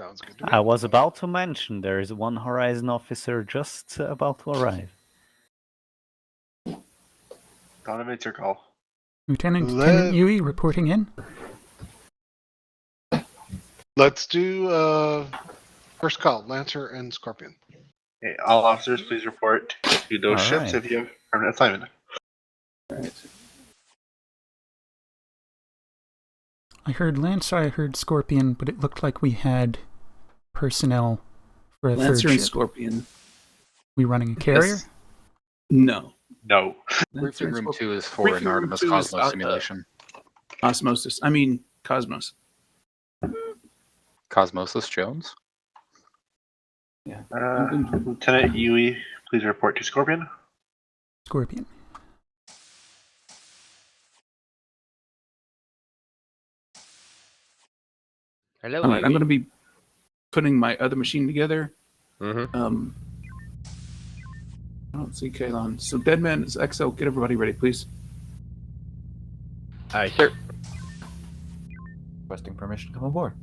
Sounds good to me. I was about to mention there is one Horizon officer just about to arrive. Donovan, it's your call. Lieutenant Yui reporting in. Let's do first call, Lancer and Scorpion. Okay, all officers, please report to those All ships right. if you have permanent assignment. I heard Lancer, I heard Scorpion, but it looked like we had personnel for a Lancer third and ship. Scorpion. We running a carrier? Yes. No. No. Briefing room 2 is for Briefing an room Artemis 2 is, Cosmos simulation. Osmosis. I mean, Cosmos. Cosmosis Jones? Yeah. Lieutenant Yui, please report to Scorpion. Scorpion. Hello. All right, I'm going to be putting my other machine together. Mm-hmm. I don't see Kalon. So Deadman is XO. Get everybody ready, please. Aye, sir. Requesting permission to come aboard.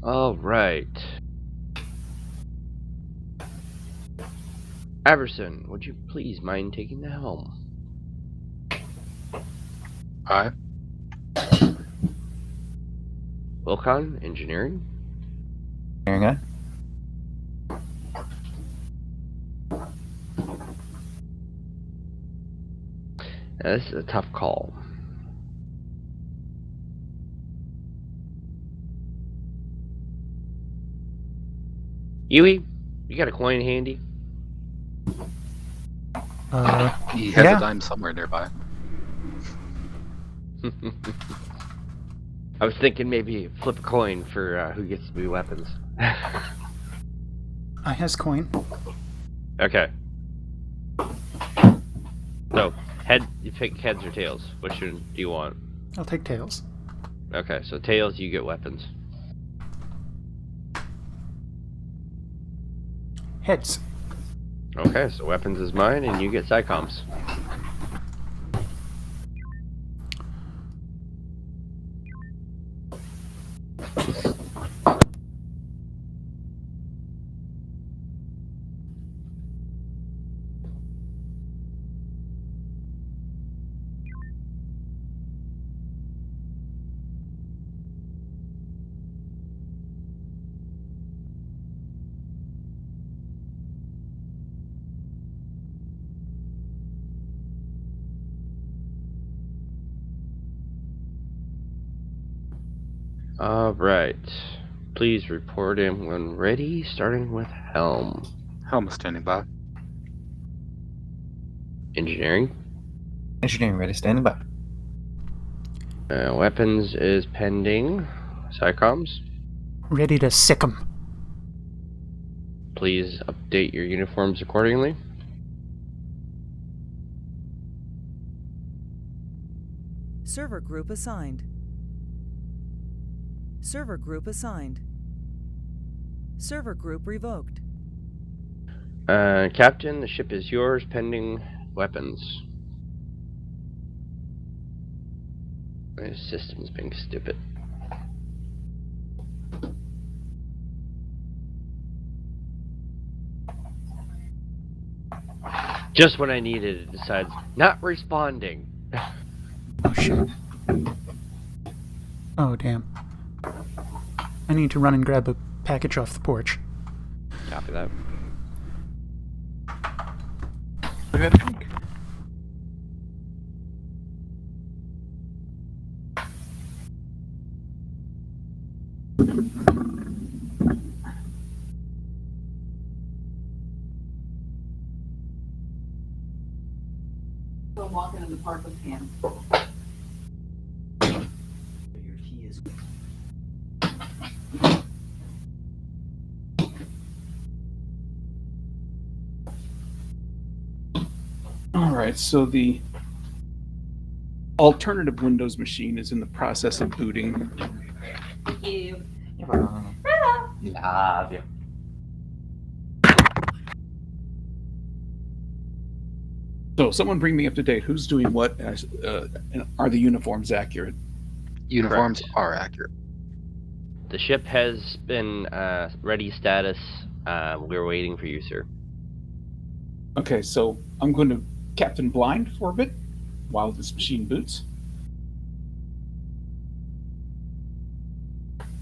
All right. Averson, would you please mind taking the helm? Aye. Wilcon, engineering. Hearing on. Now, this is a tough call. Yui, you got a coin handy? He has Yeah. a dime somewhere nearby. I was thinking maybe flip a coin for who gets to be weapons. I has coin. Okay. So, you pick heads or tails. Which one do you want? I'll take tails. Okay, so tails, you get weapons. Heads. Okay, so weapons is mine, and you get SciComs. Alright. Please report in when ready, starting with helm. Helm is standing by. Engineering. Engineering ready, standing by. Weapons is pending. SciComs. Ready to sick 'em. Please update your uniforms accordingly. Server group assigned. Server group assigned. Server group revoked. Captain, the ship is yours, pending weapons. My system's being stupid. Just when I needed it, it decides not responding. Oh, shit. Oh, damn. I need to run and grab a package off the porch. Copy that. I got a drink. Go walking in the park with Pam. Alright, so the alternative Windows machine is in the process of booting. Thank you. You're welcome. Love you. So, someone bring me up to date. Who's doing what? And are the uniforms accurate? Uniforms Correct. are accurate. The ship has been ready status. We're waiting for you, sir. Okay, so I'm going to Captain Blind for a bit while this machine boots.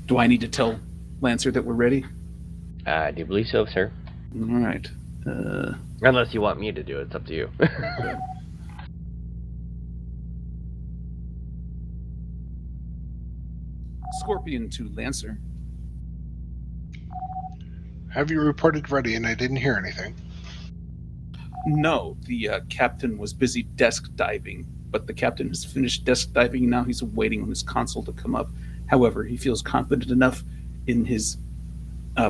Do I need to tell Lancer that we're ready? I do believe so, sir. All right. Unless you want me to do it, it's up to you. Scorpion to Lancer. Have you reported ready and I didn't hear anything? No, the captain was busy desk diving, but the captain has finished desk diving. Now he's waiting on his console to come up. However, he feels confident enough in his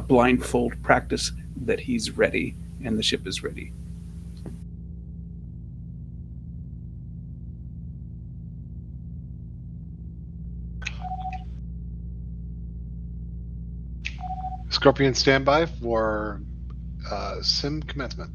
blindfold practice that he's ready, and the ship is ready. Scorpion standby for sim commencement.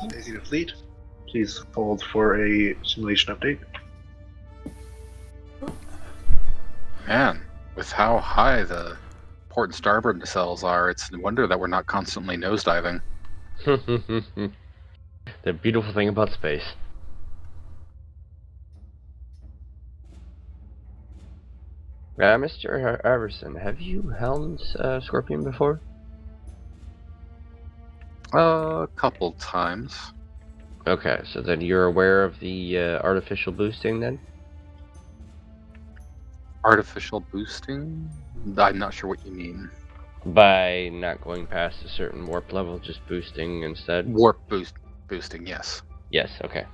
Daisy to Fleet, please hold for a simulation update. Man, with how high the port and starboard nacelles are, it's no wonder that we're not constantly nosediving. The beautiful thing about space. Mr. Iverson, have you helmed Scorpion before? A couple times. Okay, so then you're aware of the artificial boosting then? Artificial boosting? I'm not sure what you mean. By not going past a certain warp level, just boosting instead? Warp boosting, yes. Yes, okay.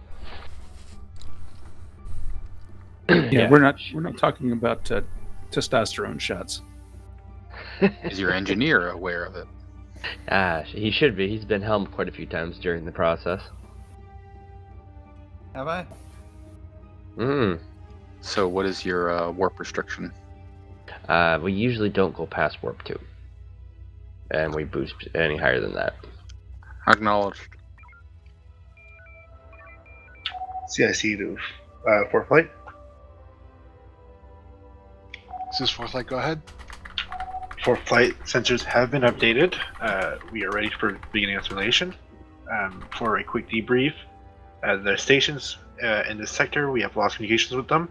Yeah, we're not talking about testosterone shots. Is your engineer aware of it? He should be. He's been helmed quite a few times during the process. Have I? So what is your warp restriction? We usually don't go past warp 2. And we boost any higher than that. Acknowledged. CIC to for flight. Is this fourth light? Go ahead. For flight, sensors have been updated. We are ready for beginning of simulation. For a quick debrief, the stations in this sector, we have lost communications with them.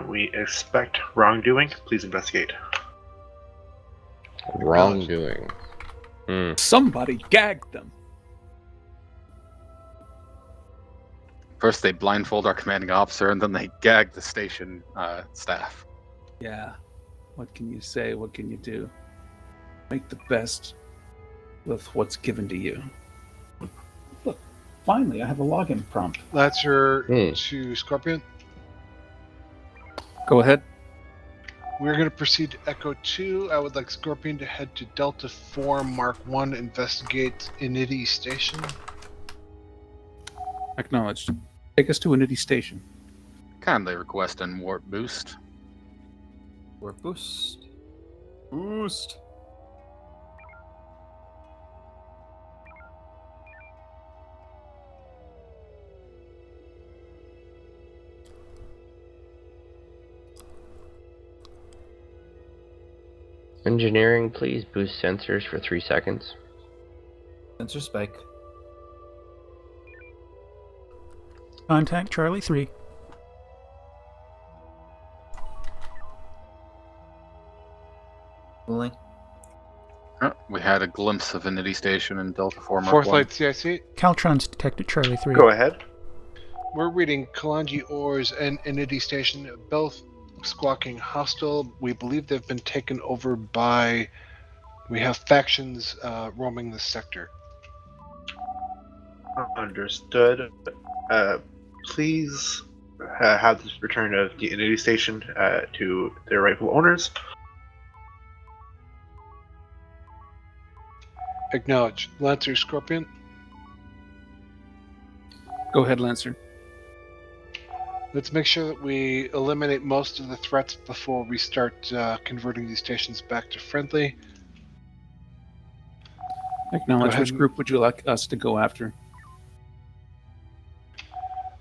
We expect wrongdoing. Please investigate. Wrongdoing. Somebody gagged them. First they blindfold our commanding officer, and then they gag the station staff. Yeah. What can you say? What can you do? Make the best with what's given to you. Look, finally, I have a login prompt. Lancer to Scorpion. Go ahead. We're going to proceed to Echo 2. I would like Scorpion to head to Delta 4 Mark 1, investigate Initi Station. Acknowledged. Take us to Initi Station. Kindly request an warp boost. Warp boost. Boost. Engineering, please boost sensors for 3 seconds. Sensor spike. Contact Charlie 3. Cooling. We had a glimpse of Initi Station in Delta 4 Mark Fourth 1. light CIC. Caltron's detected Charlie 3. Go ahead. We're reading Kalanji Ores and Initi Station, both squawking hostile. We believe they've been taken over by... We have factions roaming this sector. Understood. Please have this return of the Initi Station to their rightful owners. Acknowledge. Lancer, Scorpion. Go ahead, Lancer. Let's make sure that we eliminate most of the threats before we start converting these stations back to friendly. Acknowledge. ahead Which and- group would you like us to go after?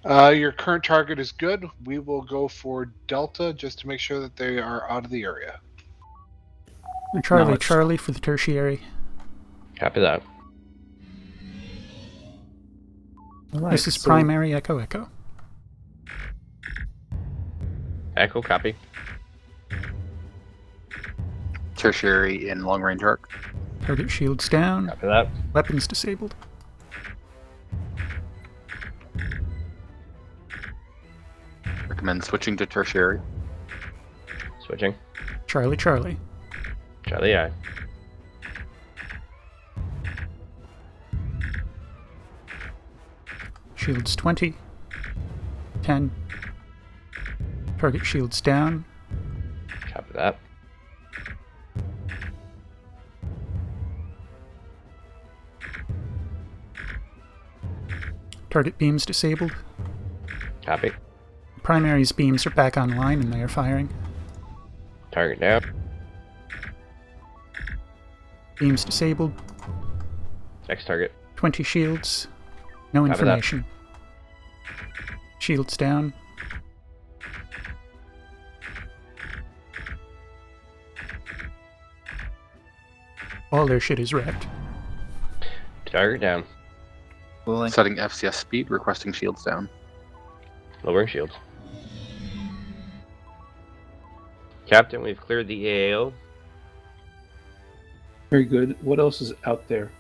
Your current target is good. We will go for Delta just to make sure that they are out of the area. And Charlie, Acknowledged. Charlie for the tertiary. Copy that. All right, This is so- primary, Echo, Echo. Echo, copy. Tertiary in long range arc. Target shields down. Copy that. Weapons disabled. Recommend switching to tertiary. Switching. Charlie, Charlie. Charlie, aye. Shields 20. 10. Target shields down. Copy that. Target beams disabled. Copy. Primary's beams are back online and they are firing. Target down. Beams disabled. Next target. 20 shields. No Copy that. information. Shields down. All their shit is wrecked. Target down. Cooling. Setting FCS speed, requesting shields down. Lowering shields. Captain, we've cleared the AAO. Very good. What else is out there?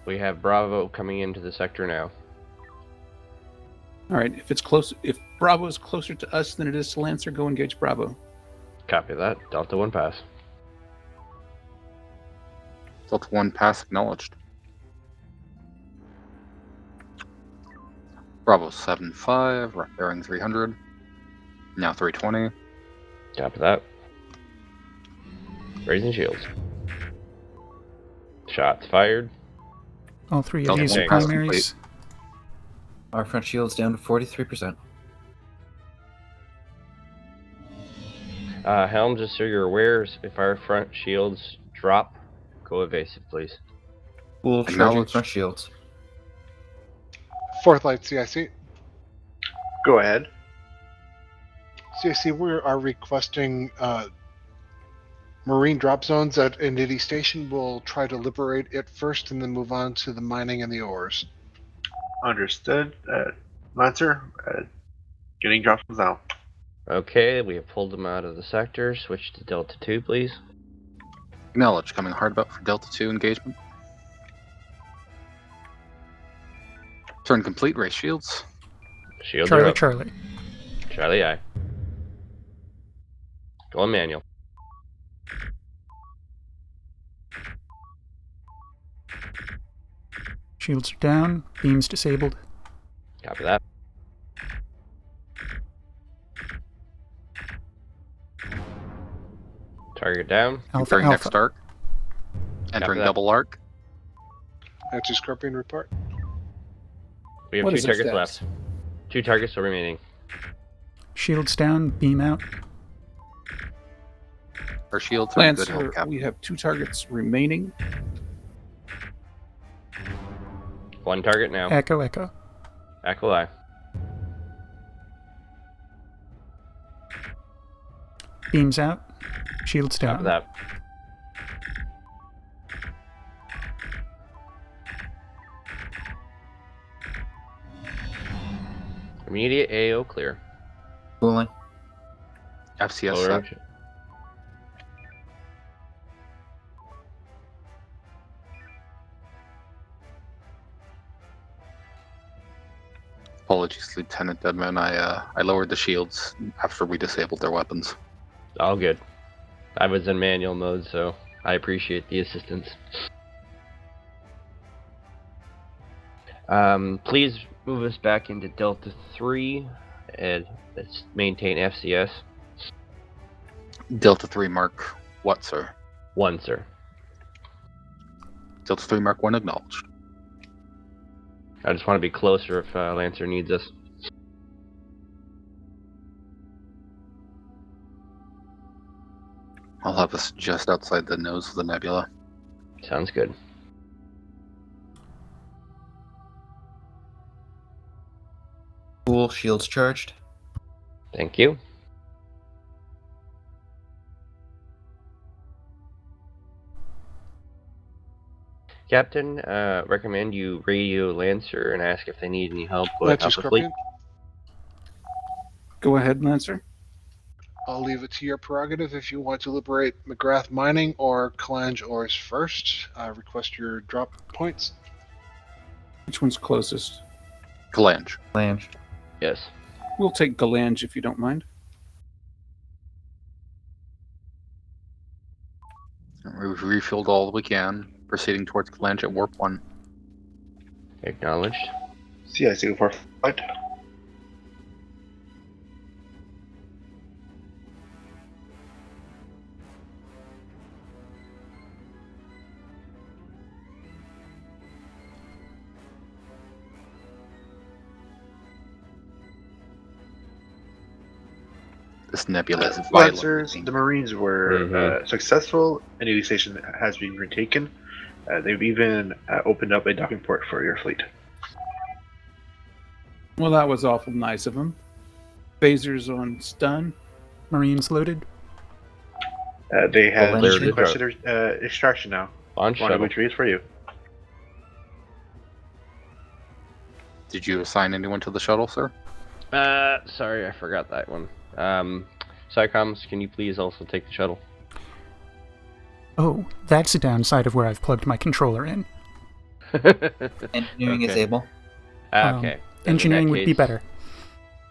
We have Bravo coming into the sector now. All right. If it's close, if Bravo is closer to us than it is to Lancer, go engage Bravo. Copy that. Delta 1 pass. Delta 1 pass acknowledged. Bravo 7-5, rough bearing 300. Now 320. Copy that. Raising shields. Shots fired. All three of Delta these are one pass primaries. Our front shield's down to 43%. Helm, just so you're aware, if our front shields drop, go evasive, please. Full charging Acknowledged. front shields. Fourth light, CIC. Go ahead. CIC, we are requesting marine drop zones at Nitty Station. We'll try to liberate it first and then move on to the mining and the ores. Understood. Lancer, getting drops out. Okay, we have pulled them out of the sector. Switch to Delta 2, please. Acknowledge, coming hard about for Delta 2 engagement. Turn complete, raise shields. Shields are Charlie, up. Charlie. Charlie, aye. Go on manual. Shields are down. Beams disabled. Copy that. Target down. Alpha, Entering Alpha. next arc. Entering that. double arc. Answer Scorpion report. We have What 2 is their targets status? left. 2 targets are remaining. Shields down. Beam out. Our shields are in good Lancer, health, Captain. we have 2 targets remaining. 1 target now. Echo, Echo. Echo eye. Beams out. Shields Copy down. that. Immediate AO clear. Cooling. FCS Lowering set. shi- Apologies, Lieutenant Deadman. I lowered the shields after we disabled their weapons. All good. I was in manual mode, so I appreciate the assistance. Please move us back into Delta 3 and let's maintain FCS. Delta 3 mark what, sir? 1, sir. Delta 3 Mark 1 acknowledged. I just want to be closer if Lancer needs us. I'll have us just outside the nose of the nebula. Sounds good. Cool, shields charged. Thank you. Captain, recommend you radio Lancer and ask if they need any help with Lancer Alpha Fleet. Scorpion, Go ahead, Lancer. I'll leave it to your prerogative if you want to liberate McGrath Mining or Kalange Ores first. Request your drop points. Which one's closest? Kalange. Flange. Yes. We'll take Galange if you don't mind. We've refueled all that we can, proceeding towards Kalange at Warp 1. Acknowledged. CIC for flight. This nebula is Lancers, violent. the Marines were successful. An station has been retaken. They've even opened up a docking port for your fleet. Well, that was awful nice of them. Phasers on stun. Marines loaded. They have Well, then- requested extraction now. Launch shuttle. Rendezvous tree is for you. Did you assign anyone to the shuttle, sir? Sorry, I forgot that one. Psycoms, can you please also take the shuttle? Oh, that's the downside of where I've plugged my controller in. Engineering is Okay. able. Um, Okay. Then in Engineering that would be case- better.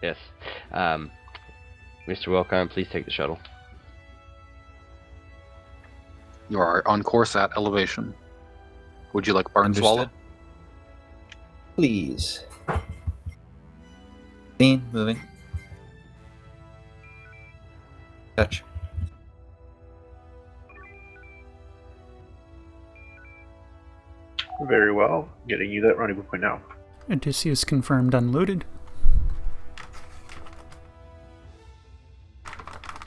Yes. Mr. Welcome, please take the shuttle. You are on course at elevation. Would you like Barton Understood. Swallow? Please. Bean, moving. Touch. Very well. Getting you that rendezvous point now. Odysseus confirmed unloaded.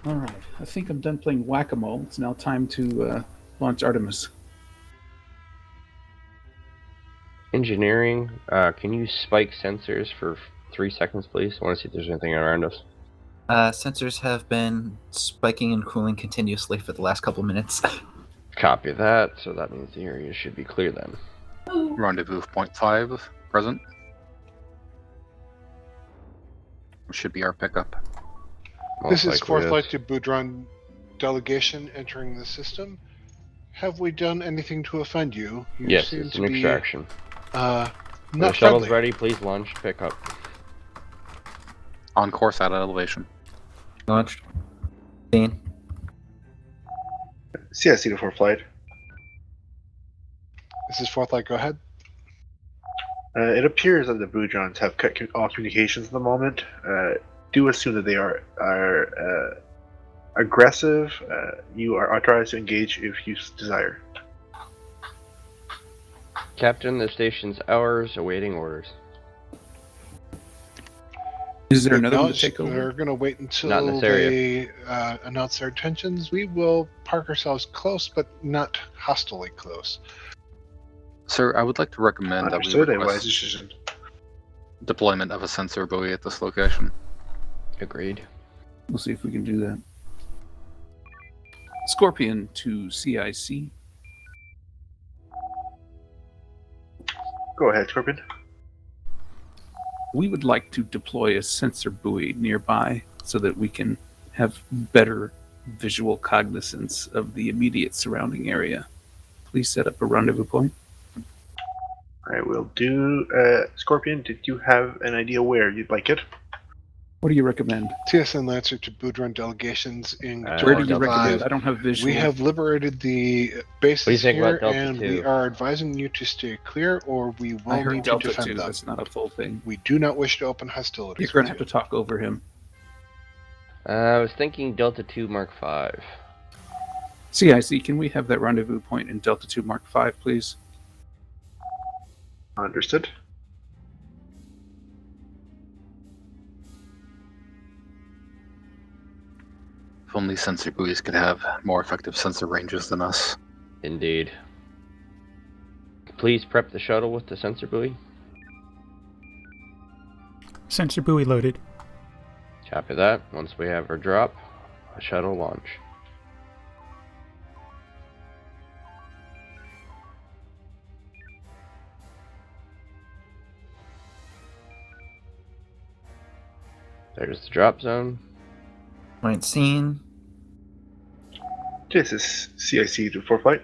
All right. I think I'm done playing whack-a-mole. It's now time to launch Artemis. Engineering, can you spike sensors for 3 seconds, please? I want to see if there's anything around us. Sensors have been spiking and cooling continuously for the last couple minutes. Copy that, so that means the area should be clear then. Rendezvous point 5, present. Should be our pickup. This Most is likely Fourth is. Flight to Boudron delegation entering the system. Have we done anything to offend you? You Yes, seem it's to an be, extraction. not When the shuttle's friendly. ready, please launch pickup. On course at elevation. Launched. Bean. CIC for flight. This is Fourth Flight. Go ahead. It appears that the Boudrons have cut all communications at the moment. Do assume that they are aggressive. You are authorized to engage if you desire. Captain, the station's ours, awaiting orders. Is there another one to Acknowledge. take over? We're going to wait until Not in this area. they announce their intentions. We will park ourselves close, but not hostilely close. Sir, I would like to recommend that we Understood. A wise request decision. deployment of a sensor buoy at this location. Agreed. We'll see if we can do that. Scorpion to CIC. Go ahead, Scorpion. We would like to deploy a sensor buoy nearby so that we can have better visual cognizance of the immediate surrounding area. Please set up a rendezvous point. I will do. Scorpion, did you have an idea where you'd like it? What do you recommend? TSN Lancer to Boudron delegations in Where Where do you Delta recommend? two. I don't have visual. We have liberated the What do you bases think here, about Delta and 2? we are advising you to stay clear, or we will I heard need to Delta defend 2. them. That's not a full thing. We do not wish to open hostilities. You're going to with have to talk over him. I was thinking Delta 2 Mark 5. CIC, can we have that rendezvous point in Delta 2 Mark 5, please? Understood. If only sensor buoys could have more effective sensor ranges than us. Indeed. Please prep the shuttle with the sensor buoy. Sensor buoy loaded. Copy that. Once we have our drop, a shuttle launch. There's the drop zone. Point seen. This is CIC to 4 flight.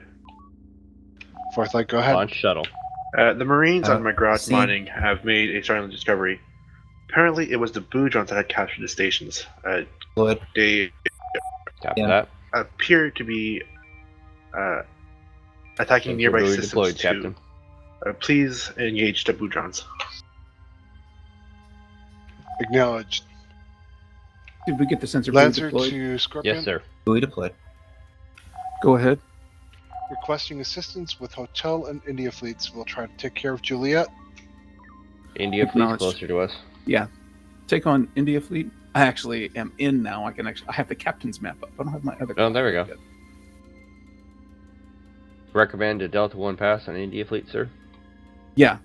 Fourth light, go ahead. Launch shuttle. The Marines on McGrath see. Mining have made a startling discovery. Apparently, it was the Boujons that had captured the stations. Deployed. They Copy Yeah. that. appear to be attacking Sensor nearby buoy systems deployed, too. Captain. Please engage the Boujons. Acknowledged. Did we get the sensor buoy Lancer deployed? to Scorpion. Yes, sir. Buoy deployed. Go ahead. Requesting assistance with Hotel and India fleets. We'll try to take care of Juliet. India fleet's Acknowledged. closer to us. Yeah. Take on India fleet. I actually am in now. I have the captain's map up. I don't have my other. Oh, there we go. yet. Recommend a Delta 1 pass on India fleet, sir. Yeah.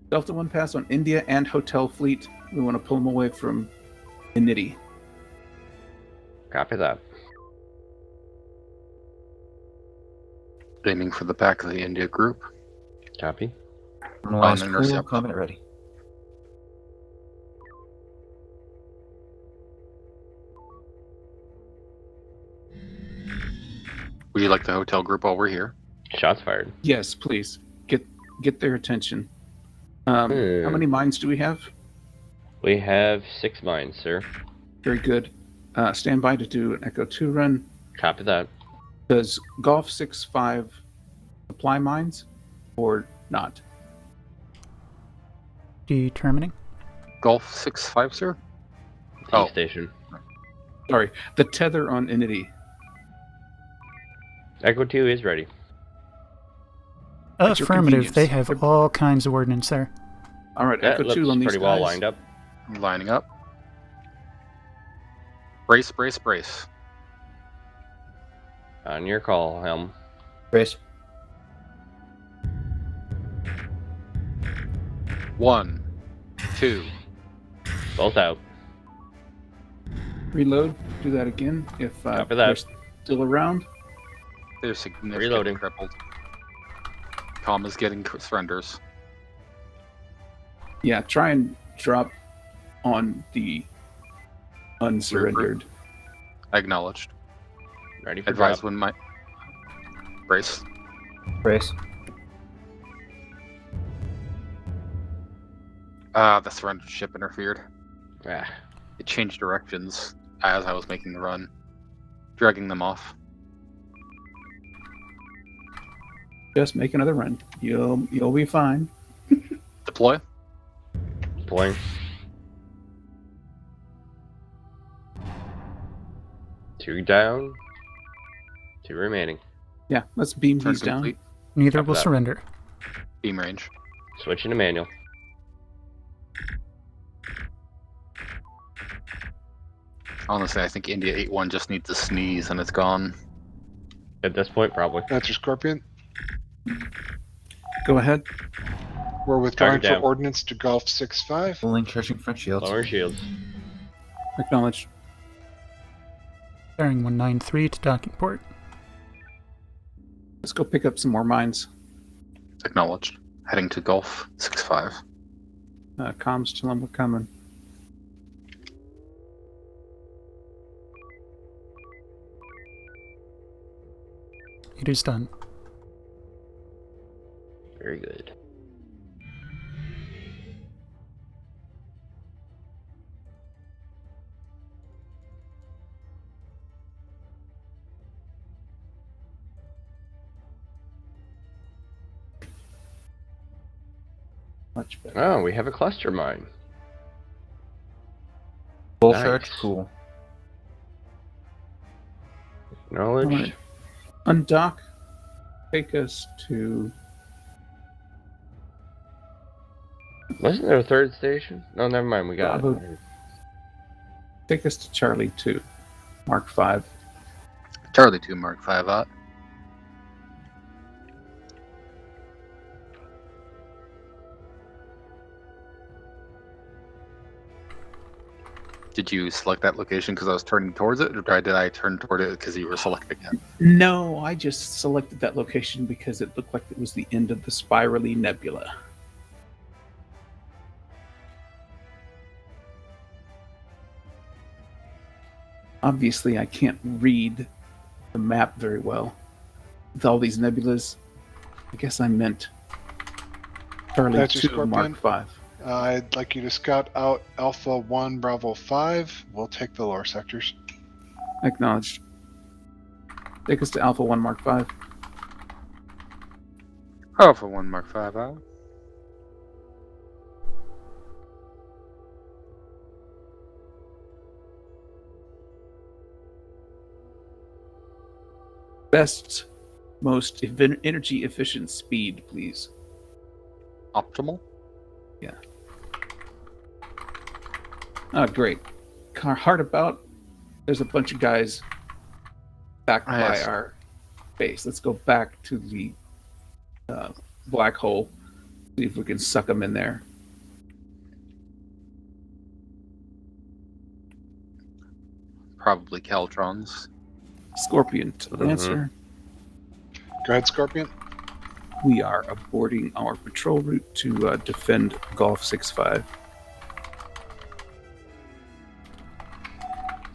Delta 1 pass on India and Hotel fleet. We want to pull them away from Initi. Copy that. Aiming for the back of the India group. Copy. Normalized and cool, intercept. combat ready. Would you like the hotel group while we're here? Shots fired. Yes, please. Get their attention. How many mines do we have? We have 6 mines, sir. Very good. Stand by to do an Echo 2 run. Copy that. Does Golf 6-5 supply mines or not? Determining. Golf 6-5, sir? T Oh. station. Sorry, the tether on Initi. Echo 2 is ready. At your Affirmative. They convenience. have all kinds of ordnance there. All right, That Echo looks 2 on these pretty well guys. lined up. Lining up. Brace, brace, brace. On your call, Helm. Brace. 1, 2. Both out. Reload. Do that again if Copy that. they're still around. They're significantly Reloading. crippled. Calm is getting surrenders. Yeah, try and drop on the unsurrendered. Acknowledged. Ready for Advise drop. when my... Brace. Brace. The surrendered ship interfered. Ah, It changed directions as I was making the run, dragging them off. Just make another run. You'll be fine. Deploy. deploying. Two down. 2 remaining. Yeah, let's beam Turn these down. complete. Neither Copy will that. surrender. Beam range. Switching to manual. Honestly, I think India 8-1 just needs to sneeze and it's gone. At this point, probably. Lancer Scorpion. Go ahead. We're withdrawing Target for down. ordnance to Golf 6-5. Pulling, charging front shields. Lower shields. Acknowledge. Bearing 193 to docking port. Let's go pick up some more mines. Acknowledged. Heading to Gulf 6-5. Comms tell them we're coming. It is done. Very good. Much better. Oh, we have a cluster mine. Full Nice. charge, cool. Acknowledged. Alright. Undock. Take us to Wasn't there a third station? No, never mind. We got Bravo. it. Take us to Charlie 2, Mark 5. Charlie 2 Mark 5 out. Did you select that location because I was turning towards it, or did I turn toward it because you were selecting it? No, I just selected that location because it looked like it was the end of the Spirally Nebula. Obviously, I can't read the map very well. With all these nebulas, I guess I meant Charlie That's your 2, Mark Scorpion. 5. I'd like you to scout out Alpha 1 Bravo 5. We'll take the lower sectors. Acknowledged. Take us to Alpha 1, Mark 5. Alpha 1 Mark 5 out. Best, most energy efficient speed, please. Optimal? Great. Hard about. There's a bunch of guys back by our base. Let's go back to the black hole. See if we can suck them in there. Probably Caltrons. Scorpion to Lancer. Go ahead, Scorpion. We are aborting our patrol route to defend Golf 6-5.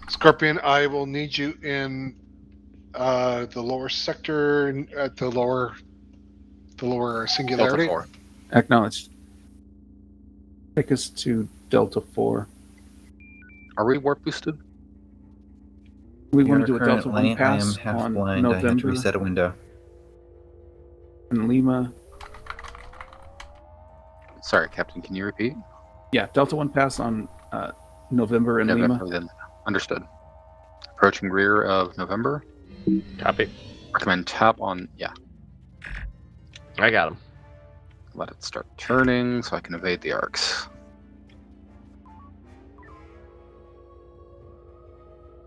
Scorpion, I will need you in the lower sector at the lower singularity. Delta 4. Acknowledged. Take us to Delta 4. Are we warp boosted? We want to do a Delta 1 I am pass half on blind. I had to November reset a window. and Lima. Sorry, Captain, can you repeat? Yeah, Delta 1 pass on November and Lima. Then. Understood. Approaching rear of November. Copy. Recommend tap on, yeah. I got him. Let it start turning so I can evade the arcs.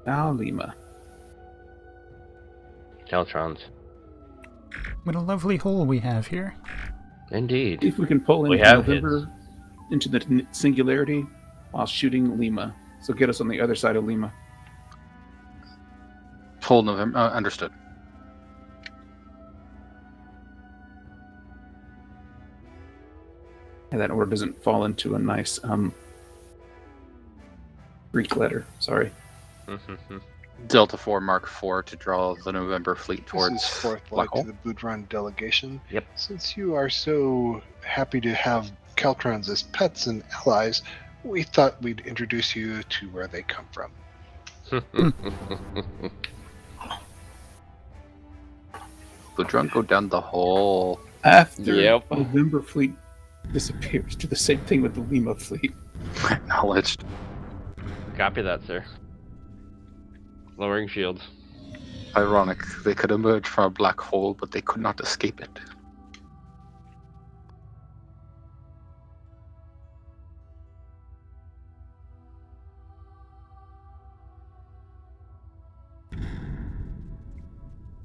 Now Lima. Caltrons. What a lovely hole we have here. Indeed. See if we can pull We into have November into the singularity while shooting Lima. So get us on the other side of Lima. Pull November. Understood. And that order doesn't fall into a nice Greek letter. Sorry. Delta 4 Mark 4 to draw the November fleet towards This is fourth Black light Hole. to the Boudron delegation. Yep. Since you are so happy to have Caltrons as pets and allies, we thought we'd introduce you to where they come from. Boudron go down the hole. After Yep. November fleet disappears, do the same thing with the Lima fleet. Acknowledged. Copy that, sir. Lowering shields. Ironic, they could emerge from a black hole, but they could not escape it.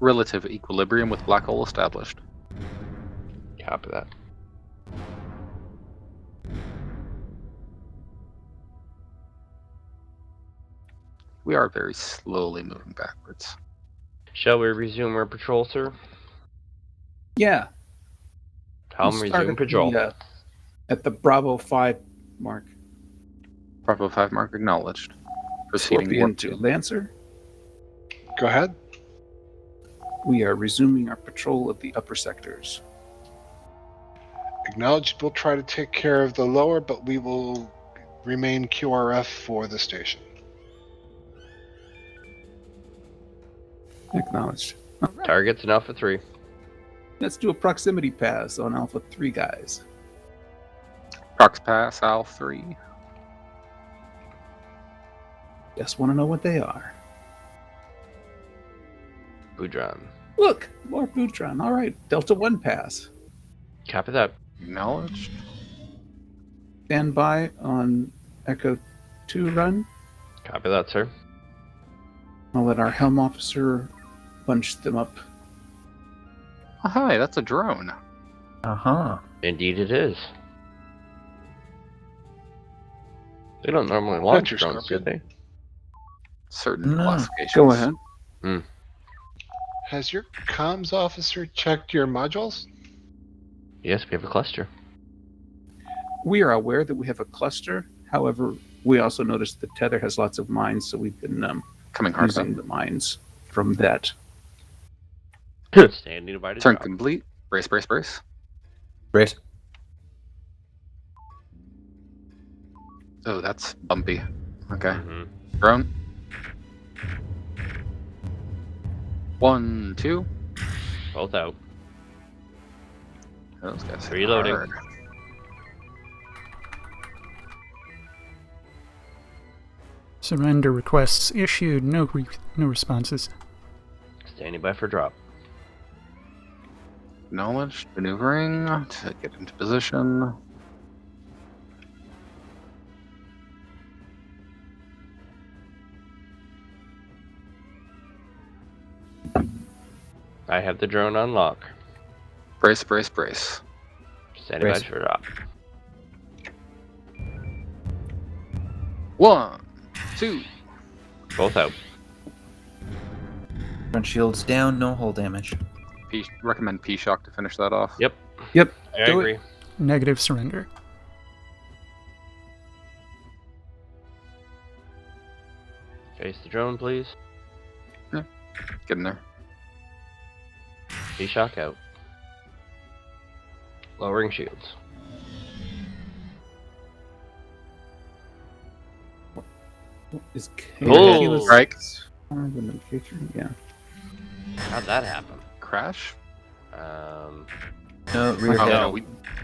Relative equilibrium with black hole established. Copy that. We are very slowly moving backwards. Shall we resume our patrol, sir? Yeah. Helm We'll start resume at patrol. At the Bravo 5 mark. Bravo 5 mark acknowledged. Proceeding Scorpion warp to to Lancer. Go ahead. We are resuming our patrol of the upper sectors. Acknowledged. We'll try to take care of the lower, but we will remain QRF for the station. Acknowledged. Target's an Alpha 3. Let's do a proximity pass on Alpha 3 guys. Prox Pass, Al 3. Just want to know what they are. Boudron. Look, more Boutron. All right, Delta 1 pass. Copy that. Acknowledged. stand by on Echo 2 run. Copy that, sir. I'll let our helm officer bunch them up. Oh, hi, that's a drone. Uh-huh. Indeed it is. They don't normally launch your drones, do Scorpion. they? Certain No. classifications. Go ahead. Has your comms officer checked your modules? Yes, we have a cluster. We are aware that we have a cluster. However, we also noticed that Tether has lots of mines, so we've been Coming hard using the mines from that. Standing by to Turn drop. complete. Brace, brace, brace. Brace. Oh, that's bumpy. Okay. Mhm. Drone. 1, 2. Both out. Those guys hit Reloading. hard. Surrender requests issued. No responses. Standing by for drop. Acknowledged. Maneuvering to get into position. I have the drone on lock. Brace, brace, brace. Standing by Brace. for drop. 1, 2. Both out. Front shields down, no hull damage. Recommend P-Shock to finish that off. Yep. Yep. I Do agree. Negative surrender. Face the drone, please. Get in there. P-Shock out. Lowering shields. Is Oh. Strike. Yeah. How'd that happen? Crash? No, rear Oh, head.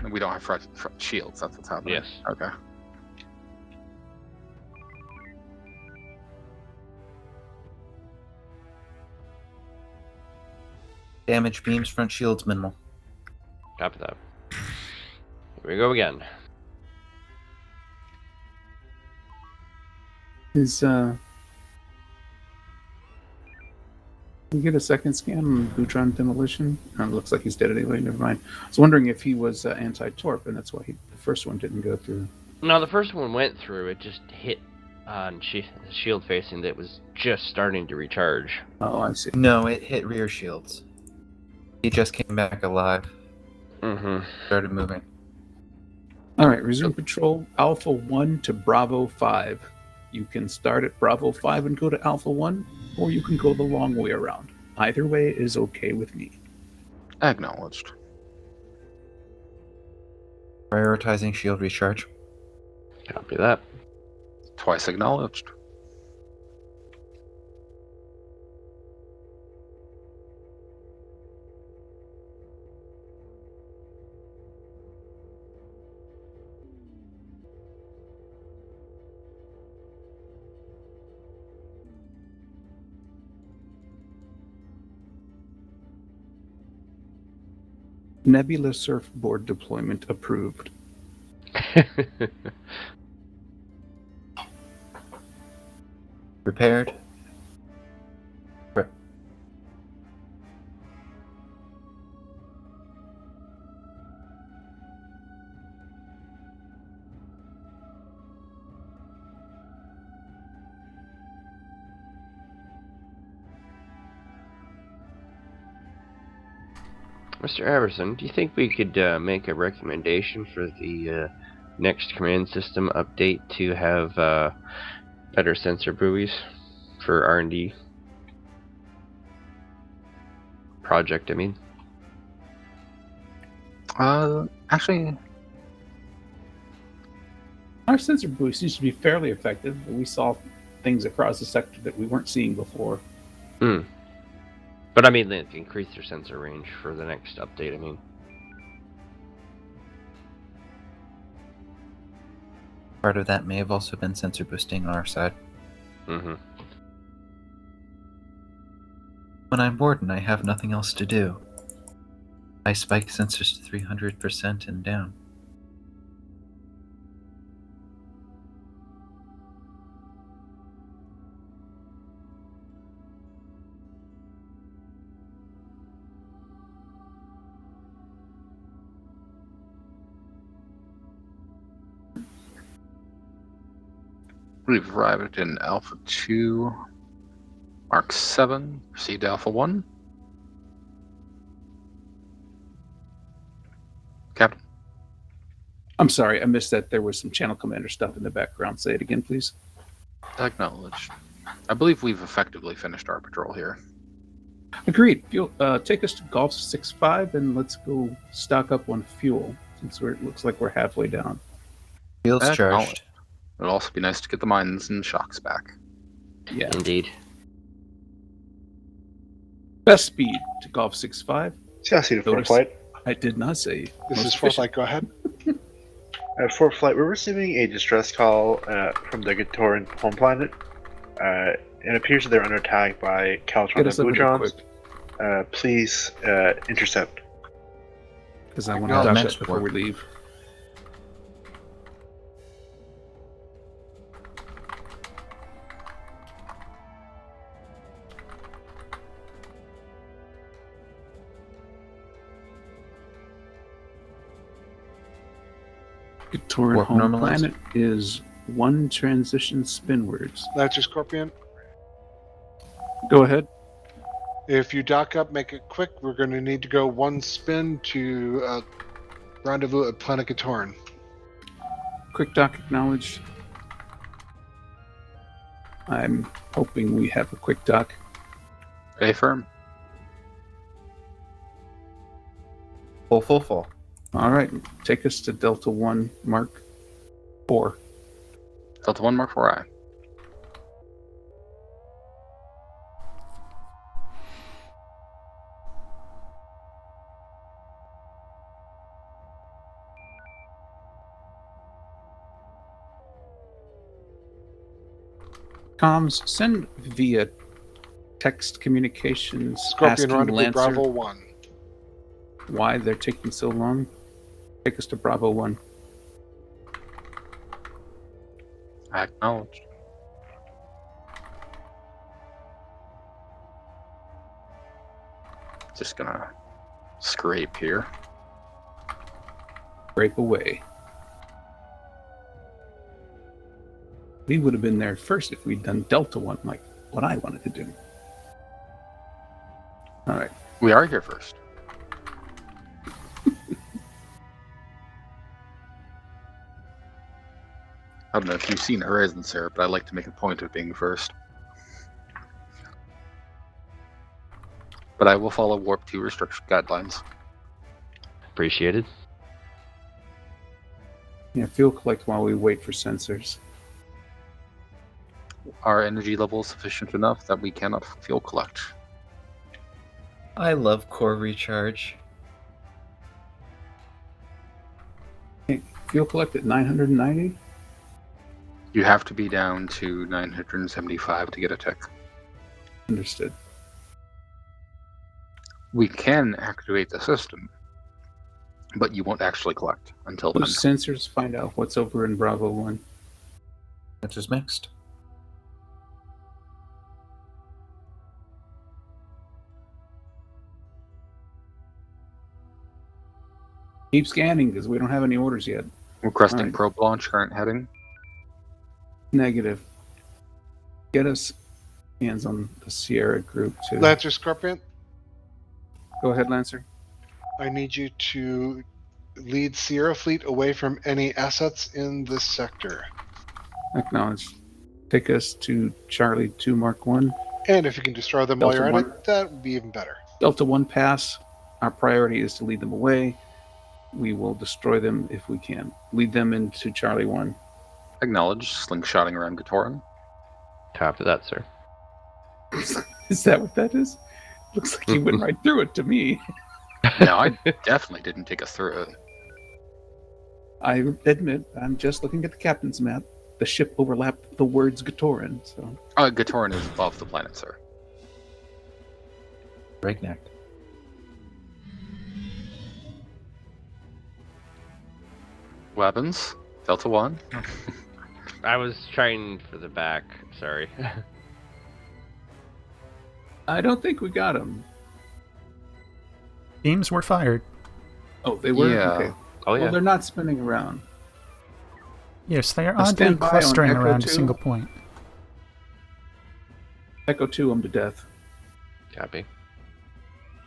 no, we don't have front shields. That's what's happening. Yes. Okay. Damage beams, front shields minimal. Copy that. Here we go again. Is Can we get a second scan on Boutron demolition? It looks like he's dead anyway. Never mind. I was wondering if he was anti-torp, and that's why the first one didn't go through. No, the first one went through. It just hit on shield facing that was just starting to recharge. Oh, I see. No, it hit rear shields. He just came back alive. Mm-hmm. Started moving. All right, resume patrol. Alpha 1 to Bravo 5. You can start at Bravo 5 and go to Alpha 1, or you can go the long way around. Either way is okay with me. Acknowledged. Prioritizing shield recharge. Copy that. Twice acknowledged. Nebula surfboard deployment approved. Repaired. Mr. Everson, do you think we could make a recommendation for the next command system update to have better sensor buoys for R&D project? I mean, Actually, Our sensor buoy seems to be fairly effective, but we saw things across the sector that we weren't seeing before. but I mean, like, increase their sensor range for the next update. I mean, Part of that may have also been sensor boosting on our side. mm-hmm. When I'm bored and I have nothing else to do, I spike sensors to 300% and down. We've arrived in Alpha 2, Mark 7, proceed to Alpha 1. Captain. I'm sorry, I missed that there was some channel commander stuff in the background. Say it again, please. Acknowledged. I believe we've effectively finished our patrol here. Agreed. Fuel, take us to Golf 6-5 and let's go stock up on fuel since it looks like we're halfway down. Field's Acknowledged. charged. It'll also be nice to get the mines and shocks back. Yeah. Indeed. Best speed to Golf 6-5. Chassis to Fort Notice- Flight. I did not say. This most is Fort efficient. Flight. Go ahead. At Fort Flight, we're receiving a distress call from the Gatoran home planet. It appears that they're under attack by Caltron Get and us over there Bootrons. quick, Please intercept. because I want No, to dock next that before we leave. Gatoran Warp home normalize. planet is one transition spinwards. That's your Scorpion. Go ahead. If you dock up, make it quick. We're going to need to go one spin to rendezvous at Planet Gatoran. Quick dock acknowledged. I'm hoping we have a quick dock. A firm. Full. All right, take us to Delta 1 Mark 4. Delta 1 Mark 4I. Comms, send via text communications Scorpion asking rendezvous Lancer Bravo 1. why they're taking so long. Take us to Bravo 1. Acknowledged. Just gonna scrape here. Break away. We would have been there first if we'd done Delta 1, like what I wanted to do. All right. We are here first. I don't know if you've seen Horizon, Sarah, but I like to make a point of being first. But I will follow Warp 2 restriction guidelines. Appreciated. Yeah, fuel collect while we wait for sensors. Our energy level is sufficient enough that we cannot fuel collect. I love core recharge. Fuel collect at 990? You have to be down to 975 to get a tick. Understood. We can activate the system, but you won't actually collect until then. Those sensors find out what's over in Bravo 1. Answers mixed. Keep scanning because we don't have any orders yet. Requesting Alright. probe launch, current heading. Negative. Get us hands on the Sierra group too. Lancer Scorpion, Go ahead, Lancer. I need you to lead Sierra Fleet away from any assets in this sector. Acknowledged. Take us to Charlie 2 Mark 1. And if you can destroy them while Delta you're at 1. it, that would be even better. Delta 1 pass. Our priority is to lead them away. We will destroy them if we can. Lead them into Charlie 1. Acknowledge, slingshotting around Gatoran. Copy that, sir. Is that what that is? Looks like you went right through it to me. No, I definitely didn't take us through it. I admit, I'm just looking at the captain's map. The ship overlapped the words Gatoran, so... Gatoran is above the planet, sir. Breakneck. Weapons, Delta 1. I was trying for the back. Sorry. I don't think we got him. Beams were fired. Oh, they were? Yeah. Okay. Oh, yeah. Well, they're not spinning around. Yes, they are Now oddly stand by on clustering Echo around a 2. single point. Echo 2 them to death. Copy.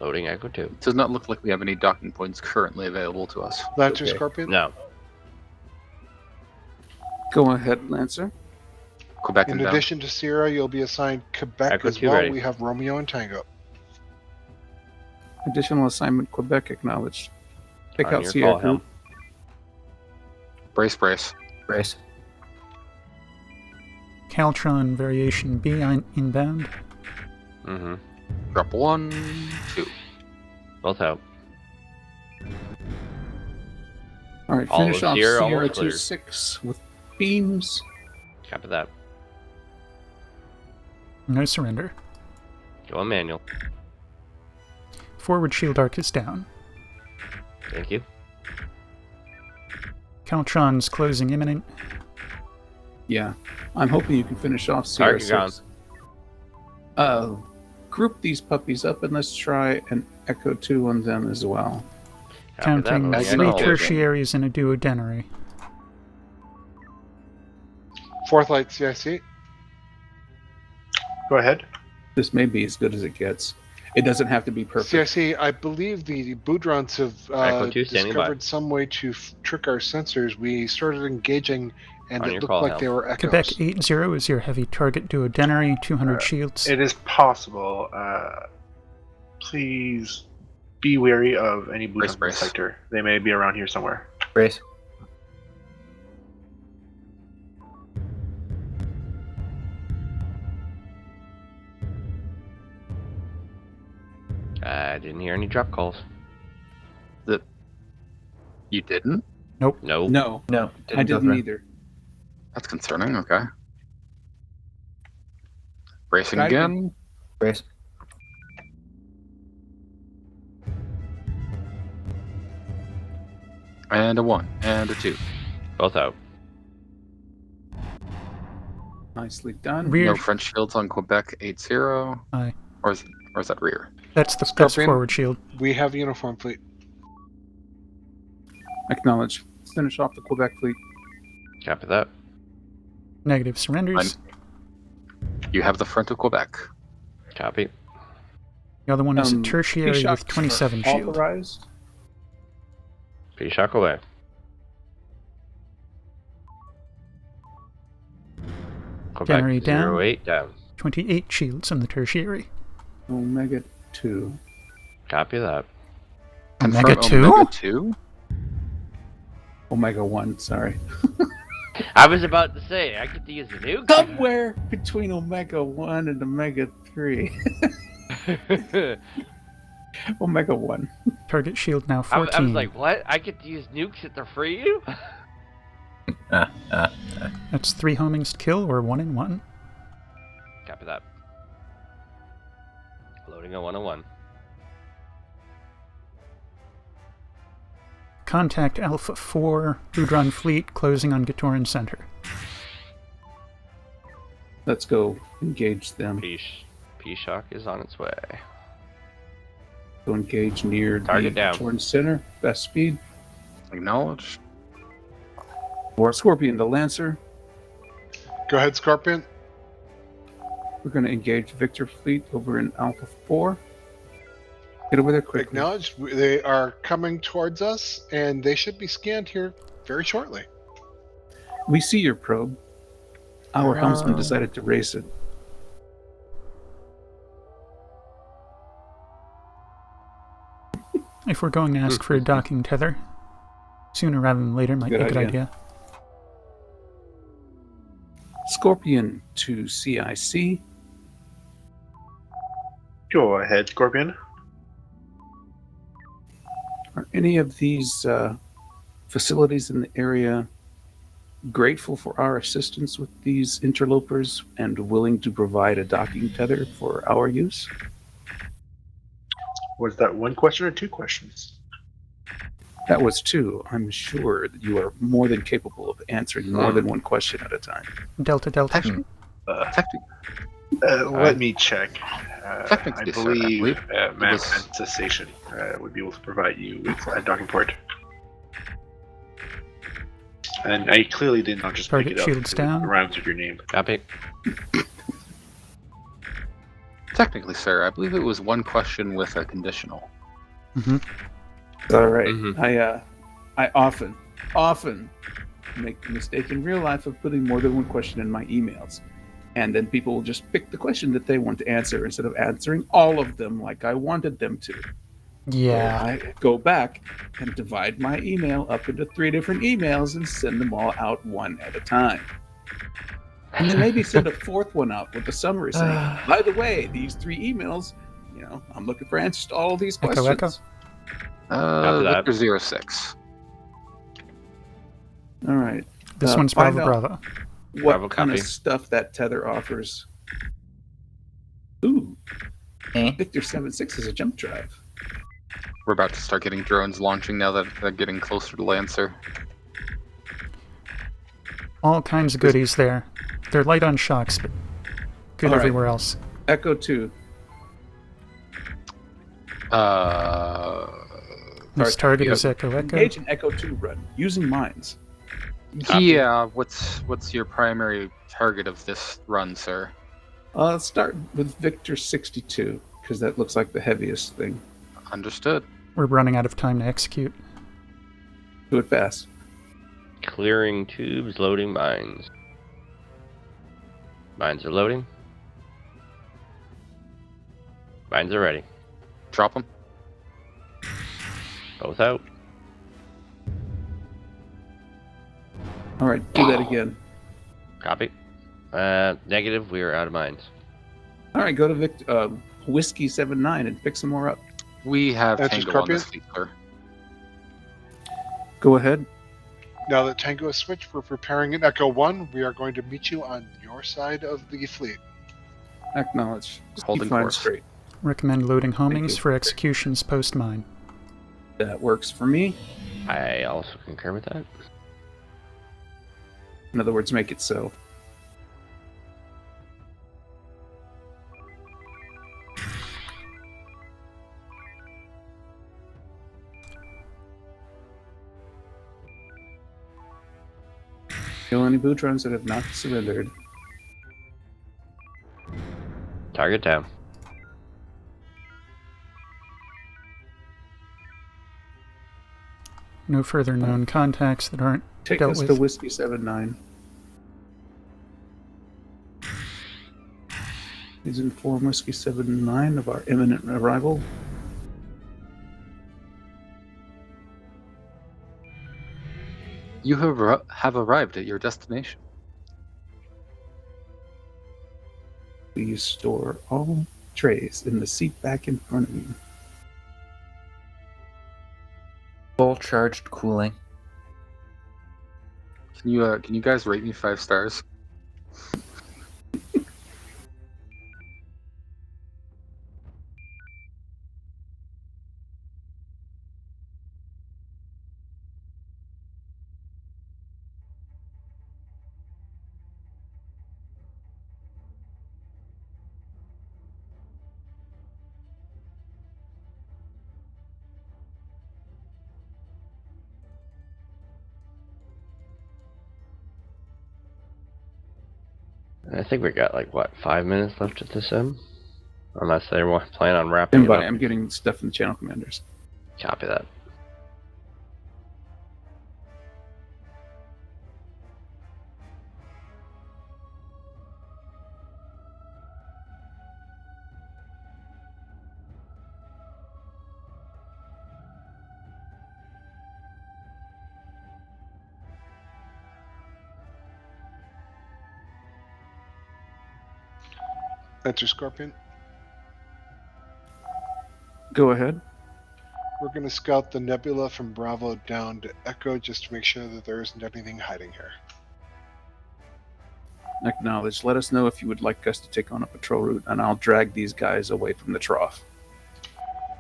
Loading Echo 2. It does not look like we have any docking points currently available to us. Lancer Okay. Scorpion. No. Go ahead, Lancer. Quebec In inbound. addition to Sierra, you'll be assigned Quebec Echo as 2 well. ready. We have Romeo and Tango. Additional assignment Quebec acknowledged. Take On out your Sierra call, Helm. group. Brace. Brace. Caltron variation B inbound. Mm-hmm. Drop 1, 2. Both out. All right, All finish of off Sierra Sierra almost cleared. 2-6 with beams. Copy that. No surrender. Go on manual. Forward shield arc is down. Thank you. Caltron's closing imminent. Yeah, I'm hoping you can finish off Sierra Target 6. Group these puppies up and let's try an Echo 2 on them as well. Copy Counting that. As three you know. tertiaries and a duodenary. Fourth Light CIC. Go ahead. This may be as good as it gets. It doesn't have to be perfect. CIC, I believe the Boudrons have Echo 2 standing by. discovered some way to trick our sensors. We started engaging, and On it your looked call, like Hal. they were echoes. Quebec 80 is your heavy target duodenary, 200 shields. It is possible. Please be wary of any boots in the Brace. sector. They may be around here somewhere. Brace. I didn't hear any drop calls. You didn't? No. No, No, I go didn't through. either. That's concerning, okay. Bracing Diving. again. Brace. And a 1, and a 2. Both out. Nicely done. Rear. No French shields on Quebec 80. Aye. Or is that rear? That's the Scorpion. forward shield. We have uniform fleet. Acknowledge. Finish off the Quebec fleet. Copy that. Negative surrenders. You have the front of Quebec. Copy. The other one is a P tertiary with shocks 27 are shield. Authorized. P-shock away. Quebec Gunnery down. 08 down. 28 shields on the tertiary. Omega 2. Copy that. Omega Confirm 2? Omega 2? Omega 1, sorry. I was about to say, I get to use the nuke. Somewhere between Omega 1 and Omega 3. Omega 1. Target shield now I 14. was like, what? I get to use nukes at the free you? That's 3 homings to kill or 1 in 1. Copy that. Loading a 101. Contact Alpha 4, Boudron fleet closing on Gatoran Center. Let's go engage them. P-shock is on its way. Go engage near Target the down. Torn Center. Best speed. Acknowledged. Or Scorpion the Lancer. Go ahead, Scorpion. We're going to engage Victor fleet over in Alpha 4. Get over there quickly. Acknowledged. They are coming towards us, and they should be scanned here very shortly. We see your probe. Our helmsman decided to race it. If we're going to ask for a docking tether, sooner rather than later might be a good idea. Scorpion to CIC. Go ahead, Scorpion. Are any of these facilities in the area grateful for our assistance with these interlopers and willing to provide a docking tether for our use? Was that one question or two questions? That was 2. I'm sure that you are more than capable of answering more than one question at a time. Delta. Technically, Let me check. I Technically, sir, I believe believe Man was- Cessation would be able to provide you with a docking port. And I clearly did not just Target pick it up. shields It down. rhymes with your name. Copy. Technically, sir, I believe it was one question with a conditional. All right. Mhm. I often make the mistake in real life of putting more than one question in my emails. And then people will just pick the question that they want to answer instead of answering all of them like I wanted them to. Yeah. So I go back and divide my email up into 3 different emails and send them all out one at a time. And then maybe send a 4th one out with a summary saying, by the way, these 3 emails, I'm looking for answers to all of these Echo, questions. echo. that. Victor 06. All right. This one's find Bravo out Bravo. What Bravo kind copy. of stuff that tether offers. Ooh, Eh? Victor 76 is a jump drive. We're about to start getting drones launching now that they're getting closer to Lancer. All kinds of goodies there. They're light on shocks, but good All right. everywhere else. Echo 2. This target yeah. is Echo Echo. Engage an Echo 2 run using mines. Yeah, what's your primary target of this run, sir? Let's start with Victor 62 because that looks like the heaviest thing. Understood. We're running out of time to execute. Do it fast. Clearing tubes, loading mines. Mines are loading. Mines are ready. Drop them. Both out. All right, do that again. Copy. Negative, we are out of mines. All right, go to Whiskey 79 and pick some more up. We have That's Tango your on this Scorpion? fleet, sir. Go ahead. Now that Tango is switched, we're preparing an Echo 1. We are going to meet you on your side of the fleet. Acknowledge. Just Holding keep flying course. straight. Recommend loading homings you. for executions post-mine. That works for me. I also concur with that. In other words, make it so. Kill any Bootrons that have not surrendered. Target down. No further known contacts that aren't Take dealt us with. to Whiskey 79. Please inform Whiskey 79 of our imminent arrival. You have arrived at your destination. Please store all trays in the seat back in front of you. Full charged cooling. Can you guys rate me 5 stars? I think we got 5 minutes left at this end? Unless they plan on wrapping it Stand by. up. I'm getting stuff from the channel commanders. Copy that. That's your Scorpion. Go ahead. We're going to scout the nebula from Bravo down to Echo just to make sure that there isn't anything hiding here. Acknowledge. Let us know if you would like us to take on a patrol route, and I'll drag these guys away from the trough.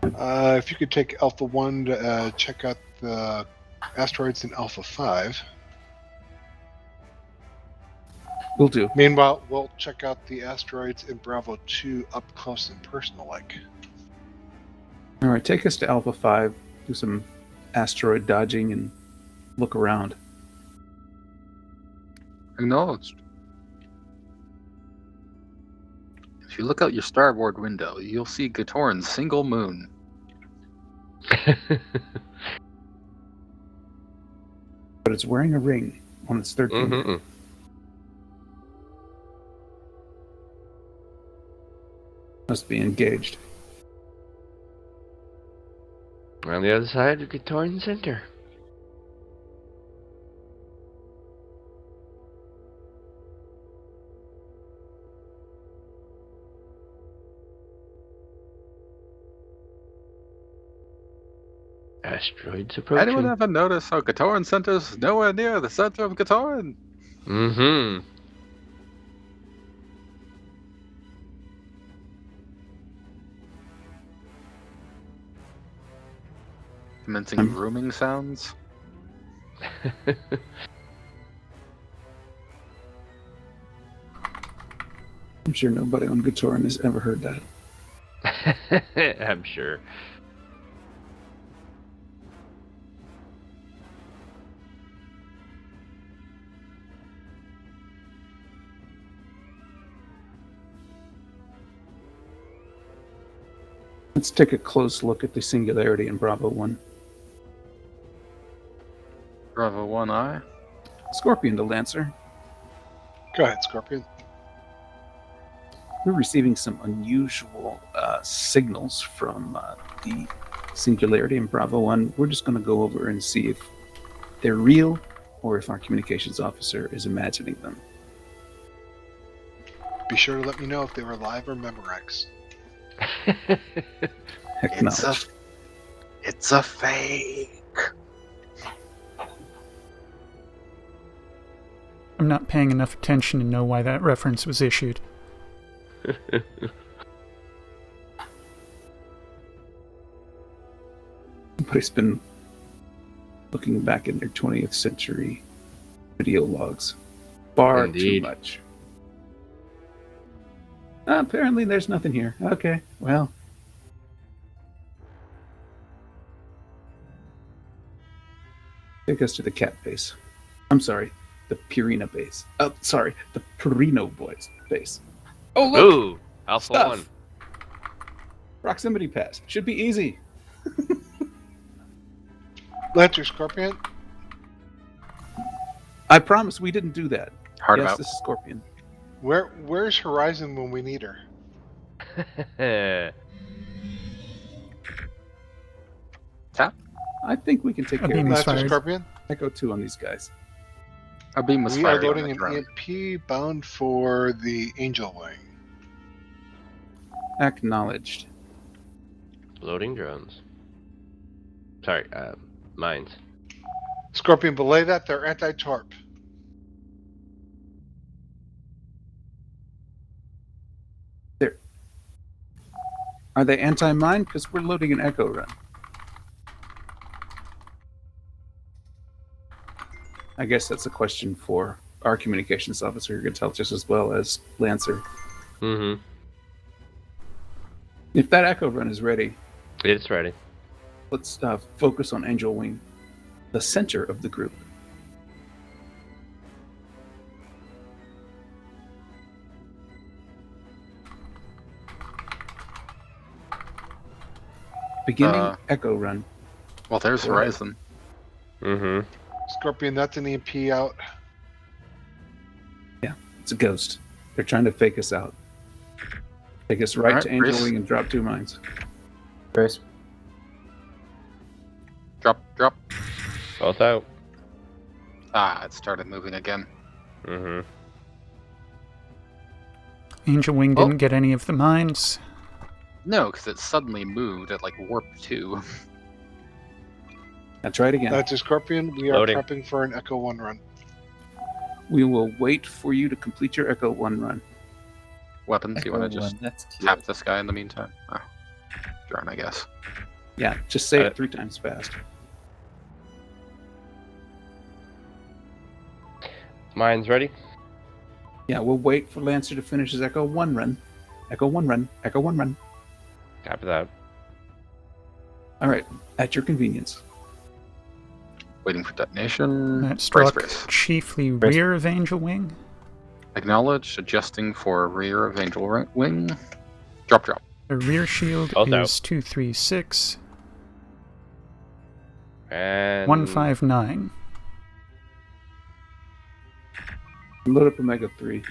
If you could take Alpha 1 to check out the asteroids in Alpha 5. Will do. Meanwhile, we'll check out the asteroids in Bravo 2 up close and personal-like. All right, take us to Alpha 5, do some asteroid dodging, and look around. Acknowledged. If you look out your starboard window, you'll see Gatoran's single moon. But it's wearing a ring on its third finger. Mhm. Must be engaged. On the other side of Gatoran Center. Asteroids approaching. Anyone ever notice how Gatoran Center's nowhere near the center of Gatoran? Mm-hmm. Commencing rooming sounds. I'm sure nobody on Gatoran has ever heard that. I'm sure. Let's take a close look at the singularity in Bravo 1. Bravo 1I. Scorpion to Lancer. Go ahead, Scorpion. We're receiving some unusual signals from the singularity in Bravo 1. We're just going to go over and see if they're real or if our communications officer is imagining them. Be sure to let me know if they were live or Memorex. Acknowledged. It's a fake. I'm not paying enough attention to know why that reference was issued. Somebody's been looking back in their 20th century video logs. Far Indeed. too much. Apparently there's nothing here. Okay, well. Take us to the cat base. I'm sorry, the Purina base. Oh, sorry, the Purino boys base. Oh, look! Ooh, Alpha Stuff. 1. Proximity pass. Should be easy. Lancer, Scorpion. I promise we didn't do that. Hard yes, about. this is Scorpion. Where's Horizon when we need her? I think we can take A care of beam is this. Lancer, fired. Scorpion. Echo 2 on these guys. A beam was We are fired on loading the an drone. EMP bound for the Angel Wing. Acknowledged. Loading drones. Sorry, mines. Scorpion, belay that. They're anti-torp. Are they anti-mine? Because we're loading an Echo run. I guess that's a question for our communications officer who can tell just as well as Lancer. Mm-hmm. If that Echo run is ready, It's ready. let's focus on Angel Wing, the center of the group. Beginning Echo run. Well, there's Go ahead. Horizon. Mm-hmm. Scorpion, that's an EMP out. It's a ghost. They're trying to fake us out. Take us right Alright, to Angel Chris. Wing and drop 2 mines. Brace. Drop. Both out. Ah, it started moving again. Mm-hmm. Angel Wing Oh. didn't get any of the mines. No, because it suddenly moved at like warp 2. Now try it again. Lancer, Scorpion, we are Loading. prepping for an Echo 1 run. We will wait for you to complete your Echo 1 run. Weapons, you want to Echo just one, that's cute. tap this guy in the meantime? Oh, drone, I guess. Yeah, just say it 3 times fast. Mines ready? Yeah, we'll wait for Lancer to finish his Echo 1 run. Echo 1 run. Echo 1 run. Copy that. All right, at your convenience. Waiting for detonation. That Brace, struck brace. chiefly Brace. rear of Angel Wing. Acknowledge. Adjusting for rear of Angel Wing. Drop, drop. The rear shield Both out. is 236, And 159. Load up Omega 3.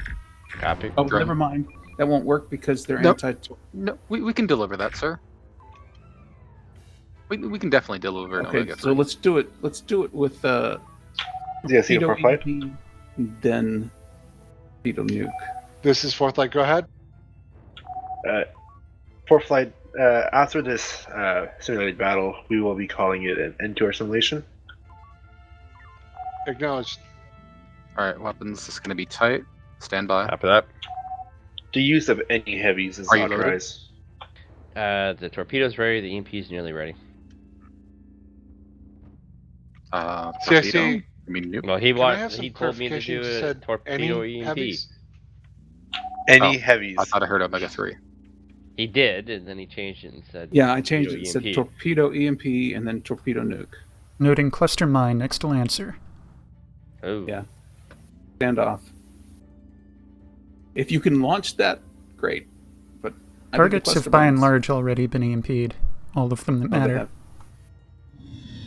Copy. Oh, Drone. never mind. That won't work because they're Nope. anti. No, we can deliver that, sir. We can definitely deliver an Okay, Omega so 3. let's do it. Let's do it with TSN for flight. EMP, then torpedo nuke. This is fourth light. Go ahead. For flight, after this simulated battle, we will be calling it an end to our simulation. Acknowledged. Alright, weapons is going to be tight. Stand by. Copy that. The use of any heavies is Are you loaded? authorized. The torpedo's ready. The EMP's nearly ready. Torpedo. CIC. I mean, nuke. Well, Can I have some he told me to clarification? do You a said torpedo any EMP. heavies? Any Oh, heavies. I thought I heard Omega 3. He did, and then he changed it and said. Yeah, I changed it. It EMP. said torpedo EMP and then torpedo nuke. Noting cluster mine next to Lancer. Oh. Yeah. Standoff. If you can launch that, great. But I think the Targets cluster have by and mines- large already been EMP'd. All of them that Oh, they matter. have.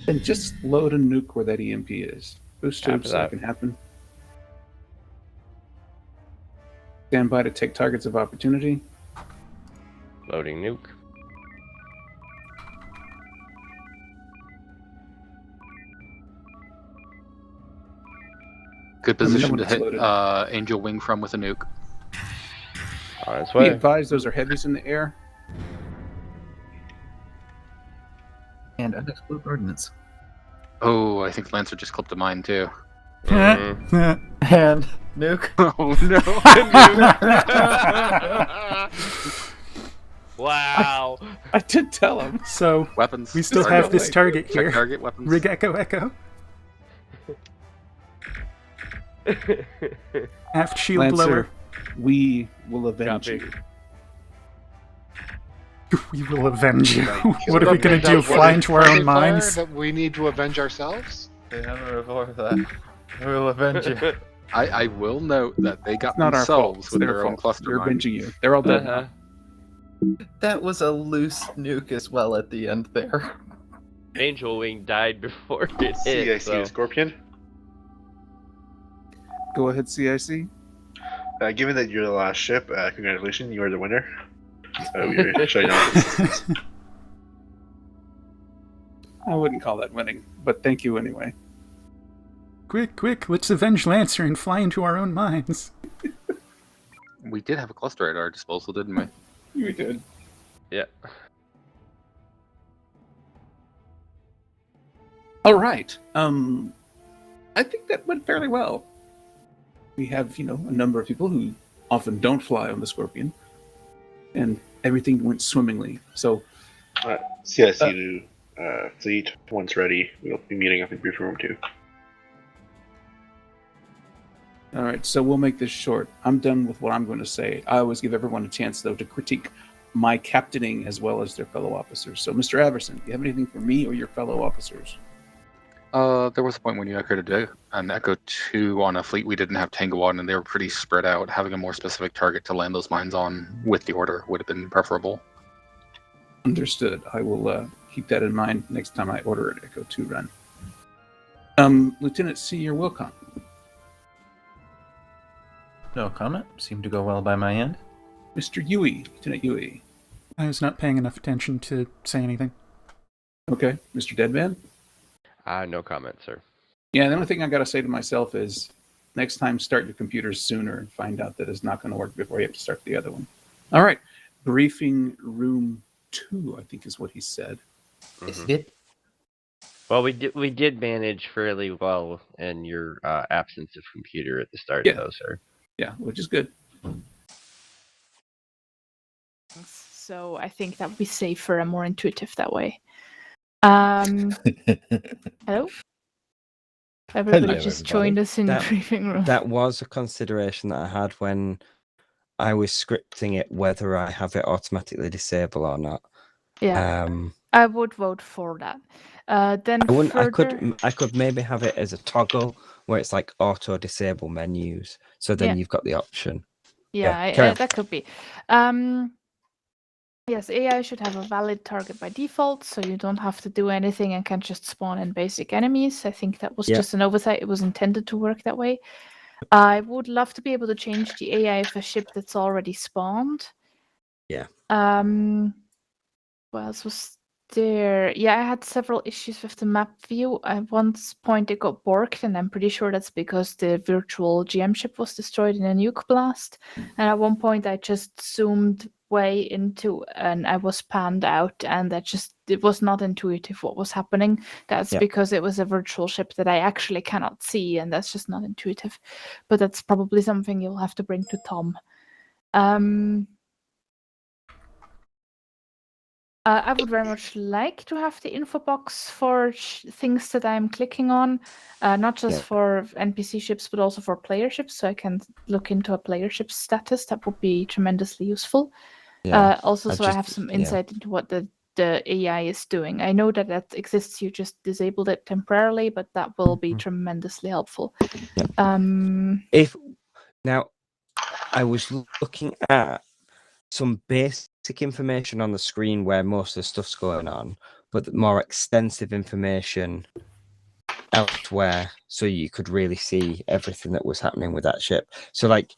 Then just load a nuke where that EMP is. Boost Copy tubes so that that. can happen. Stand by to take targets of opportunity. Loading nuke. Good Let me know position when to it's hit loaded. Angel Wing from with a nuke. On its Be way. advised, those are heavies in the air. And undisclosed ordnance. Oh, I think Lancer just clipped a mine too. Mhm. And nuke. Oh no! Wow. I did tell him. So, Weapons. we still Target. have this target Check here. target weapons. Rig Echo Echo. Aft shield Lancer, blower. we will avenge Copy. you. We will avenge you. Kill What are we them gonna and do? what Fly is into our friendly own fire mines? That we need to avenge ourselves? They haven't revolved that. We will avenge you. I will note that they got It's not our fault. themselves It's with their their own fault. cluster We're mine. avenging you. They're all dead. Uh-huh. That was a loose nuke as well at the end there. Angel Wing died before it hit. CIC So. Scorpion. Go ahead, CIC. Given that you're the last ship, congratulations, you are the winner. We're shutting off. I wouldn't call that winning, but thank you anyway. Quick, quick, let's avenge Lancer and fly into our own mines. We did have a cluster at our disposal, didn't we? You did. Yeah. All right. I think that went fairly well. We have, a number of people who often don't fly on the Scorpion, and everything went swimmingly. So, CIC to fleet. Once ready, we'll be meeting up in briefing room 2. all right. So we'll make this short. I'm done with what I'm going to say. I always give everyone a chance, though, to critique my captaining as well as their fellow officers. So, Mr. Averson, do you have anything for me or your fellow officers? There was a point when you echoed an Echo 2 on a fleet we didn't have Tango on, and they were pretty spread out. Having a more specific target to land those mines on with the order would have been preferable. Understood. I will keep that in mind next time I order an Echo 2 run. Lieutenant Senior Wilcott. No comment. Seemed to go well by my end. Mr. Yui, Lieutenant Yui. I was not paying enough attention to say anything. Okay. Mr. Deadman? No comment, sir. Yeah, the only thing I got to say to myself is next time start your computers sooner and find out that it's not going to work before you have to start the other one. All right. Briefing room 2, I think is what he said. Yes, you did. Well, we did manage fairly well in your absence of computer at the start, Yeah. though, sir. Yeah, which is good. So I think that would be safer and more intuitive that way. Hello? Everybody Hello, just everybody. joined us in That- the briefing room. That was a consideration that I had when I was scripting it, whether I have it automatically disabled or not. Yeah. I would vote for that. Then I wouldn't. further, I could maybe have it as a toggle where it's like auto disable menus. So then Yeah. you've got the option. yeah, carry on. that could be. Yes, AI should have a valid target by default, so you don't have to do anything and can just spawn in basic enemies. I think that was Yeah. just an oversight. It was intended to work that way. I would love to be able to change the AI of a ship that's already spawned. Yeah. What else was there? Yeah, I had several issues with the map view. At one point it got borked, and I'm pretty sure that's because the virtual GM ship was destroyed in a nuke blast. And at one point I just zoomed way into and I was panned out, and it was not intuitive what was happening. That's Yeah. because it was a virtual ship that I actually cannot see, and that's just not intuitive. But that's probably something you'll have to bring to Tom. I would very much like to have the info box for things that I'm clicking on, not just Yeah. for NPC ships, but also for player ships, so I can look into a player ship's status. That would be tremendously useful. Yeah. Also, so I have some insight into what the AI is doing. I know that exists. You just disabled it temporarily, but that will be tremendously helpful. Yeah. If now, I was looking at some basic information on the screen where most of the stuff's going on, but the more extensive information elsewhere, so you could really see everything that was happening with that ship. So, like,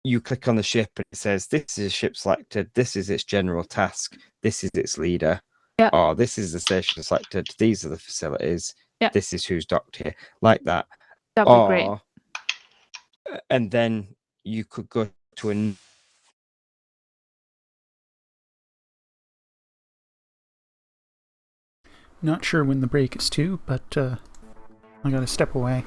you click on the ship and it says, "This is a ship selected. This is its general task. This is its leader. Yeah. Or this is the station selected. These are the facilities. Yeah. This is who's docked here." Like that. That'd be great. And then you could go to a Not sure when the break is to, but I gotta step away.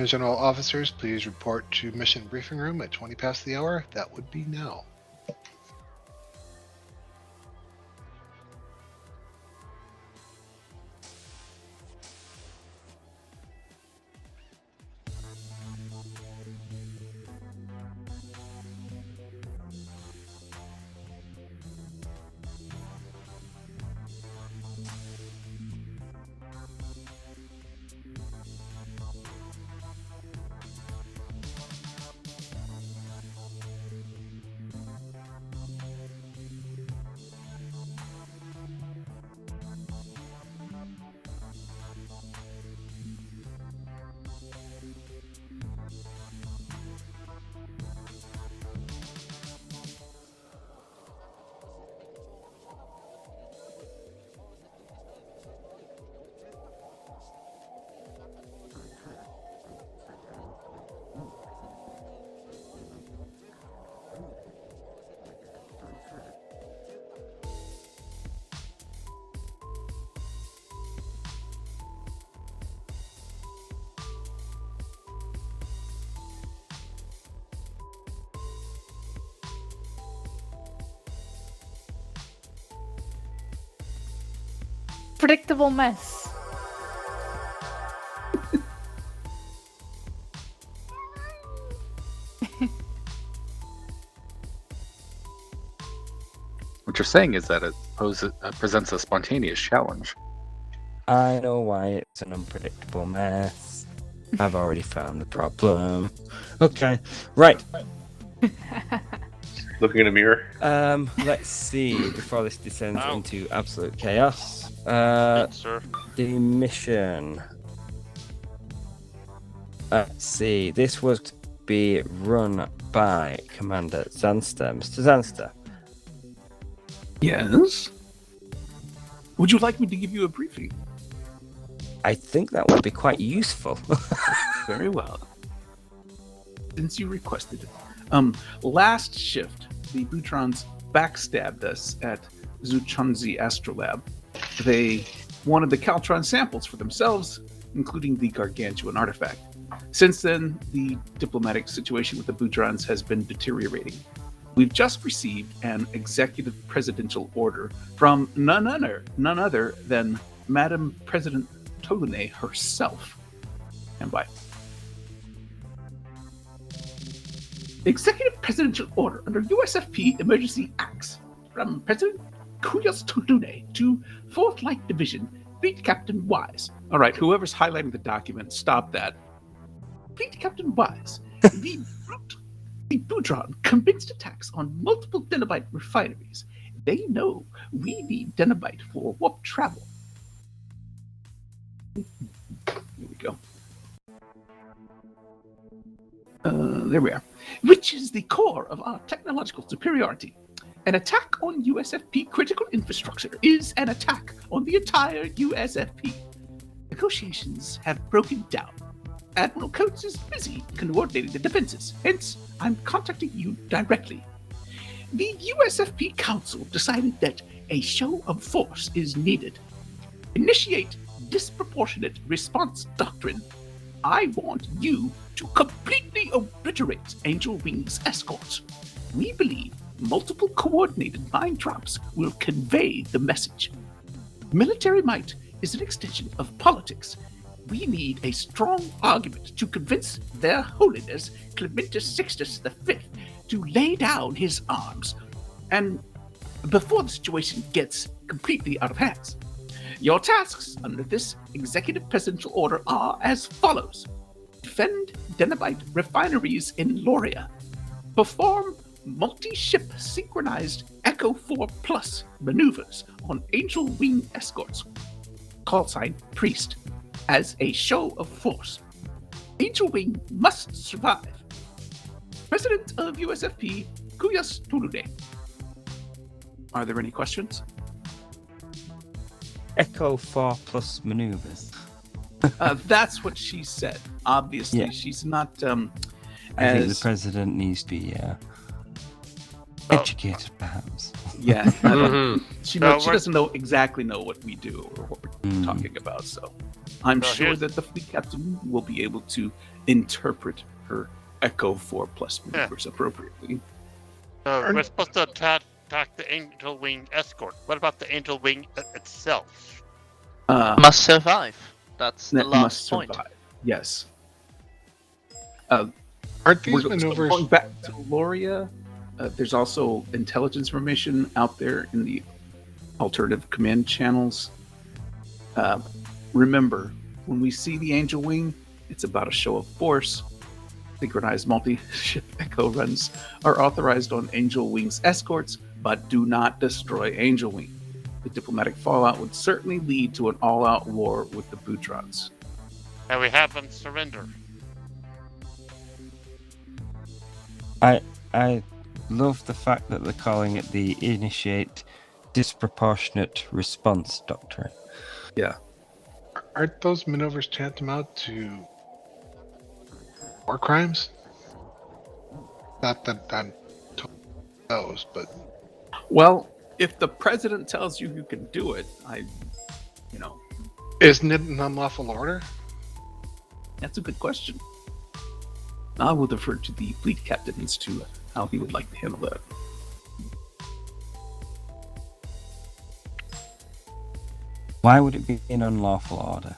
Lieutenant General officers, please report to mission briefing room at 20 past the hour. That would be now. Predictable mess. What you're saying is that it presents a spontaneous challenge. I know why it's an unpredictable mess. I've already found the problem. Okay, right. Looking in a mirror. Let's see before this descends into absolute chaos. Sir. The mission. Let's see. This was to be run by Commander Zanster. Mr. Zanster. Yes? Would you like me to give you a briefing? I think that would be quite useful. Very well. Since you requested it. Last shift, the Butrons backstabbed us at Zuchonzi Astrolab. They wanted the Caltron samples for themselves, including the gargantuan artifact. Since then, the diplomatic situation with the Butrons has been deteriorating. We've just received an executive presidential order from none other than Madam President Tolune herself. And by executive presidential order under USFP Emergency Acts from President Kuyos Tolune to 4th Light Division, Fleet Captain Wise. All right, whoever's highlighting the document, stop that. Fleet Captain Wise, the Butron commenced attacks on multiple Denobite refineries. They know we need Denobite for warp travel. Here we go. There we are. Which is the core of our technological superiority. An attack on USFP critical infrastructure is an attack on the entire USFP. Negotiations have broken down. Admiral Coates is busy coordinating the defenses, hence, I'm contacting you directly. The USFP Council decided that a show of force is needed. Initiate disproportionate response doctrine. I want you to completely obliterate Angel Wing's escorts. We believe multiple coordinated mine drops will convey the message. Military might is an extension of politics. We need a strong argument to convince Their Holiness Clementus Sixtus V to lay down his arms, and before the situation gets completely out of hands. Your tasks under this executive presidential order are as follows. Defend Denabite refineries in Loria. Perform multi-ship synchronized Echo 4 Plus maneuvers on Angel Wing escorts. Call sign Priest. As a show of force. Angel Wing must survive. President of USFP, Kuyas Tulude. Are there any questions? Echo 4 plus maneuvers. That's what she said. Obviously, Yeah. she's not I think the president needs to be educated, perhaps. Yeah. She So doesn't exactly know what we do or what we're talking about, so I'm So sure here's- that the fleet captain will be able to interpret her Echo 4 plus maneuvers appropriately. We're supposed to attack the Angel Wing escort. What about the Angel Wing itself? Must survive. That's the That last must point. survive. Yes. Aren't these We're maneuvers? going back to Loria. There's also intelligence information out there in the alternative command channels. Remember, when we see the Angel Wing, it's about a show of force. Synchronized multi-ship echo runs are authorized on Angel Wing's escorts, but do not destroy Angel Wing. The diplomatic fallout would certainly lead to an all-out war with the Butrons. And we have them surrender. I love the fact that they're calling it the Initiate Disproportionate Response Doctrine. Yeah. Aren't those maneuvers tantamount to war crimes? Not that I'm talking about those, but Well, if the president tells you you can do it, isn't it an unlawful order? That's a good question. I will defer to the fleet captain as to how he would like to handle that. Why would it be an unlawful order?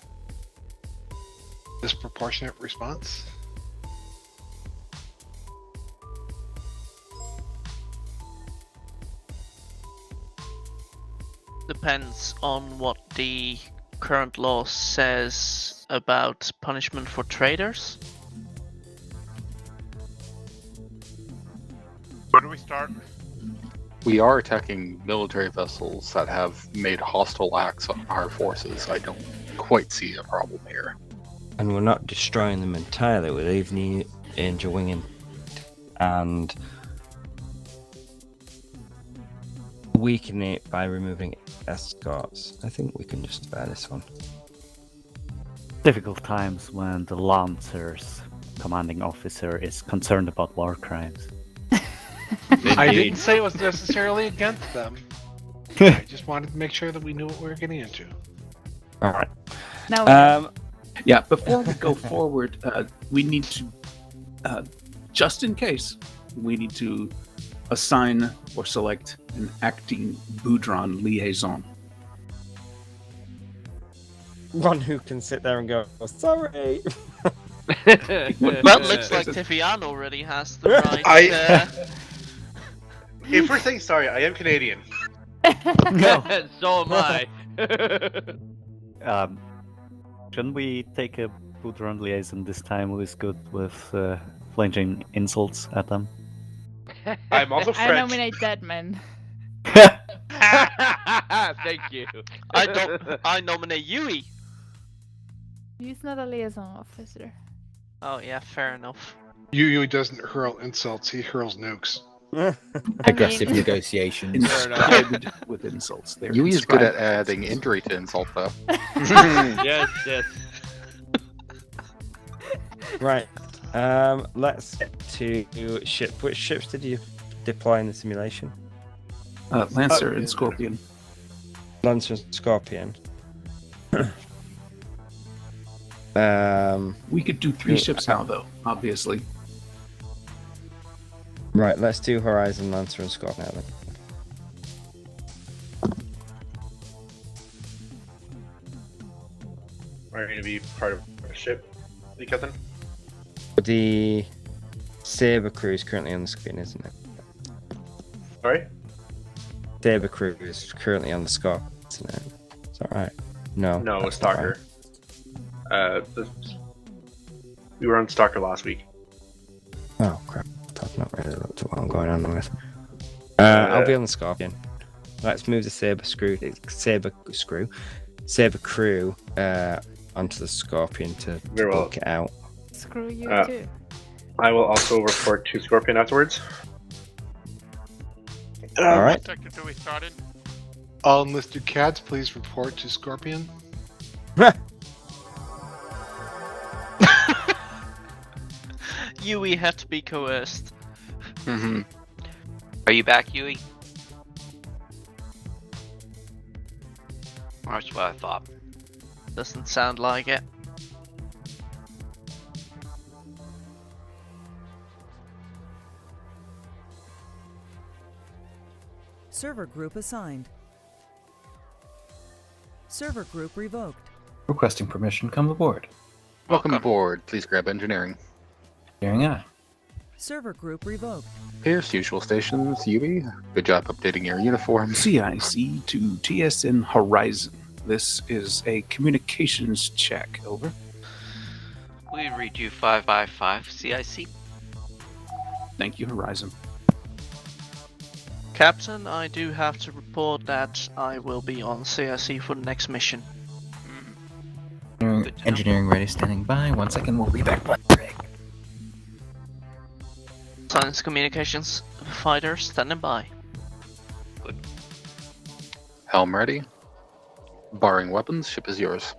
Disproportionate response? Depends on what the current law says about punishment for traitors. Where do we start? We are attacking military vessels that have made hostile acts on our forces. I don't quite see a problem here. And we're not destroying them entirely, we're leaving the Angel Wing in and weakening it by removing escorts. I think we can justify this one. Difficult times when the Lancer's commanding officer is concerned about war crimes. I didn't say it was necessarily against them. I just wanted to make sure that we knew what we were getting into. Alright. Now, Yeah, before we go forward, we need to, just in case, we need to assign or select an acting Budron liaison. One who can sit there and go, sorry. Well, looks like Tifian already has the right. If we're saying sorry, I am Canadian. No, so am I. Shouldn't we take a Budron liaison this time who is good with flinging insults at them? I'm also I French. nominate Deadman. Thank you. I nominate Yui. He's not a liaison officer. Oh yeah, fair enough. Yui doesn't hurl insults, he hurls nukes. Aggressive mean- negotiations. Inscribed with insults. They're Yui is good at inscribed with adding insults. injury to insult, though. Yes, yes. Right. Let's get to ship. Which ships did you deploy in the simulation? Lancer and Scorpion. Lancer and Scorpion. We could do 3 ships now, though, obviously. Right, let's do Horizon, Lancer, and Scorpion now then. Are you going to be part of a ship, Captain? The Saber crew is currently on the screen, isn't it? Sorry? Saber crew is currently on the Scorpion, isn't it? Is that right? No. No, that's not Stalker. We were on Stalker last week. right. Oh, crap. I've not really looked at what I'm going on with. I'll be on the Scorpion. Let's move the Saber crew onto the Scorpion to Very well. block it out. Screw you too. I will also report to Scorpion afterwards. All right. What sector do we start in? All enlisted cats, please report to Scorpion. Yui had to be coerced. Mm-hmm. Are you back, Yui? That's what I thought. Doesn't sound like it. Server group assigned. Server group revoked. Requesting permission, come aboard. Welcome aboard. Please grab engineering. Hearing eye. Server group revoked. Here's usual stations. Yui, good job updating your uniform. CIC to TSN Horizon. This is a communications check. Over. We read you 5x5 CIC. Thank you, Horizon. Captain, I do have to report that I will be on CIC for the next mission. Good to know. Engineering ready, standing by. 1 second, we'll be back. Silence communications. Fighter standing by. Helm ready. Barring weapons, ship is yours.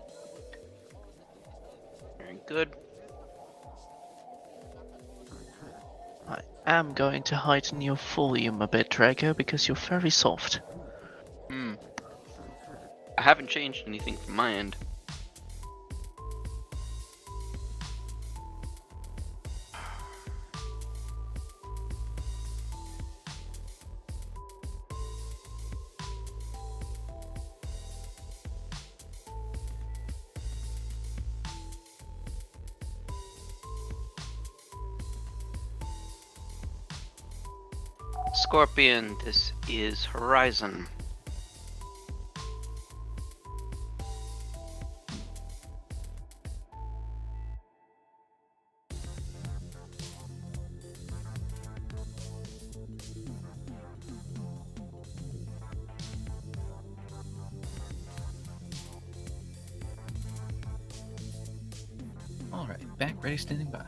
Very good. I am going to heighten your volume a bit, Draco, because you're very soft. I haven't changed anything from my end. Scorpion, this is Horizon. Alright, back ready, standing by.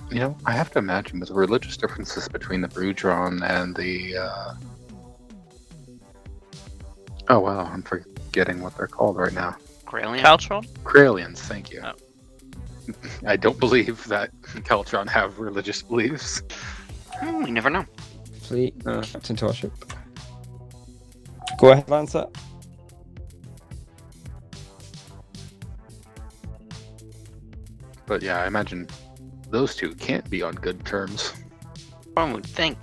You know, I have to imagine with the religious differences between the Brudron and the, oh wow, I'm forgetting what they're called right now. Corellian? Caltron? Kralians, thank you. Oh. I don't believe that Caltron have religious beliefs. We never know. Fleet, Captain to our ship. Go ahead, Lancer. But yeah, I imagine those two can't be on good terms. One would think.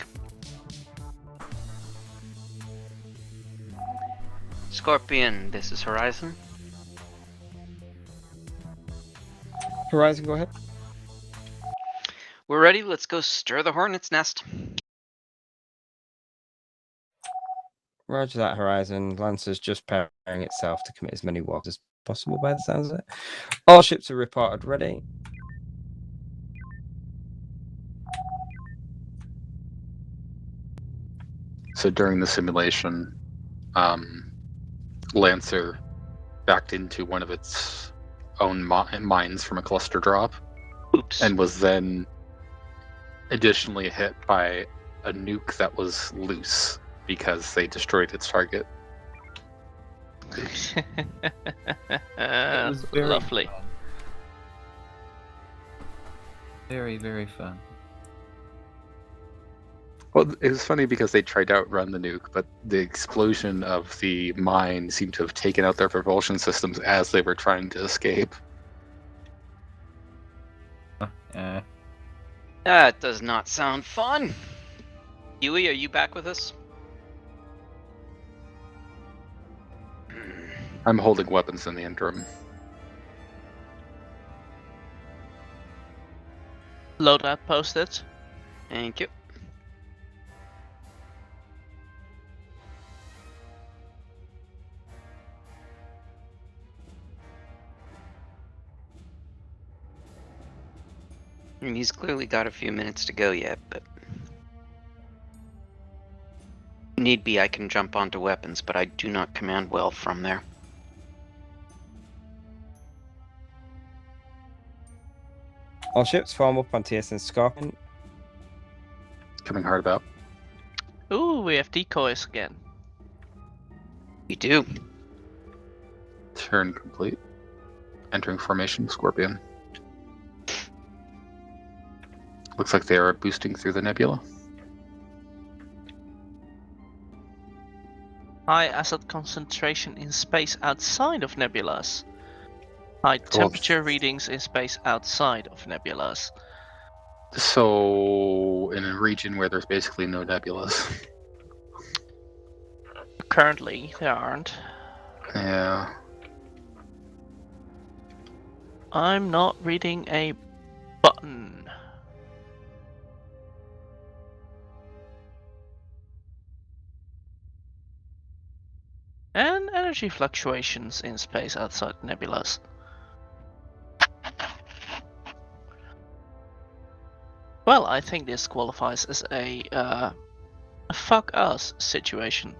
Scorpion, this is Horizon. Horizon, go ahead. We're ready, let's go stir the hornet's nest. Roger that, Horizon. Lancer's just preparing itself to commit as many wars as possible by the sounds of it. All ships are reported ready. So during the simulation, Lancer backed into one of its own mines from a cluster drop Oops. and was then additionally hit by a nuke that was loose because they destroyed its target. It was very Lovely. fun. Very, very fun. Well, it was funny because they tried to outrun the nuke, but the explosion of the mine seemed to have taken out their propulsion systems as they were trying to escape. That does not sound fun. Yui, are you back with us? I'm holding weapons in the interim. Load outpost it. Thank you. I mean, he's clearly got a few minutes to go yet, but... Need be, I can jump onto weapons, but I do not command well from there. All ships form up on TSN Scorpion. Coming hard about. Ooh, we have decoys again. We do. Turn complete. Entering formation, Scorpion. Looks like they are boosting through the nebula. High acid concentration in space outside of nebulas. High temperature readings in space outside of nebulas. So, in a region where there's basically no nebulas. Currently, there aren't. Yeah. I'm not reading a button. And energy fluctuations in space outside nebulas. Well, I think this qualifies as a fuck us situation.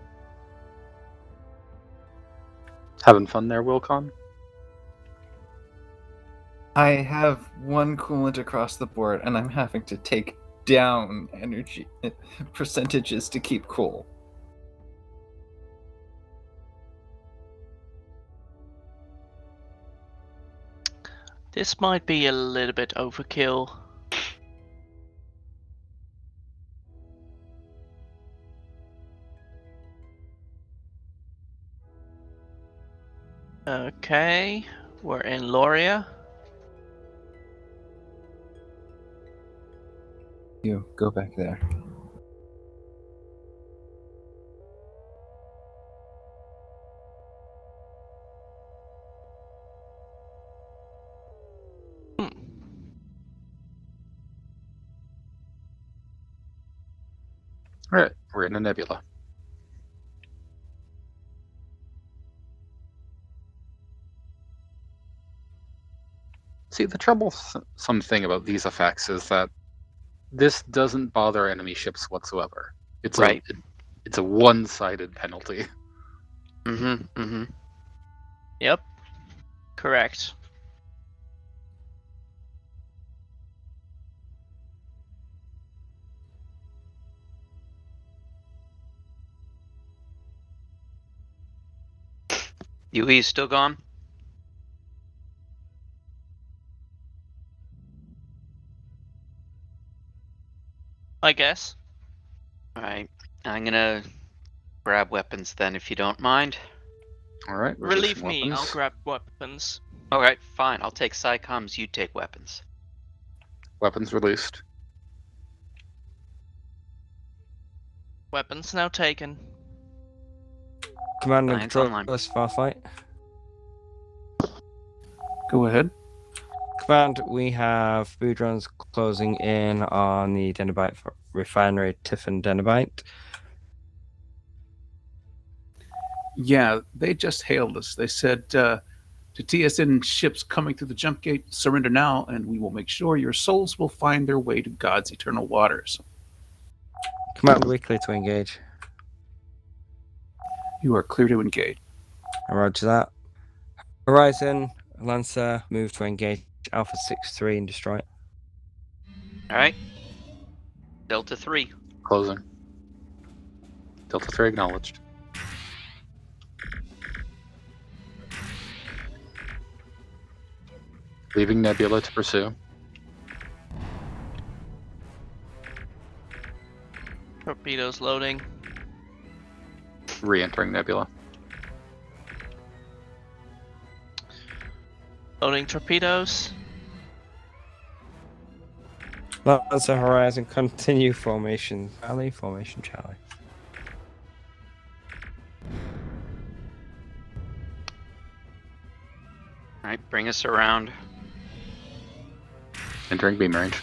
Having fun there, Wilcon? I have one coolant across the board, and I'm having to take down energy percentages to keep cool. This might be a little bit overkill. Okay, we're in Loria. You go back there. Alright, we're in a nebula. See, the troublesome thing about these effects is that this doesn't bother enemy ships whatsoever. It's right. It's a one-sided penalty. Yep. Correct. Yui still gone? I guess. Alright. I'm gonna grab weapons then, if you don't mind. Alright, Relieve me, I'll grab weapons. Alright, fine. I'll take SciComs, you take weapons. Weapons released. Weapons now taken. Command and Science control online. us Farfight. Go ahead. Command, we have boo drones closing in on the Denabite refinery, Tiffin Denabite. Yeah, they just hailed us. They said to TSN ships coming through the jump gate, surrender now, and we will make sure your souls will find their way to God's eternal waters. Command, we clear to engage. You are clear to engage. Roger that. Horizon, Lancer, move to engage Alpha 6-3 and destroy it. Alright. Delta 3. Closing. Delta 3 acknowledged. Leaving Nebula to pursue. Torpedoes loading. Re-entering Nebula. Loading torpedoes. Lancer Horizon, continue formation. Charlie, formation Charlie. Alright, bring us around. Entering beam range.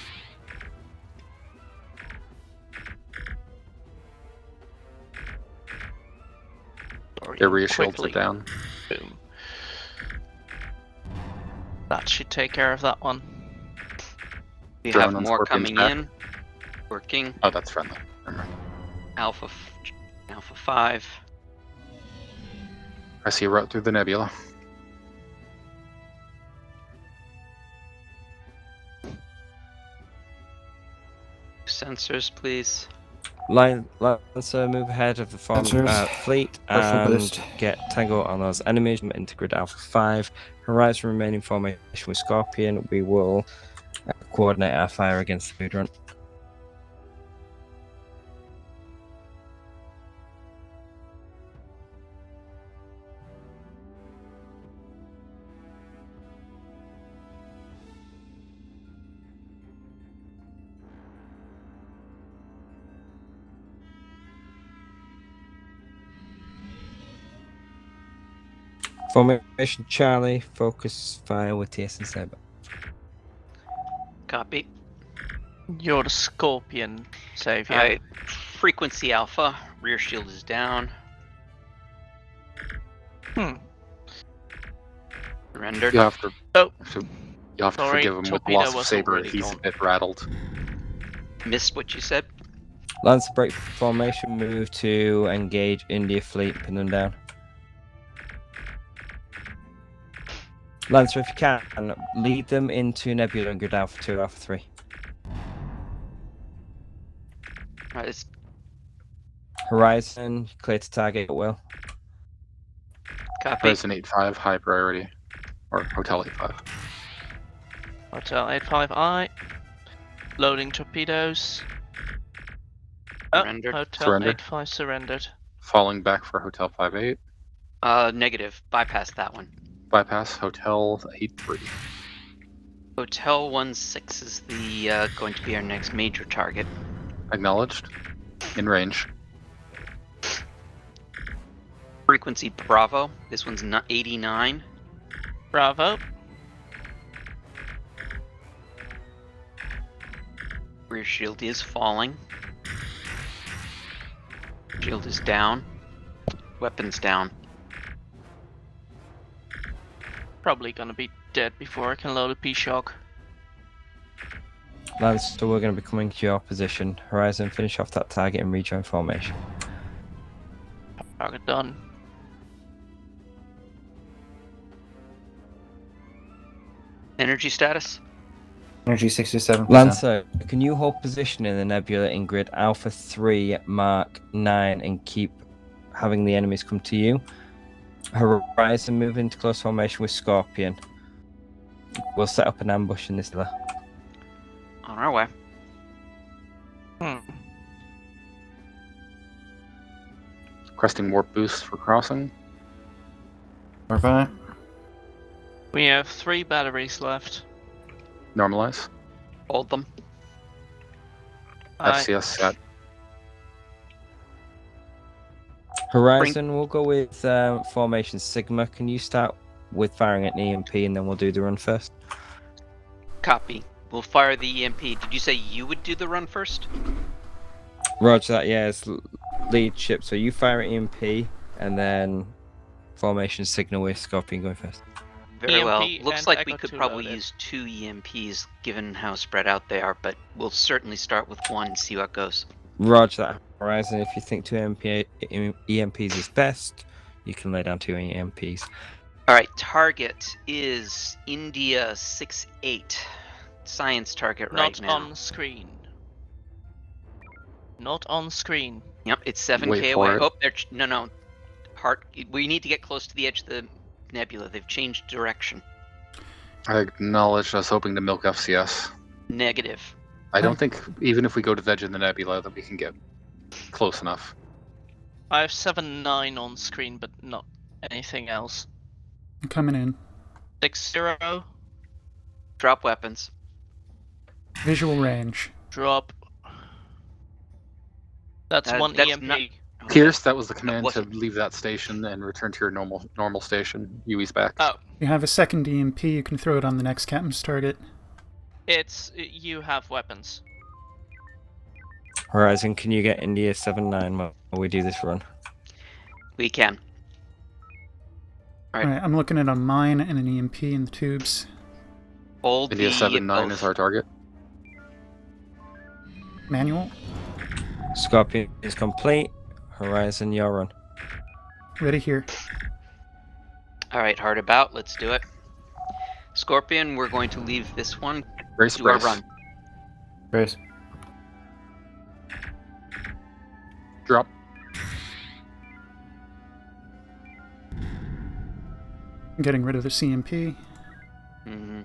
Area shields are down. Boom. That should take care of that one. We Drone have on more Scorpion's coming back. in. Working. Oh, that's friendly. Never mind. Alpha 5. I see a route through the nebula. Sensors, please. Lancer, move ahead of the Sensors. fleet Partial and boost. get Tango on those enemies into grid Alpha 5. Horizon remaining formation with Scorpion. We will coordinate our fire against the food run. Formation Charlie, focus fire with TSN Saber. Copy. You're the Scorpion, Savior. Alright. Frequency Alpha. Rear shield is down. Surrendered. You have to. Oh. You have to Sorry, forgive him with torpedo loss of was saber. already He's gone. a bit rattled. Missed what you said. Lancer break formation, move to engage India fleet, pin them down. Lancer, if you can, lead them into Nebula and grid Alpha 2, Alpha 3. Alright, it's Horizon, clear to target at will. copy. Horizon 8-5, high priority. Or Hotel 8-5. Hotel 85I. Loading torpedoes. Surrendered. Hotel Surrendered. 85 surrendered. Falling back for Hotel 5-8. Negative. Bypass that one. Bypass Hotel 8-3. Hotel 16 is the going to be our next major target. Acknowledged. In range. Frequency Bravo. This one's not 89. Bravo. Rear shield is falling. Shield is down. Weapons down. Probably gonna be dead before I can load a P-Shock. Lancer, we're going to be coming to your position. Horizon, finish off that target and rejoin formation. Target done. Energy status? Energy 67%. Lancer, can you hold position in the nebula in grid Alpha 3, Mark 9, and keep having the enemies come to you? Horizon, move into close formation with Scorpion. We'll set up an ambush in this villa. On our way. Requesting warp boost for crossing. Bye. We have 3 batteries left. Normalize. Hold them. FCS set. Horizon, we'll go with formation Sigma. Can you start with firing at an EMP and then we'll do the run first? Copy. We'll fire the EMP. Did you say you would do the run first? Roger that, yeah, it's lead ship. So you fire at EMP and then formation signal with Scorpion going first. Very EMP well. Looks and like we Echo could 2 probably loaded. use 2 EMPs given how spread out they are, but we'll certainly start with 1 and see how it goes. Roger that, Horizon. If you think 2 EMPs is best, you can lay down 2 EMPs. Alright, target is India 6-8. science target right Not now. on screen. Not on screen. Yep, it's 7K Wait away. for it. Oh, no. We need to get close to the edge of the nebula. They've changed direction. I acknowledge I was hoping to milk FCS. Negative. I don't think, even if we go to the edge of the nebula, that we can get close enough. I have 7-9 on screen, but not anything else. I'm coming in. 6-0. Drop weapons. Visual range. Drop. That's one that's EMP. not- Pierce, that was the command to wasn't- leave that station and return to your normal station. UE's back. Oh, You have a second EMP, you can throw it on the next captain's target. you have weapons. Horizon, can you get India 7-9 while we do this run? We can. Alright, I'm looking at a mine and an EMP in the tubes. Hold India the 7-9 is our target. Manual. Scorpion is complete. Horizon, your run. Ready here. Alright, hard about. Let's do it. Scorpion, we're going to leave this one. Brace, Do our brace. run. Brace. Drop. I'm getting rid of the CMP. Mm-hmm.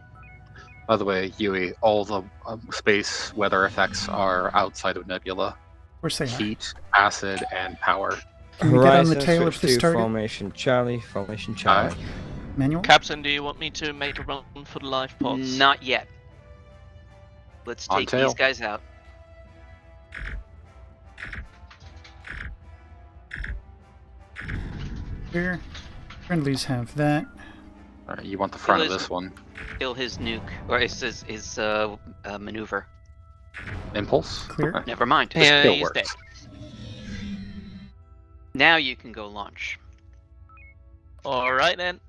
By the way, Yui, all the space weather effects are outside of nebula. Of course they are. Heat, acid, and power. Can we get on the Horizon, tail of switch this to target? Formation Charlie, Formation Charlie. Manual? Captain, do you want me to make a run for the life pods? Not yet. Let's On take tail. these guys out. Here. Friendlies have that. Alright, you want the front of Kill his- this one. Kill his nuke, or his maneuver. Impulse? Clear. Okay. Never mind. This still he's works. dead. Now you can go launch. Alright then.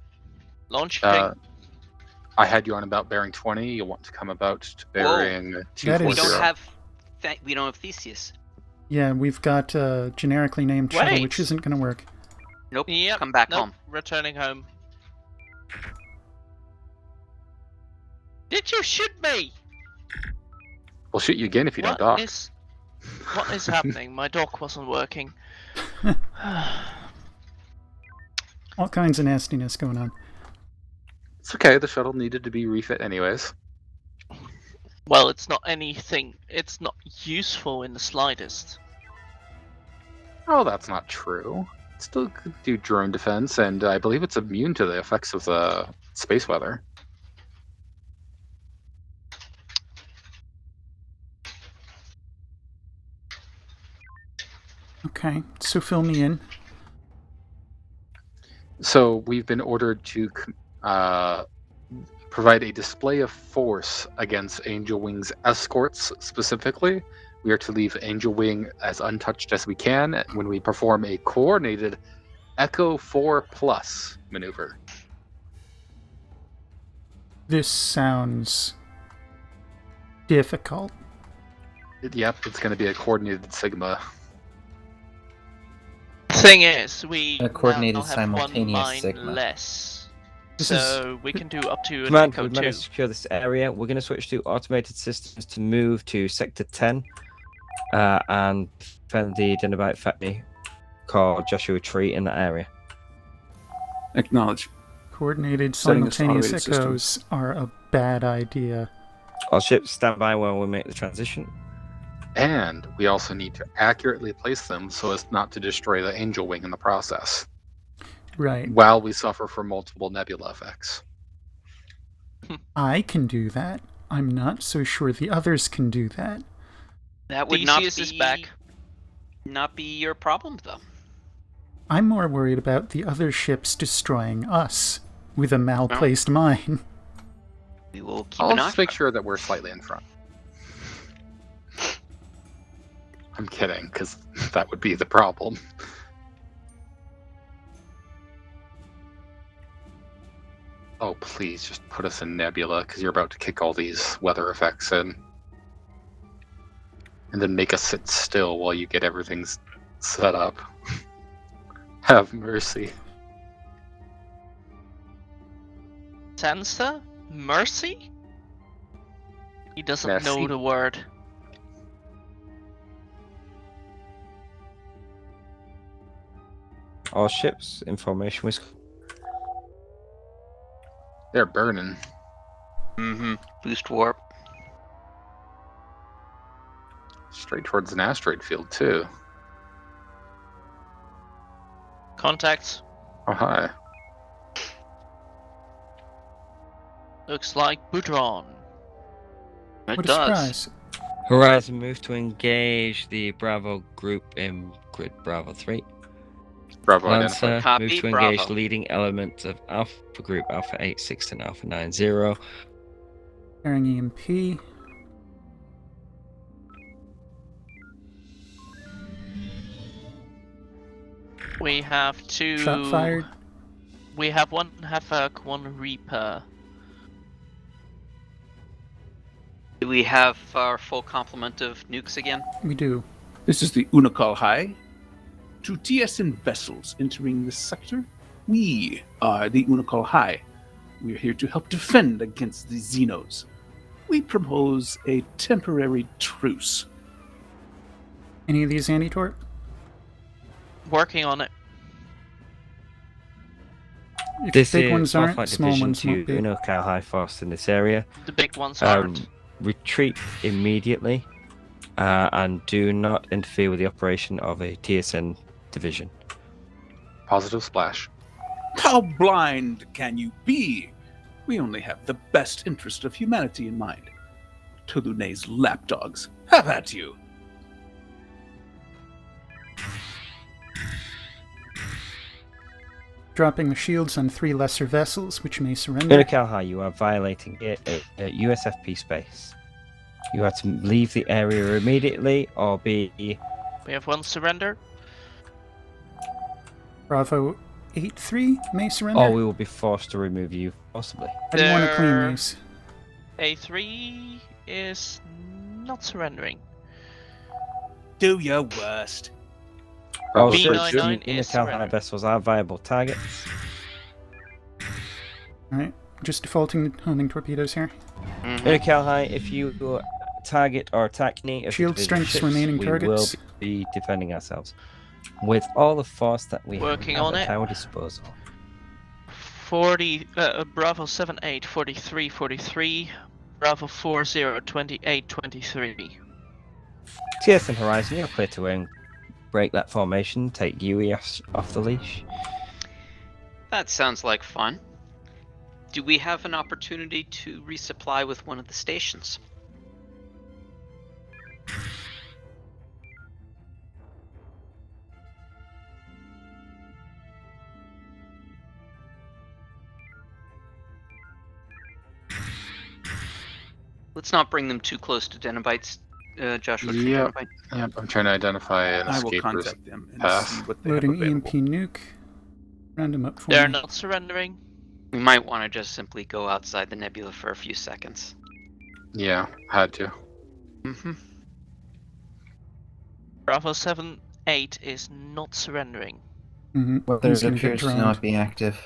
Launch I had you on about bearing 20. You want to come about to bearing That is- We 240. don't have Theseus. Yeah, we've got a generically named shuttle, Wait. which isn't going to work. Nope. Yep. Come back Nope. home. Returning home. Did you shoot me? We'll shoot you again if you don't What dock. is happening? My dock wasn't working. All kinds of nastiness going on. It's okay, the shuttle needed to be refit anyways. Well, it's not anything. It's not useful in the slightest. Oh, that's not true. It still could do drone defense, and I believe it's immune to the effects of the space weather. Okay, so fill me in. So we've been ordered to provide a display of force against Angel Wing's escorts specifically. We are to leave Angel Wing as untouched as we can when we perform a coordinated Echo 4 Plus maneuver. This sounds difficult. Yep, it's going to be a coordinated Sigma. Thing is, we A coordinated now have simultaneous one mine Sigma. less, This so we can do up to an Command, Echo we've 2. managed to secure this area. We're going to switch to automated systems to move to Sector 10 and defend the Dinobite Factory called Joshua Tree in that area. Acknowledge. Coordinated Setting us simultaneous automated echoes systems. are a bad idea. All ships stand by when we make the transition. And we also need to accurately place them so as not to destroy the Angel Wing in the process, Right. while we suffer from multiple nebula effects. I can do that. I'm not so sure the others can do that. That would not Theseus is back. not be your problem, though. I'm more worried about the other ships destroying us with a malplaced mine. We will keep I'll an eye. just make sure that we're slightly in front. I'm kidding, because that would be the problem. Oh, please, just put us in Nebula, because you're about to kick all these weather effects in. And then make us sit still while you get everything set up. Have mercy. Sansa? Mercy? He doesn't Merci. know the word. All ships in formation with. They're burning. Mm-hmm. Boost warp. Straight towards an asteroid field, too. Contacts. Oh, hi. Looks like Boudron. It What a does. surprise. Horizon move to engage the Bravo group in grid Bravo 3. Bravo Lancer identified. Copy, move to engage Bravo. leading elements of Alpha Group Alpha 86 and Alpha 90. Carrying EMP. We have two. Shot fired. We have one Havoc, one Reaper. Do we have our full complement of nukes again? We do. This is the Unocal High. To TSN vessels entering this sector, we are the Unocal High. We are here to help defend against the Xenos. We propose a temporary truce. Any of these anti-torp? Working on it. If This big is ones aren't, Warfight small Division ones 2 won't be. Unocal High Force in this area. The big ones aren't. Retreat immediately and do not interfere with the operation of a TSN division. Positive splash. How blind can you be? We only have the best interest of humanity in mind. Tulune's lapdogs. Have at you. Dropping the shields on 3 lesser vessels, which may surrender. Unocal High, you are violating USFP space. You are to leave the area immediately or be... We have one surrender. Bravo 8-3 may surrender. Or we will be forced to remove you, possibly. I do want to clean these. A3 is not surrendering. Do your worst. All B99 ships is Unocal High surrender. vessels are viable targets. Alright, just defaulting homing torpedoes here. Unocal High, if you target or attack any of Shield the strengths ships, remaining we targets. will be defending ourselves. With all the force that we Working have on at it. our disposal. 40, Bravo 78, 43, 43. Bravo 40, 28, 23. TSN Horizon, you're clear to break that formation, take Yui off the leash. That sounds like fun. Do we have an opportunity to resupply with one of the stations? Let's not bring them too close to Denobites, Joshua. Yep. Yep, I'm trying to identify an I will escaper's contact them and path. see what they Loading have available. EMP nuke. Random up for They're me. not surrendering. We might want to just simply go outside the nebula for a few seconds. Yeah, had to. Mm-hmm. Bravo 78 is not surrendering. Mm-hmm. Weather He's gonna get appears to droned. not be active.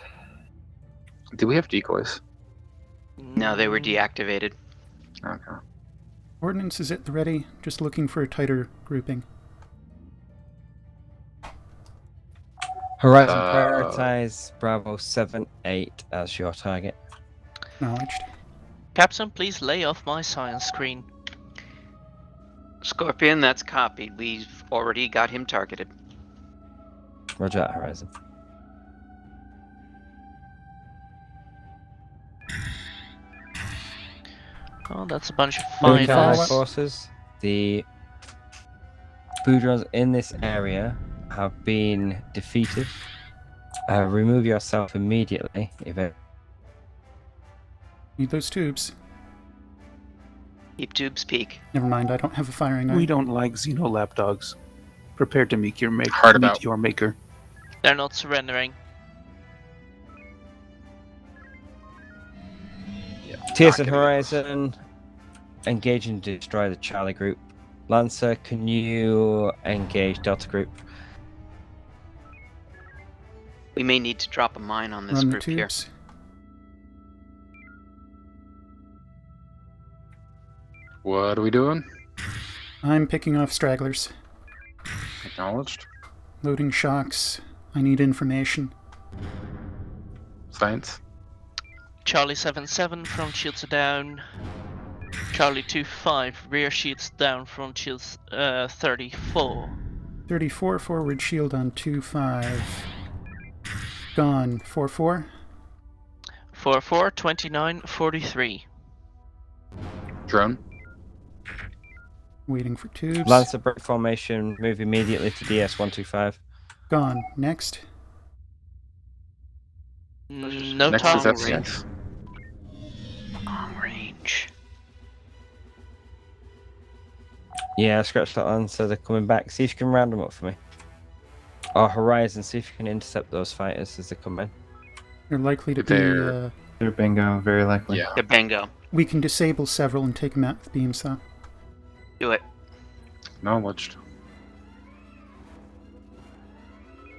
Do we have decoys? No, they were deactivated. Okay. Ordnance is at the ready, just looking for a tighter grouping. Horizon, prioritize Bravo 7-8 as your target. Acknowledged. Captain, please lay off my science screen. Scorpion, that's copied. We've already got him targeted. Roger that, Horizon. Oh, that's a bunch of Unocal fine High eyes. forces, the Boudrons in this area have been defeated. Remove yourself immediately if it... Need those tubes. Keep tubes peak. Never mind, I don't have a firing eye. We don't like Xeno lapdogs. Prepare to meet your Hard about. maker. They're not surrendering. Yeah. TSN Horizon, engage and destroy the Charlie group. Lancer, can you engage Delta group? We may need to drop a mine on this Run the group here. tubes. What are we doing? I'm picking off stragglers. Acknowledged. Loading shocks. I need information. Science. Charlie 7-7, front shields are down. Charlie 2-5, rear shields down, front shields 34. 34, forward shield on 2-5. Gone. 4-4. 4-4, 29, 43. Drone. Waiting for tubes. Lancer break formation, move immediately to DS-125. Gone. Next. No Next is target. F6. Long range. Yeah, scratch that Lancer, they're coming back. See if you can round them up for me. Or Horizon, see if you can intercept those fighters as they come in. They're likely to They're- be... They're bingo, very likely. Yeah. The bingo. We can disable several and take them out with beams, though. Do it. Acknowledged.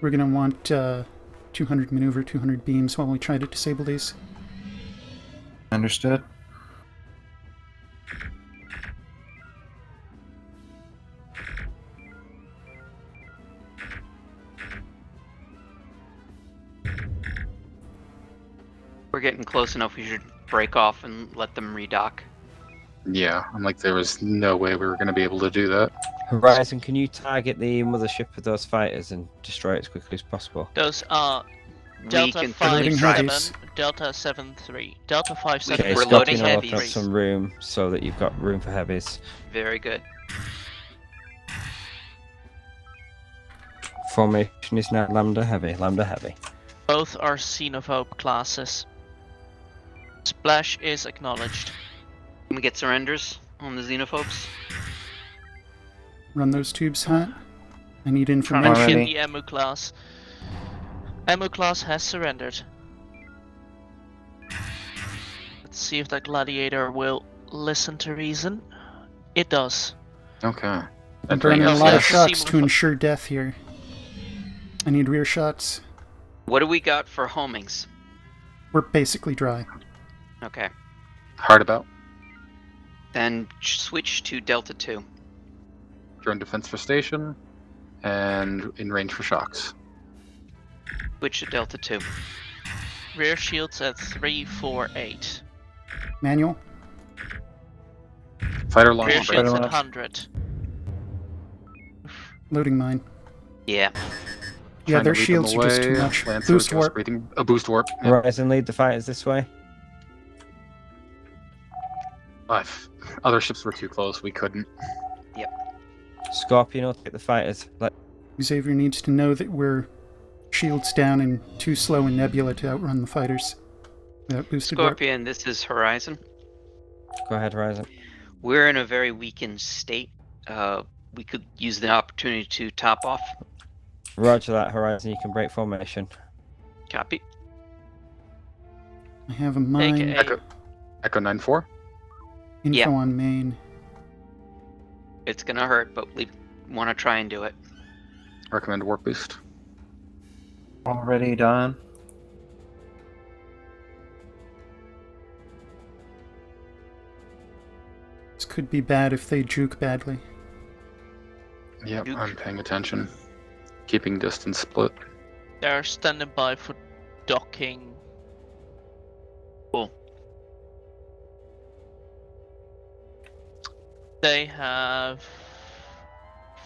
We're going to want 200 maneuver, 200 beams while we try to disable these. Understood. We're getting close enough. We should break off and let them redock. Yeah, I'm like, there was no way we were going to be able to do that. Horizon, can you target the mothership of those fighters and destroy it as quickly as possible? Those are Delta can 5-7, Delta 7-3, Delta 5-7. Okay, We're Scorpion loading will open up heavies. some room so that you've got room for heavies. Very good. Formation is now Lambda Heavy, Lambda Heavy. Both are Xenophobe classes. Splash is acknowledged. Can we get surrenders on the xenophobes? Run those tubes hot. I need Trying to information. hit the Emu class. Emu class has surrendered. Let's see if that gladiator will listen to reason. It does. Okay. I'm burning a lot of Yeah. shots to ensure death here. I need rear shots. What do we got for homings? We're basically dry. Okay. Hard about. Then switch to Delta 2. Drone defense for station. And in range for shocks. Switch to Delta 2. Rear shields at 348. Manual. Fighter launch Rear break. shields at launch. 100. Loading mine. Yeah. Yeah, Trying to their lead them shields are just too away. much. Lancer Boost just warp. breathing- a boost warp. Yeah. Horizon, lead the fighters this way. Other ships were too close. We couldn't. Scorpion will take the fighters. Xavier needs to know that we're shields down and too slow in Nebula to outrun the fighters. Without boosted warp. Scorpion, this is Horizon. Go ahead, Horizon. We're in a very weakened state. We could use the opportunity to top off. Roger that, Horizon. You can break formation. Copy. I have a mine. Echo 9-4. Info Yeah. on main. It's gonna hurt, but we want to try and do it. Recommend warp boost. Already done. This could be bad if they juke badly. Yep, Duke. I'm paying attention. Keeping distance split. They're standing by for docking. Cool. They have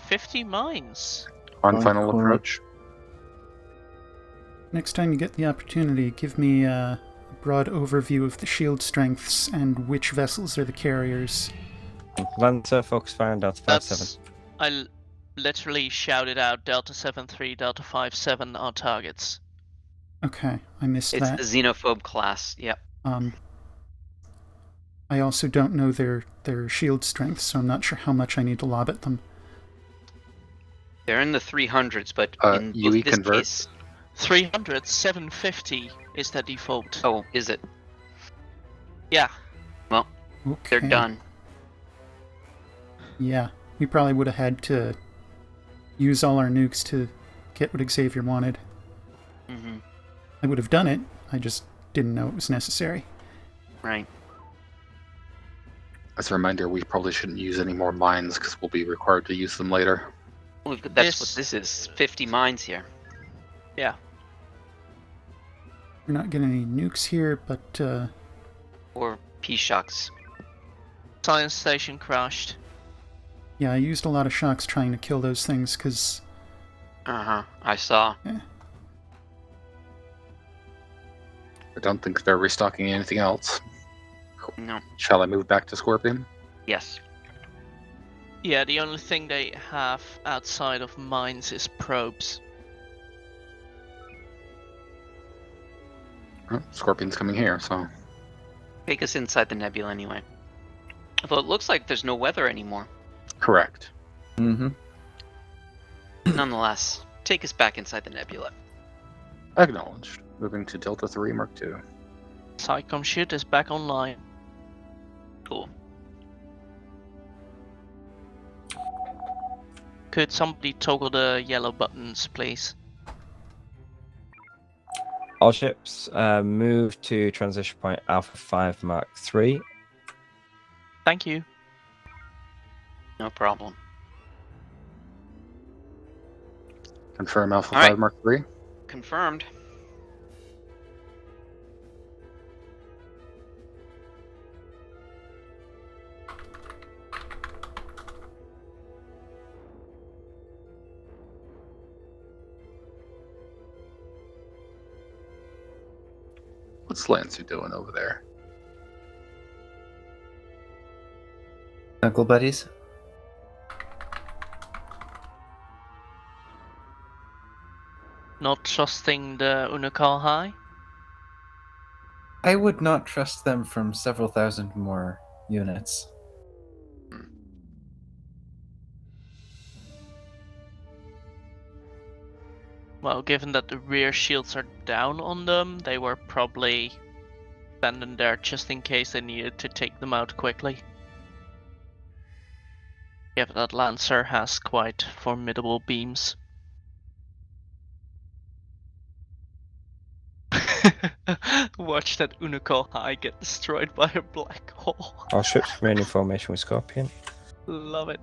50 mines. On Oh, final cool. approach. Next time you get the opportunity, give me a broad overview of the shield strengths and which vessels are the carriers. Lancer, focus fire on Delta 5-7. That's literally shouted out Delta 7-3, Delta 5-7 are targets. Okay, I missed It's that. the xenophobe class. Yep. I also don't know their shield strengths, so I'm not sure how much I need to lob at them. They're in the 300s, but in UE this convert. case, 300, 750 is the default. oh, is it? Yeah. Well, Okay. they're done. Yeah, we probably would have had to use all our nukes to get what Xavier wanted. Hmm. I would have done it, I just didn't know it was necessary. Right. As a reminder, we probably shouldn't use any more mines because we'll be required to use them later. That's what this is. 50 mines here. Yeah. We're not getting any nukes here, but Or P-shocks. Science station crashed. yeah, I used a lot of shocks trying to kill those things because. I saw. Yeah. I don't think they're restocking anything else. No. Shall I move back to Scorpion? Yes. Yeah, the only thing they have outside of mines is probes. Oh, Scorpion's coming here, so... Take us inside the nebula anyway. Although it looks like there's no weather anymore. Correct. Mm-hmm. Nonetheless, take us back inside the nebula. Acknowledged. Moving to Delta 3 Mark II. Psycom shit is back online. Cool. Could somebody toggle the yellow buttons, please? All ships move to transition point Alpha 5 Mark III. Thank you. No problem. Confirm Alpha All 5 right. Mark III. Confirmed. What's Lancer doing over there? Uncle buddies? Not trusting the Unocal High? I would not trust them from several thousand more units. Well, given that the rear shields are down on them, they were probably standing there just in case they needed to take them out quickly. Yeah, but that Lancer has quite formidable beams. Watch that Unocal High get destroyed by a black hole. All ships remain in formation with Scorpion. Love it.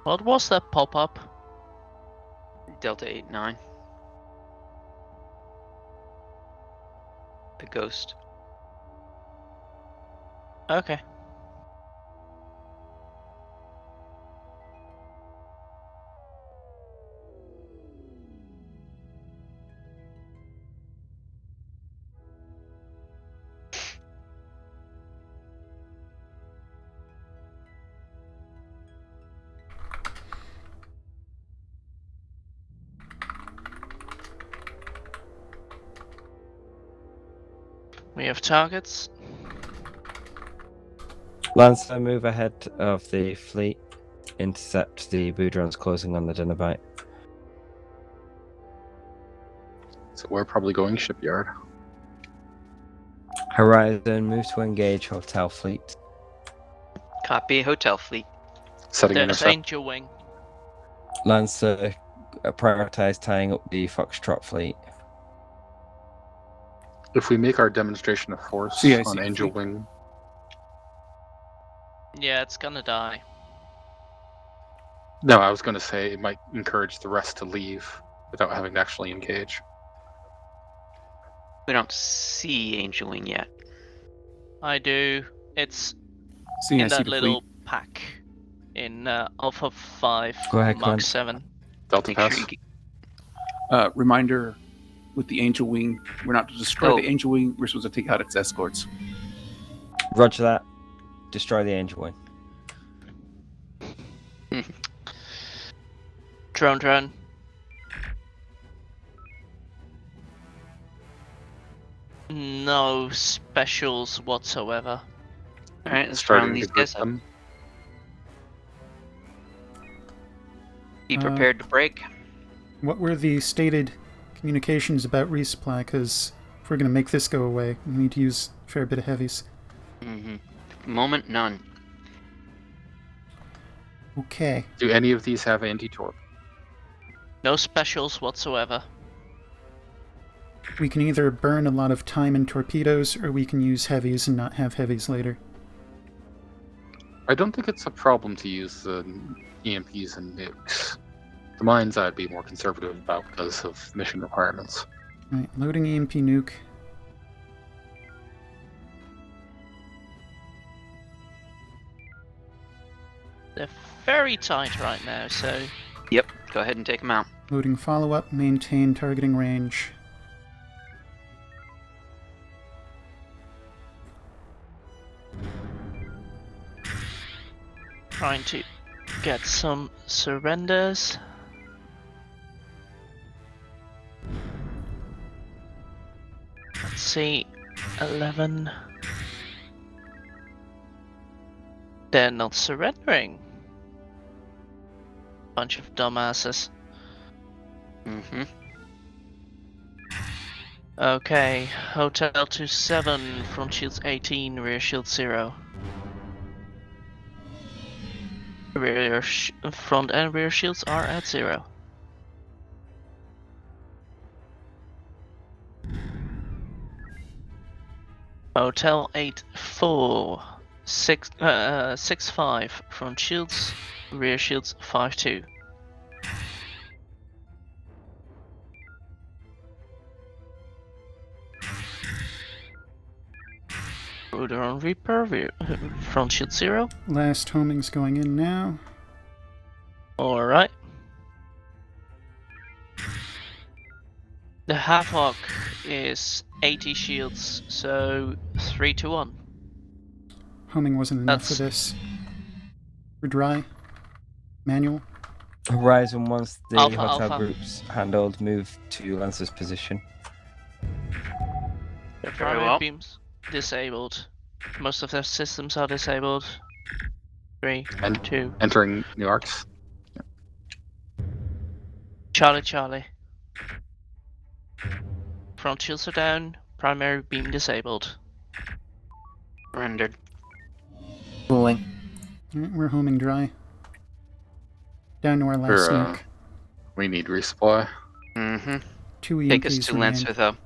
What was that pop-up? Delta 8-9. The ghost. Okay. We have targets. Lancer, move ahead of the fleet. Intercept the Boudrons closing on the Dinobite. So we're probably going shipyard. Horizon, move to engage Hotel Fleet. Copy hotel fleet. Setting There's intercept. Angel Wing. Lancer, prioritize tying up the Foxtrot Fleet. If we make our demonstration of force CIC on Angel fleet. Wing, Yeah, it's gonna die. no, I was going to say it might encourage the rest to leave without having to actually engage. We don't see Angel Wing yet. I do. It's CIC in that to little fleet. pack in Alpha 5 Go ahead, Mark Glenn. 7. Delta Make sure pass. you get, Reminder with the Angel Wing, we're not to destroy Oh. the Angel Wing, we're supposed to take out its escorts. Roger that. Destroy the Angel Wing. Drone. No specials whatsoever. Alright, let's Starting round to these group guys up. them. Be prepared to break. What were the stated communications about resupply? Because if we're going to make this go away, we need to use a fair bit of heavies. Mm-hmm. Moment, none. Okay. Do any of these have anti-torp? No specials whatsoever. We can either burn a lot of time in torpedoes, or we can use heavies and not have heavies later. I don't think it's a problem to use EMPs and nukes. The mines I'd be more conservative about because of mission requirements. Right, loading EMP nuke. They're very tight right now, so Yep, go ahead and take them out. Loading follow-up, maintain targeting range. trying to get some surrenders. Let's see, 11. They're not surrendering. Bunch of dumbasses. Mm-hmm. Okay, Hotel 27, front shields 18, rear shield 0. Front and rear shields are at 0. Hotel 8-4, 6-5, front shields, rear shields 5-2. Rudder on Reaper, front shield 0. Last homing's going in now. Alright. The Havoc is 80 shields, so 3-1. Homing wasn't enough for this. We're dry. Manual. Horizon, once the Alpha, hotel Alpha. group's handled, move to Lancer's position. The Very primary well. beams disabled. Most of their systems are disabled. 3, And 2. entering new arcs. Charlie, Charlie. Front shields are down. Primary beam disabled. Rendered. Cooling. Alright, we're homing dry. Down to our last nuke. We need resupply. Mm-hmm. 2 EMPs Take us to remain. Lancer, though.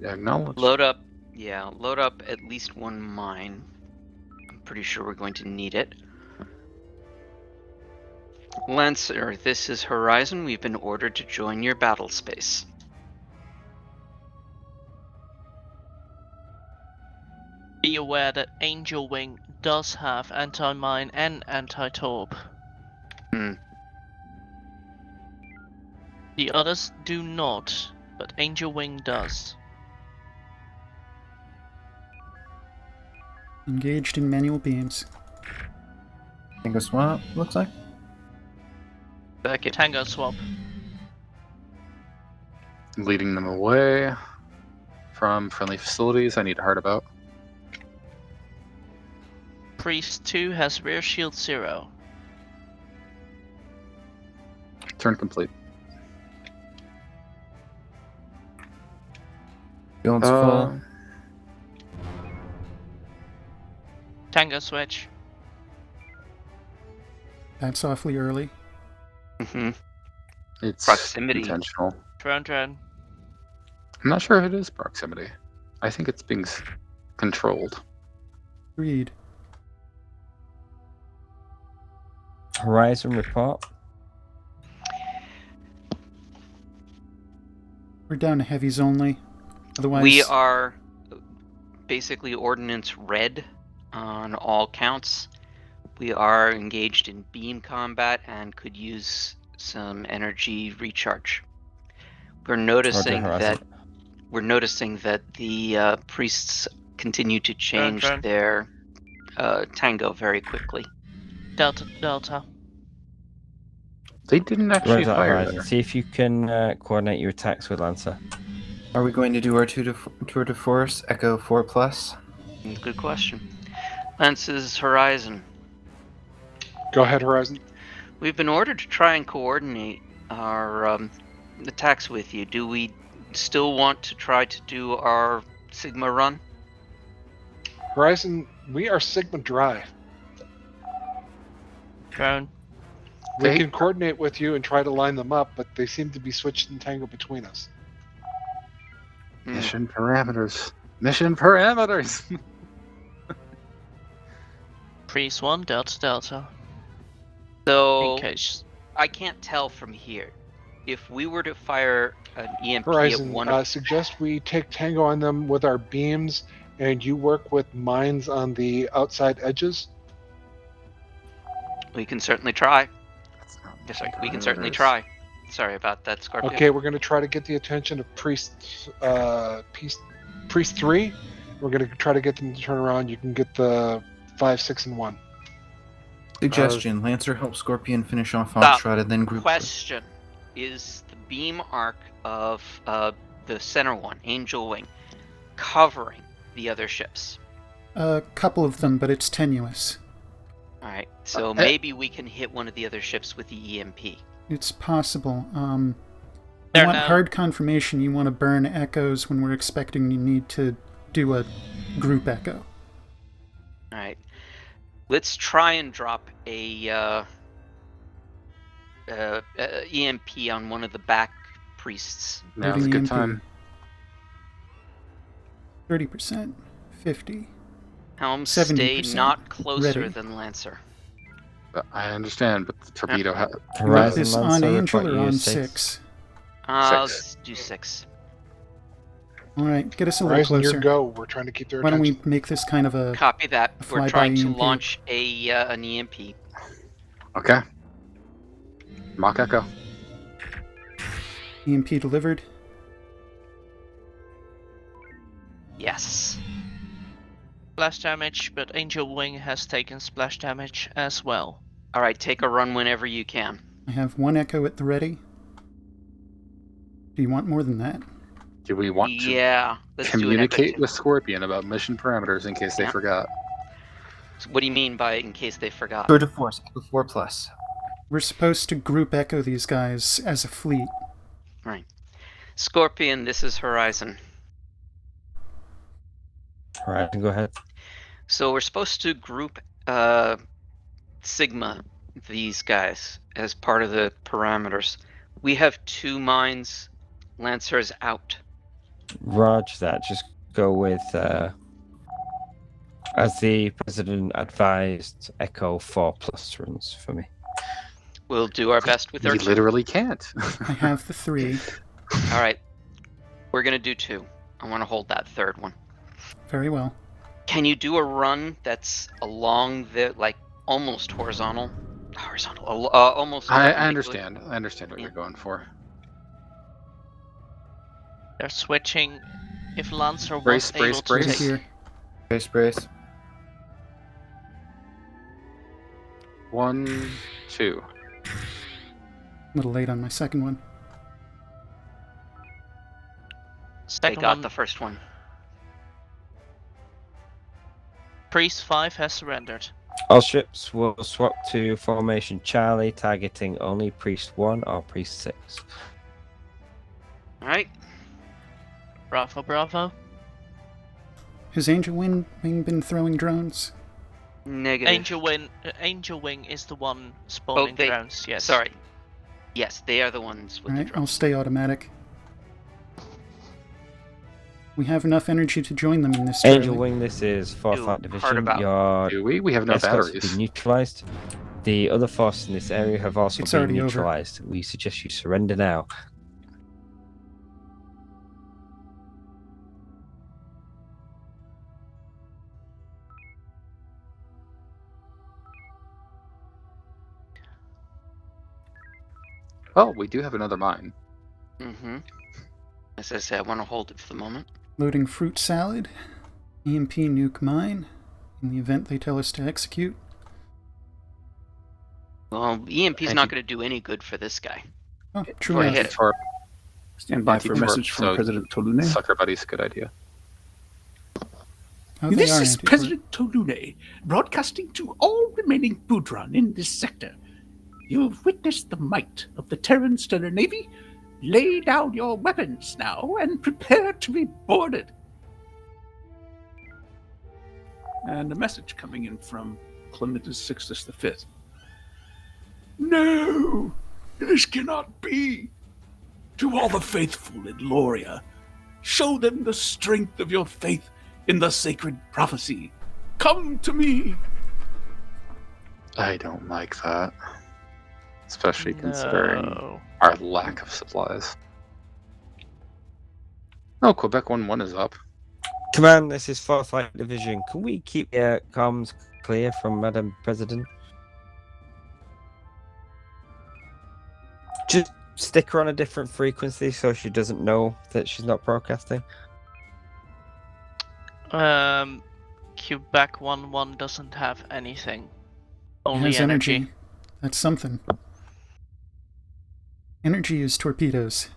Yeah, acknowledge. Load up. Yeah, load up at least one mine. I'm pretty sure we're going to need it. Lancer, this is Horizon. We've been ordered to join your battle space. Be aware that Angel Wing does have anti-mine and anti-torp. Hmm. The others do not, but Angel Wing does. Engaged in manual beams. Tango swap, looks like. Back it. Tango swap. Leading them away from friendly facilities. I need a heart about. Priest 2 has rear shield 0. Turn complete. Field's full. Tango switch. That's awfully early. Mm-hmm. It's Proximity. intentional. Drone. I'm not sure if it is proximity. I think it's being controlled. Agreed. Horizon report. We're down to heavies only. Otherwise, We are basically ordnance red on all counts. We are engaged in beam combat and could use some energy recharge. We're noticing Horizon. that the priests continue to change Drone. their tango very quickly. Delta. They didn't actually Roger, fire. Horizon. See if you can coordinate your attacks with Lancer. Are we going to do our tour de force, Echo 4+? Good question. Lance's Horizon. Go ahead, Horizon. We've been ordered to try and coordinate our attacks with you. Do we still want to try to do our Sigma run? Horizon, we are Sigma dry. Drone. We Okay. can coordinate with you and try to line them up, but they seem to be switched and tangled between us. Mission parameters. Mission parameters. Priest 1, Delta Delta. So In case. I can't tell from here. If we were to fire an EMP at Horizon, one of suggest we take Tango on them with our beams, and you work with mines on the outside edges. we can certainly try. That's not Yes, mission we can certainly parameters. try. Sorry about that, Scorpion. Okay, we're going to try to get the attention of Priest 3. We're going to try to get them to turn around. You can get the 5, 6, and 1. Suggestion: Lancer help Scorpion finish off Stop. Oddshot and then group. Question: is the beam arc of the center one, Angel Wing, covering the other ships? A couple of them, but it's tenuous. All right, so maybe we can hit one of the other ships with the EMP. It's possible. I They're want now- hard confirmation you want to burn echoes when we're expecting you need to do a group echo. All right, let's try and drop a EMP on one of the back priests. Now's a Loading good EMP. time. 30%, 50. Helm, stay 70% not closer ready. than Lancer. I understand, but the torpedo. You want Horizon this on Lancer, Angel report or you on 6. 6? I'll Six. do 6. Alright, get us a little Horizon, closer. your go. We're trying to keep their Why don't attention. we make this kind of a Copy that. a We're flyby trying to EMP. launch an EMP. Okay. Mach Echo. EMP delivered? Yes. Splash damage, but Angel Wing has taken splash damage as well. All right, take a run whenever you can. I have 1 echo at the ready. Do you want more than that? Do we want to Yeah, let's do an communicate echo. with Scorpion about mission parameters in case they Yeah. forgot? What do you mean by in case they forgot? Tour de force, Echo 4+. We're supposed to group echo these guys as a fleet. Right. Scorpion, this is Horizon. Horizon, go ahead. So we're supposed to group Sigma these guys as part of the parameters. We have 2 mines. Lancer is out. Roger that. Just go with, as the president advised, Echo 4+ runs for me. We'll do our best with our We 2. literally can't. I have the 3. All right. We're going to do 2. I want to hold that third one. Very well. Can you do a run that's along the, like, almost horizontal? Almost. I perpendicular? understand. I understand what you're going for. They're switching. If Lancer was Brace, brace, able to brace. Right take... here. Brace, brace. 1, 2. A little late on my second one. They Second got one, the first one. Priest 5 has surrendered. All ships will swap to formation Charlie, targeting only Priest 1 or Priest 6. All right. Bravo, bravo. Has Angel Wing been throwing drones? Negative. Angel Wing is the one spawning they- drones, yes. Sorry. Yes, they are the ones with Alright, the I'll drones. stay automatic. We have enough energy to join them in this Angel Charlie. Wing, this is 4th Ooh, Flight hard Division. about. Your Do we? We have no escorts have batteries. been neutralized. The other forces in this area have also It's been already over. neutralized. We suggest you surrender now. Oh, we do have another mine. Mm-hmm. As I say, I want to hold it for the moment. Loading fruit salad. EMP nuke mine. In the event they tell us to execute. Well, EMP's Thank not you. going to do any good for this guy. Oh, true Go enough. ahead. Torp, Stand by for a Anti-torp, message from so President Tolune. Sucker Buddy's a good idea. Oh, they This are is anti-torp. President Tolune, broadcasting to all remaining Boudron in this sector. You've witnessed the might of the Terran Stellar Navy. Lay down your weapons now and prepare to be boarded. And a message coming in from Clementus Sixtus V. No! This cannot be! To all the faithful in Loria, show them the strength of your faith in the sacred prophecy. Come to me! I don't like that. Especially considering our lack of supplies. Oh, Quebec 1-1 is up. Command, this is 4th Flight Division. Can we keep comms clear from Madam President? Just stick her on a different frequency so she doesn't know that she's not broadcasting. Quebec 1-1 doesn't have anything. It Only has energy. That's something. Energy is torpedoes.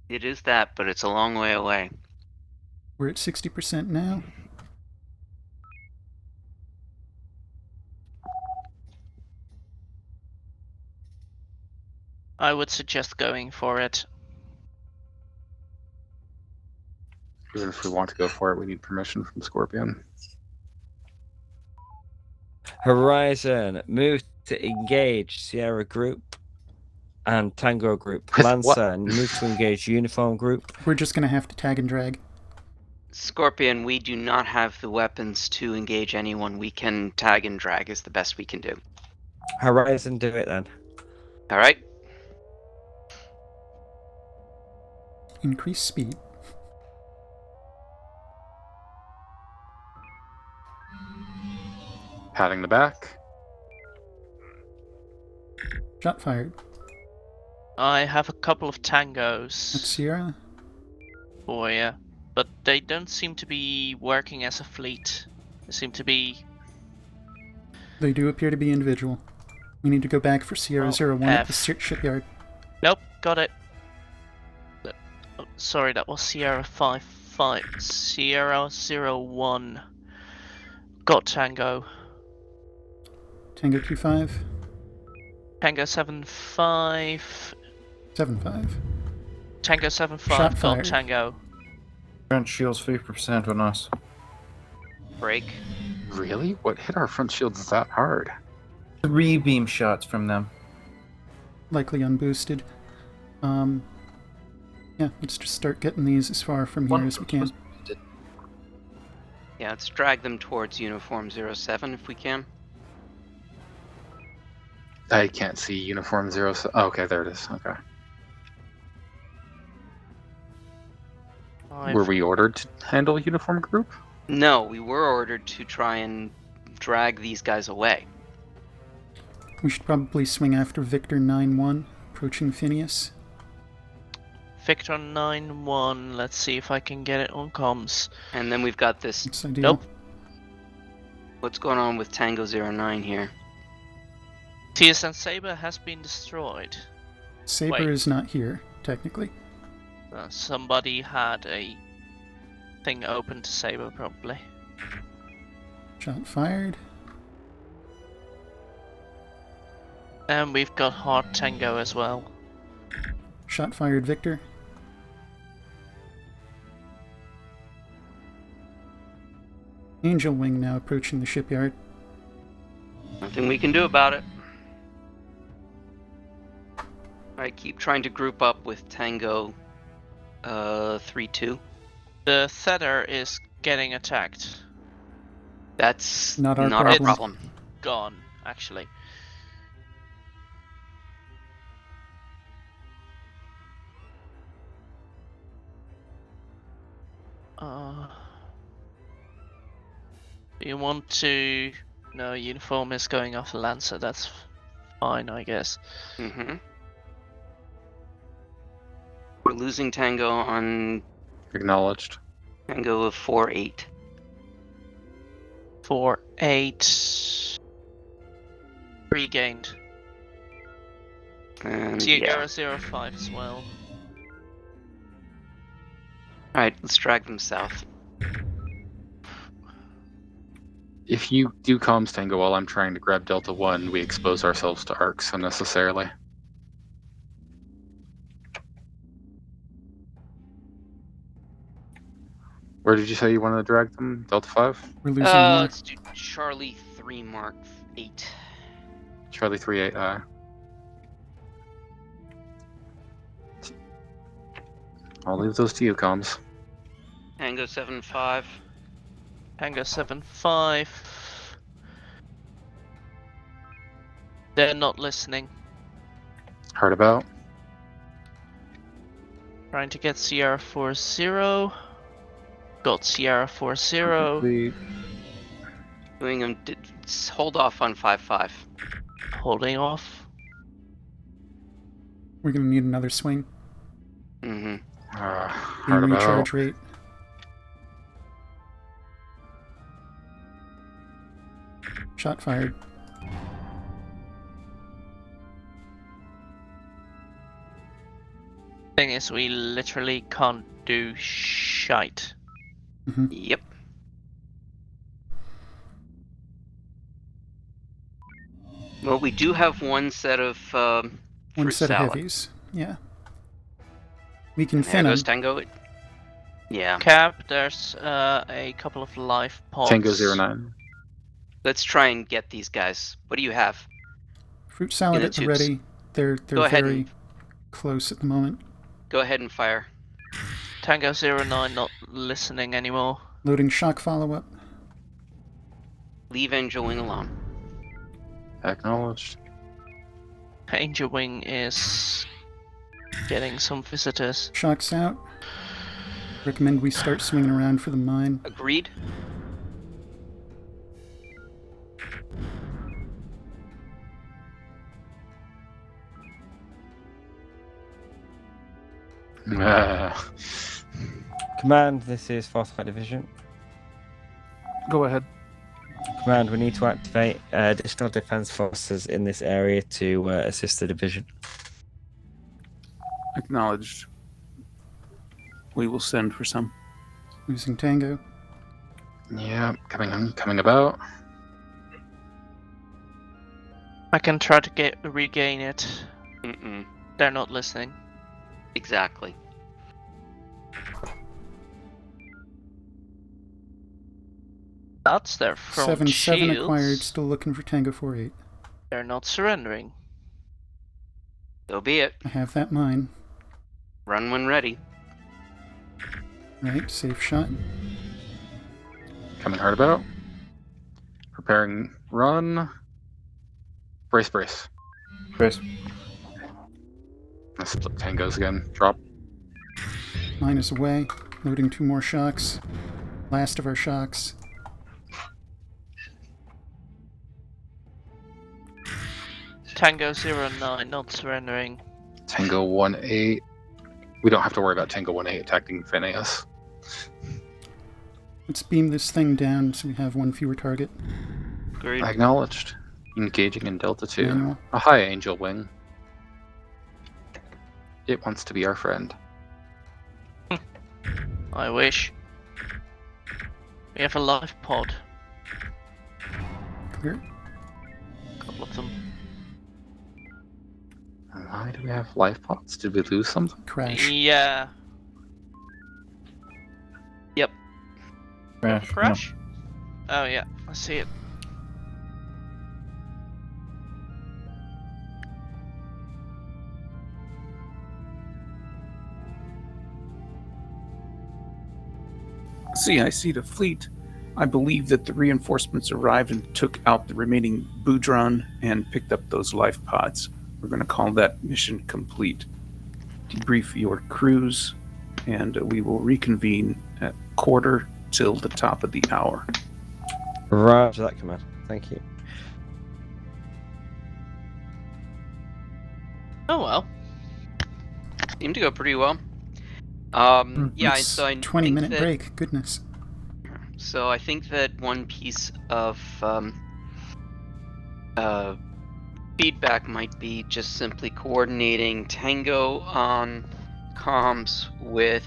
It is that, but it's a long way away. We're at 60% now. I would suggest going for it. Even if we want to go for it, we need permission from Scorpion. Horizon, move to engage Sierra Group and Tango Group. Lancer, move to engage Uniform Group. We're just going to have to tag and drag. Scorpion, we do not have the weapons to engage anyone. We can tag and drag is the best we can do. Horizon, do it then. All right. Increase speed. Patting the back. Shot fired. I have a couple of tangos. That's Sierra. Oh yeah, but they don't seem to be working as a fleet. They seem to be... They do appear to be individual. We need to go back for Sierra 01 at the F. shipyard. Nope, got it. Oh, sorry, that was Sierra 5. Sierra 01. Got Tango. Tango Q5. Tango 75. 7-5. Tango 75 Shot got fired. Tango. Front shields 50% on us. Break. Really? What hit our front shields that hard? 3 beam shots from them. Likely unboosted. Yeah, let's just start getting these as far from here as we can. Yeah, let's drag them towards Uniform 07 if we can. I can't see Uniform 0. Oh, okay, there it is. Okay. Were we ordered to handle Uniform Group? No, we were ordered to try and drag these guys away. We should probably swing after Victor 9-1, approaching Phineas. Victor 9-1. Let's see if I can get it on comms. And then we've got this. It's ideal. Nope. What's going on with Tango 09 here? TSN Saber has been destroyed. Saber Wait. is not here, technically. Somebody had a thing open to Saber, probably. Shot fired. And we've got Hard Tango as well. Shot fired, Victor. Angel Wing now approaching the shipyard. Nothing we can do about it. Alright, keep trying to group up with Tango 3-2. The Thedder is getting attacked. That's Not our our problem. problem. Gone, actually. You want to... No, Uniform is going off Lancer, that's fine, I guess. Mm-hmm. We're losing Tango on Acknowledged. Tango of 4-8. 4-8... Regained. And Sierra yeah. 05 as well. Alright, let's drag them south. If you do comms Tango while I'm trying to grab Delta 1, we expose ourselves to arcs unnecessarily. Where did you say you wanted to drag them? Delta 5? We're losing more. Let's do Charlie 3 Mark 8. Charlie 38. I'll leave those to you, comms. Tango 7-5. Tango 7-5. They're not listening. Heard about. Trying to get Sierra 4-0. Got Sierra 4-0. Complete. Doing them. Hold off on 5-5. Holding off. We're going to need another swing. Mm-hmm. Heard Beam about. recharge rate. Shot fired. Thing is, we literally can't do shite. Yep. Well, we do have one set of One fruit set salad. of heavies. Yeah. We can There thin goes them. Tango. Yeah. Cap, there's a couple of life pods. Tango 09. Let's try and get these guys. What do you have? Fruit salad the at the tubes. ready. They're Go ahead very and- close at the moment. Go ahead and fire. Tango 09 not listening anymore. Loading shock follow-up. Leave Angel Wing alone. Acknowledged. Angel Wing is getting some visitors. Shock's out. Recommend we start swinging around for the mine. Agreed. Command, this is Fortified Division. Go ahead. Command, we need to activate additional defense forces in this area to assist the division. Acknowledged. We will send for some. Losing Tango. Yeah, coming about. I can try to regain it. Mm-mm. They're not listening. Exactly. That's their front 7-7 shields. acquired. Still looking for Tango 48. They're not surrendering. So be it. I have that mine. Run when ready. Right, safe shot. Coming hard about. Preparing run. Brace. Brace. Let's split tangos again. Drop. Mine is away. Loading 2 more shocks. Last of our shocks. Tango 09 not surrendering. Tango 18. We don't have to worry about Tango 18 attacking Phineas. Let's beam this thing down so we have one fewer target. Agreed. Acknowledged. Engaging in Delta 2. Manual. A hi, Angel Wing. It wants to be our friend. I wish. We have a life pod. Clear. A couple of them. Why do we have life pods? Did we lose something? Crash. Yeah. Yep. Crash? Oh yeah, I see it. CIC to fleet. I believe that the reinforcements arrived and took out the remaining Boudron and picked up those life pods. We're going to call that mission complete. Debrief your crews, and we will reconvene at quarter till the top of the hour. Roger that, Command. Thank you. Oh well. Seemed to go pretty well. Yeah, It's so I 20-minute think that, break. Goodness. So I think that one piece of feedback might be just simply coordinating Tango on comms with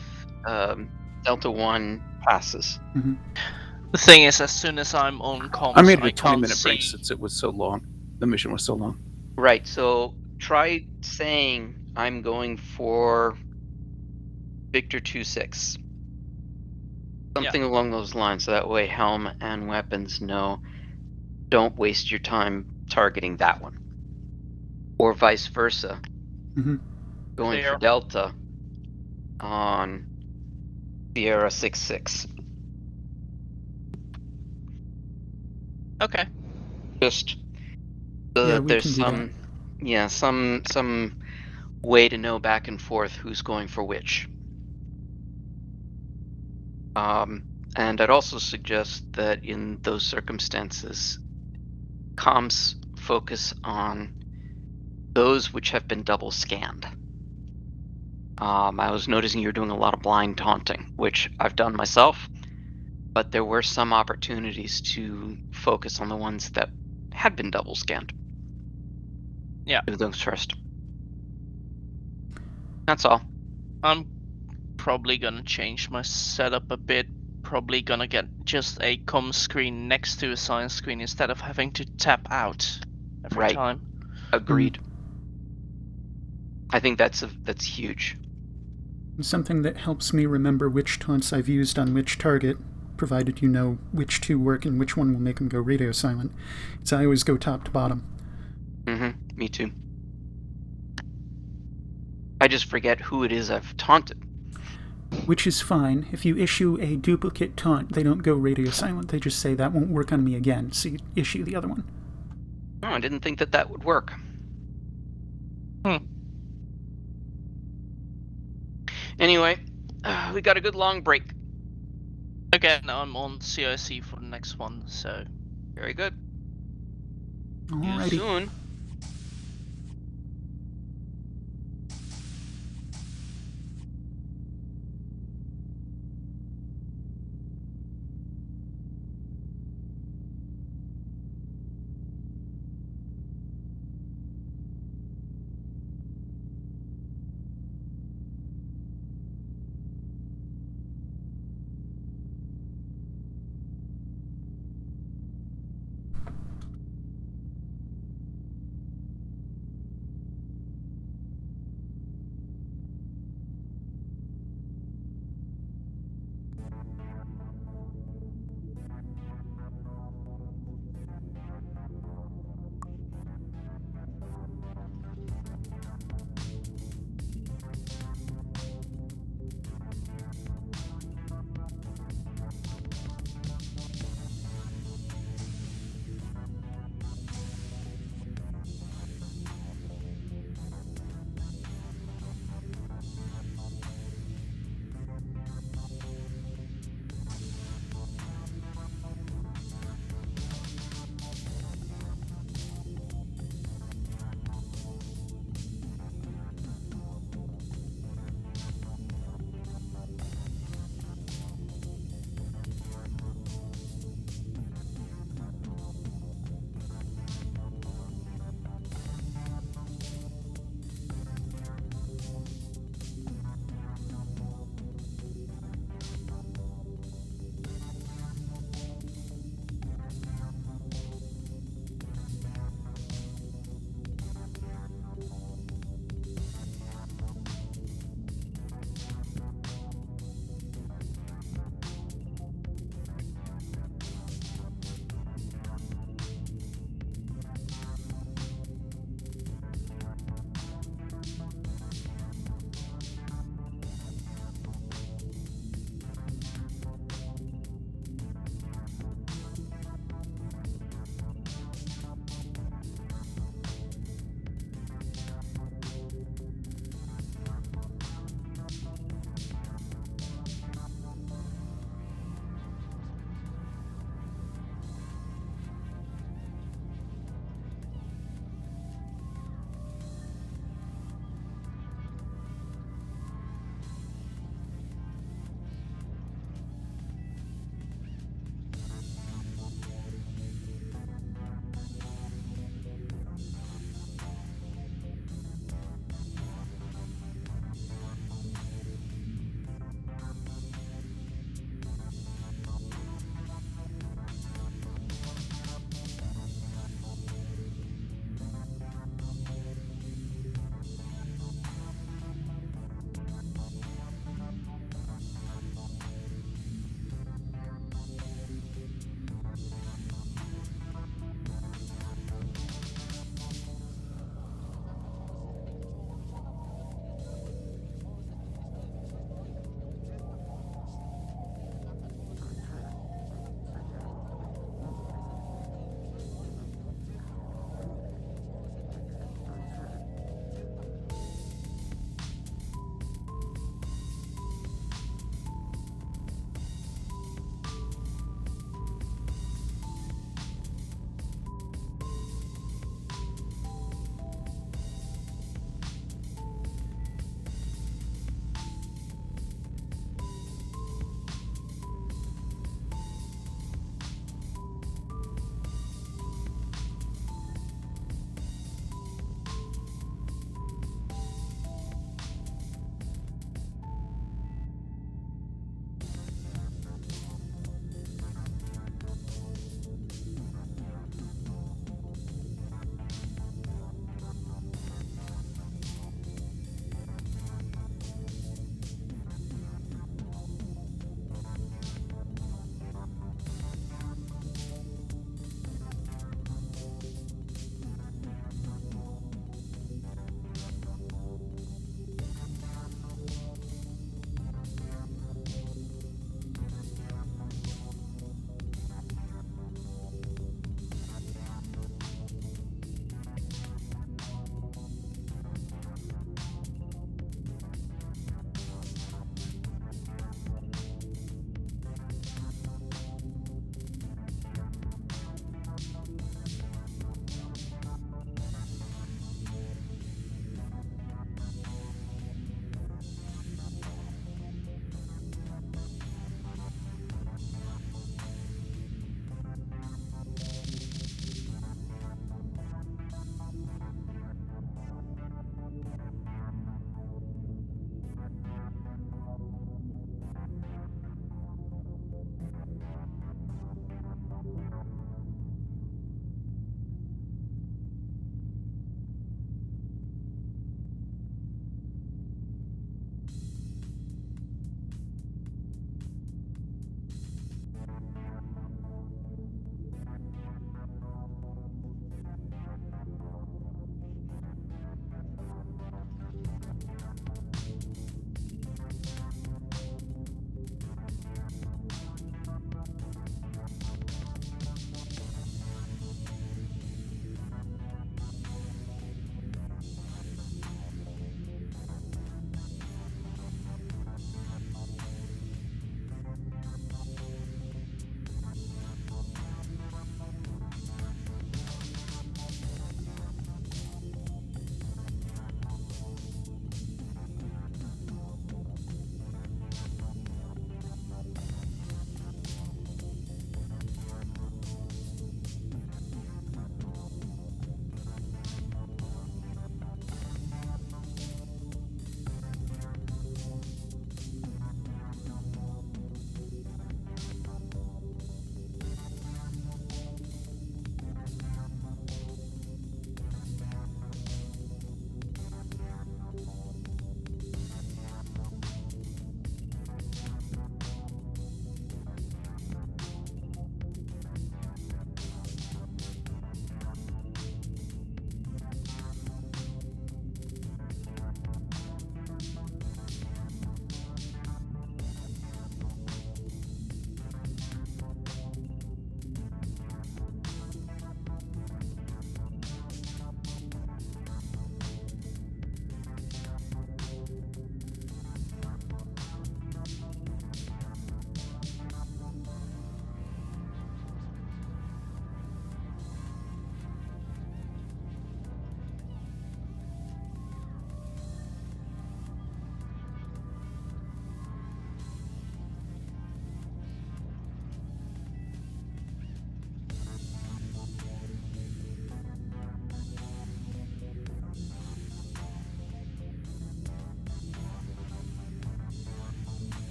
Delta 1 passes. Mm-hmm. The thing is, as soon as I'm on comms, I made it a can't 20-minute break see. since it was so long. The mission was so long. Right, so try saying I'm going for Victor 2-6. Something along those lines, so that way Helm and weapons know don't waste your time targeting that one. or vice versa. Mm-hmm. Going Clear. for Delta on Sierra 6-6. Okay. Just Yeah, we there's can do that. some way to know back and forth who's going for which. And I'd also suggest that in those circumstances, comms focus on those which have been double scanned. I was noticing you're doing a lot of blind taunting, which I've done myself, but there were some opportunities to focus on the ones that had been double scanned. Yeah. Do those first. That's all. I'm probably gonna change my setup a bit. Probably gonna get just a comm screen next to a science screen instead of having to tap out every Right. time. Agreed. I think that's huge. Something that helps me remember which taunts I've used on which target, provided you know which two work and which one will make them go radio silent, is I always go top to bottom. Me too. I just forget who it is I've taunted. Which is fine. If you issue a duplicate taunt, they don't go radio silent. They just say, that won't work on me again, so you issue the other one. Oh, I didn't think that would work. Anyway, we got a good long break. Again, I'm on CIC for the next one, so... Very good. Alrighty. See you soon.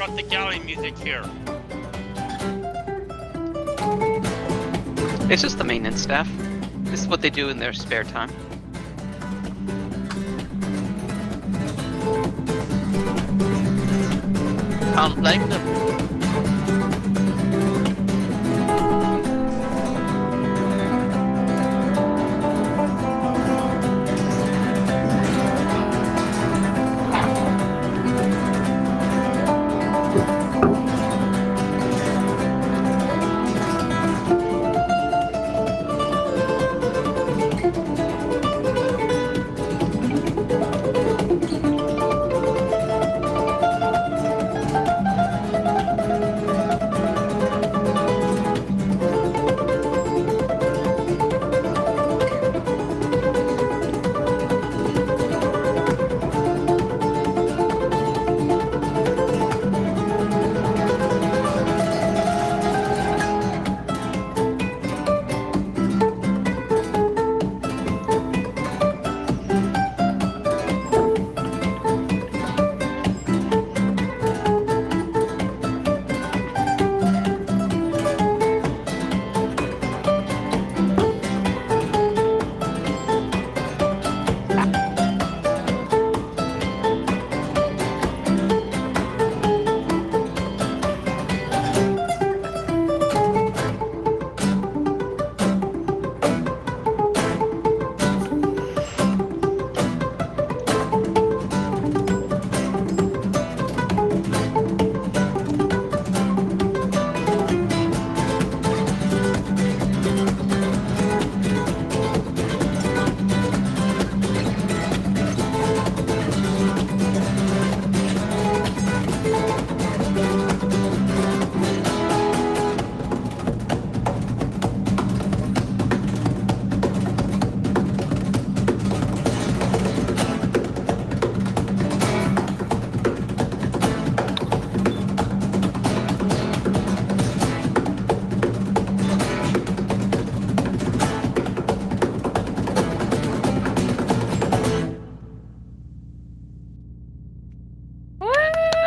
brought the galley music here? It's just the maintenance staff. This is what they do in their spare time. Can't blame them.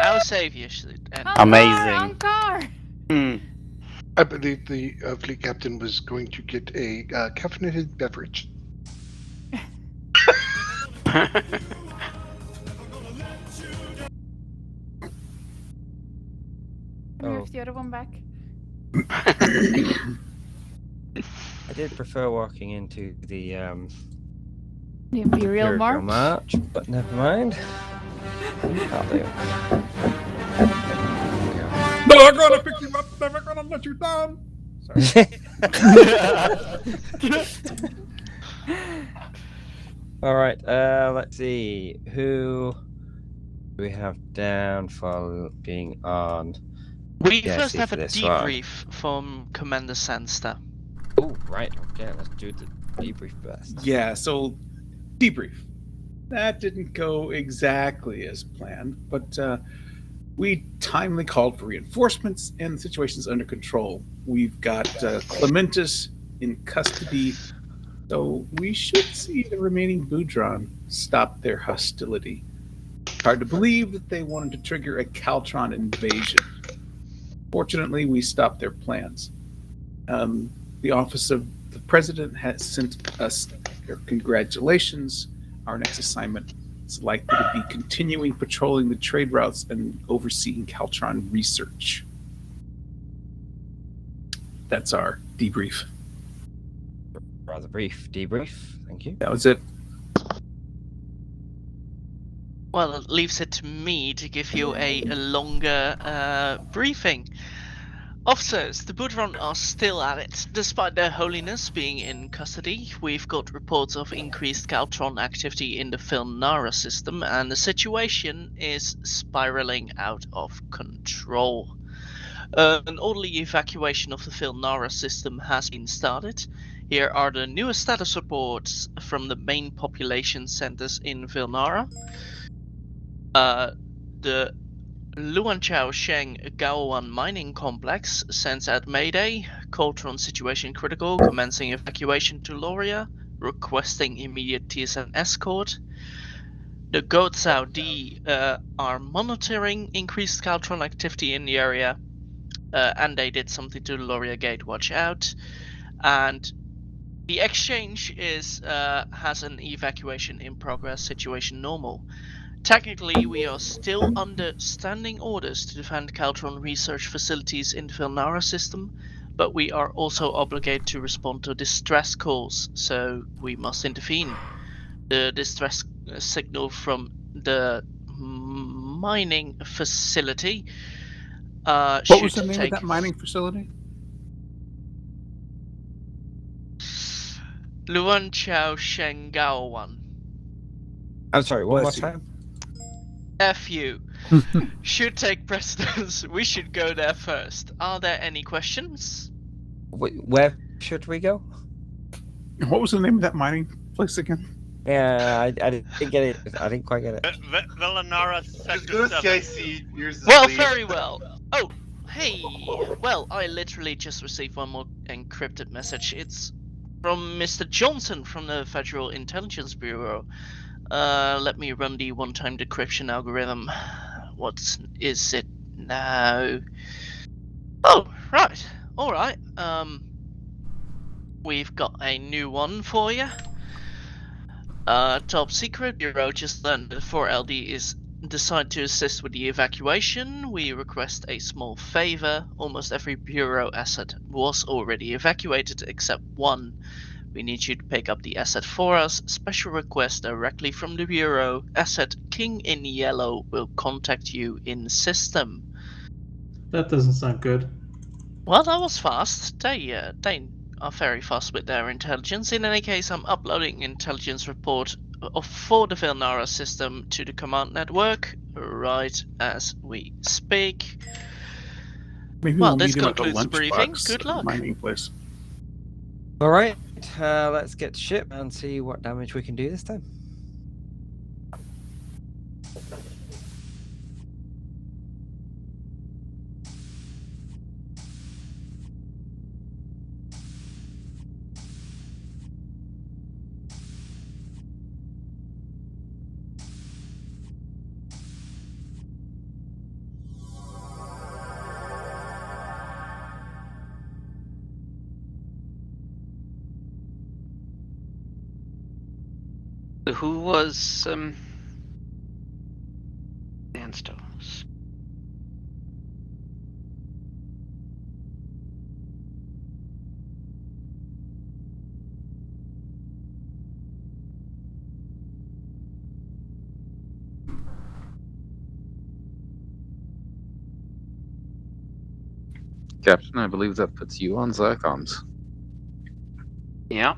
Now save you should. Amazing. I believe the fleet captain was going to get a caffeinated beverage. Move the other one back. I did prefer walking into the The Imperial March. March, but never mind. I'll do. Never gonna pick you up, never gonna let you down. Sorry. All right. Let's see. Who do we have down for being on? We Yeah, first see have for a this one. debrief from Commander Sandster. Oh, right. Okay, let's do the debrief first. Yeah, so debrief. That didn't go exactly as planned, but we timely called for reinforcements and the situation's under control. We've got Clementus in custody, so we should see the remaining Boudron stop their hostility. Hard to believe that they wanted to trigger a Caltron invasion. Fortunately, we stopped their plans. The Office of the President has sent us their congratulations. Our next assignment is likely to be continuing patrolling the trade routes and overseeing Caltron research. That's our debrief. Rather brief debrief. Thank you. That was it. Well, it leaves it to me to give you a longer briefing. Officers, the Boudron are still at it. Despite their holiness being in custody, we've got reports of increased Caltron activity in the Filnara system, and the situation is spiraling out of control. An orderly evacuation of the Filnara system has been started. Here are the newest status reports from the main population centers in Filnara. The Luanchao Sheng Gaowan mining complex sends out Mayday, Coltron situation critical, commencing evacuation to Loria, requesting immediate TSN escort. The Goatsau D are monitoring increased Caltron activity in the area, and they did something to the Loria Gate. Watch out. And the exchange has an evacuation in progress situation normal. Technically, we are still under standing orders to defend Caltron research facilities in the Vilnara system, but we are also obligated to respond to distress calls, so we must intervene. The distress signal from the mining facility What was the name of that mining facility? Luan Chao Shengao 1. I'm sorry, one more Bless you. time. F you. Should take precedence. We should go there first. Are there any questions? Where should we go? What was the name of that mining place again? Yeah, I didn't get it. I didn't quite get it. Villanara Sector Go to 7. CIC. Here's the Well, sleeve. very well. Oh, hey. Well, I literally just received one more encrypted message. It's from Mr. Johnson from the Federal Intelligence Bureau. Let me run the one-time decryption algorithm. What is it now? Oh, right. All right. We've got a new one for you. Top Secret Bureau just learned that 4LD is decided to assist with the evacuation. We request a small favor. Almost every Bureau asset was already evacuated except one. We need you to pick up the asset for us. Special request directly from the Bureau. Asset King in Yellow will contact you in system. That doesn't sound good. Well, that was fast. They are very fast with their intelligence. In any case, I'm uploading intelligence report for the Vilnara system to the command network right as we speak. Maybe Well, we'll this meet him at the concludes the briefing. lunchbox Good luck. mining place. All right, let's get to ship and see what damage we can do this time. Who was Sandstones? Captain, I believe that puts you on Zycoms. Yeah.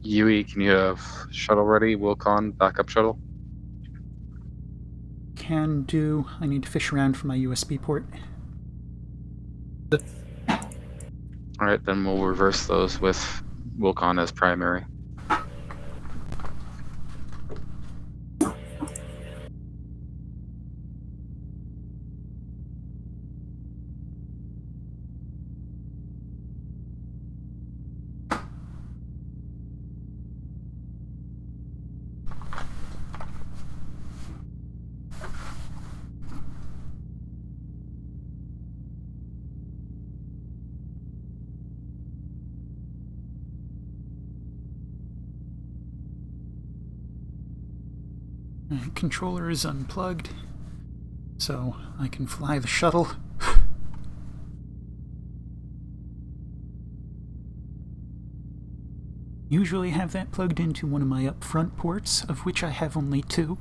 Yui, can you have shuttle ready? Wilcon, backup shuttle? Can do. I need to fish around for my USB port. Alright, then we'll reverse those with Wilcon as primary. Controller is unplugged, so I can fly the shuttle. Usually have that plugged into one of my up-front ports, of which I have only 2.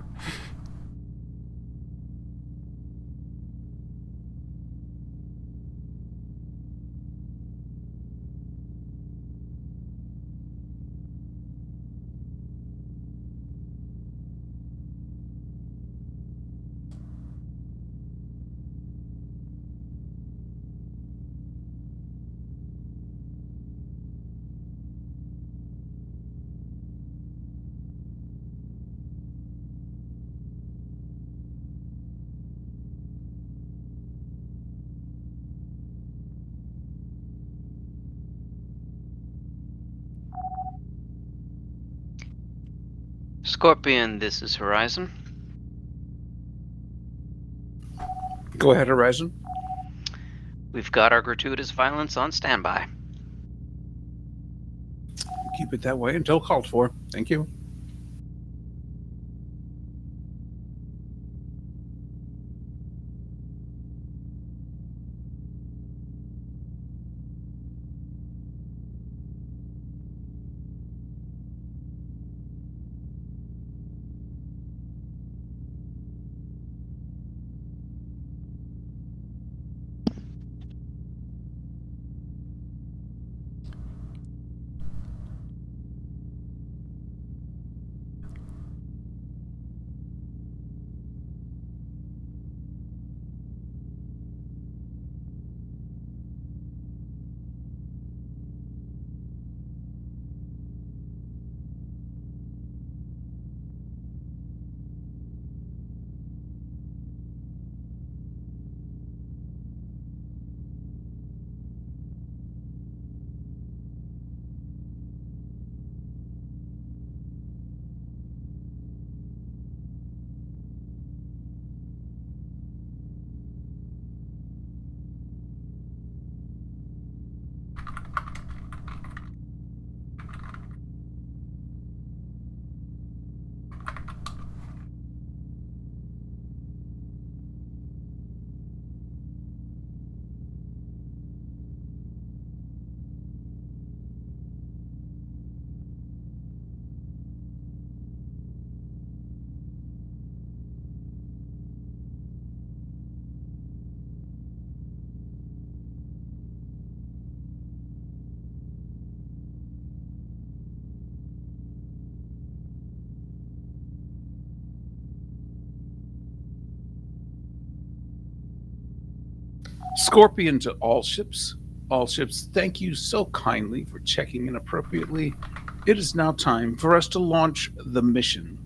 Scorpion, this is Horizon. Go ahead, Horizon. We've got our gratuitous violence on standby. Keep it that way until called for. Thank you. Scorpion to all ships. All ships, thank you so kindly for checking in appropriately. It is now time for us to launch the mission.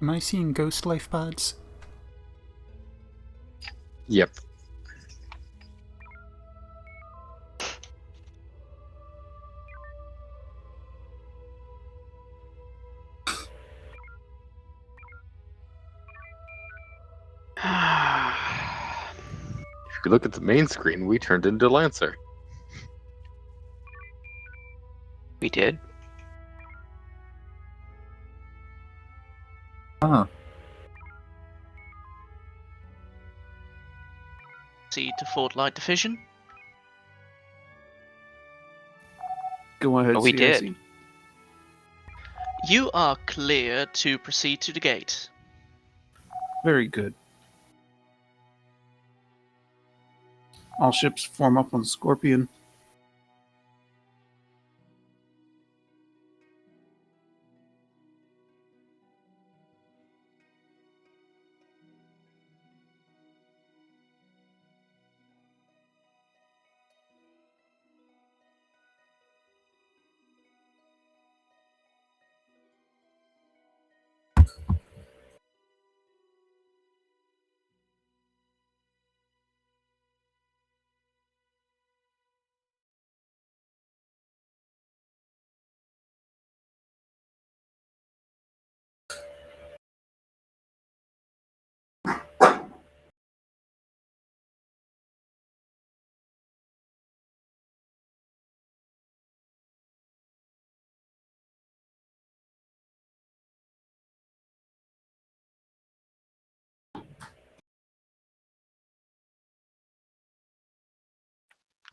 Am I seeing ghost life pods? Yep. If you look at the main screen, we turned into Lancer. We did. See default light division. Go ahead, Oh, we CIC. did. You are clear to proceed to the gate. Very good. All ships form up on Scorpion.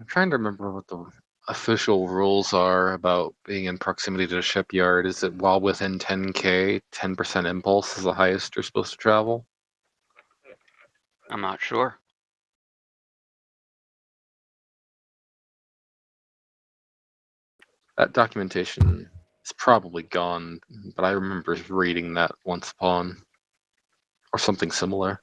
I'm trying to remember what the official rules are about being in proximity to a shipyard. Is it while within 10k, 10% impulse is the highest you're supposed to travel? I'm not sure. That documentation is probably gone, but I remember reading that once upon, or something similar.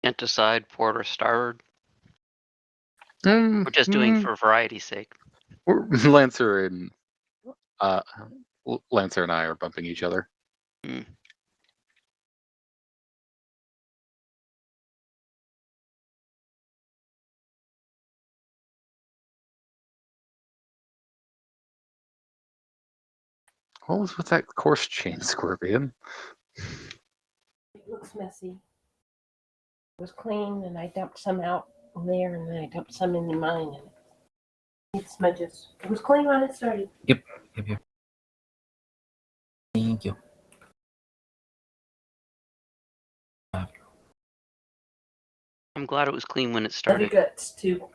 Can't decide port or starboard. We're just doing for variety's sake. Lancer and Lancer and I are bumping each other. What was with that course chain, Scorpion? It looks messy. It was clean, and I dumped some out in there, and then I dumped some into mine, and it smudges. It was clean when it started. Yep. Thank you. I'm glad it was clean when it Love your started. guts, too.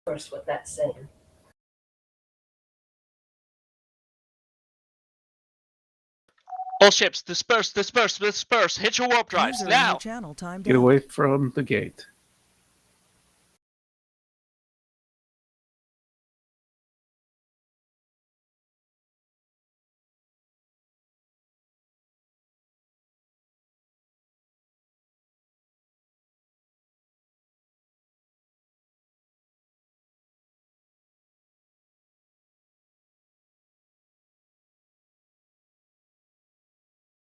Of course, what that's saying. All ships, disperse, disperse, disperse. Hit your warp drives User in your now. channel timed Get out. away from the gate.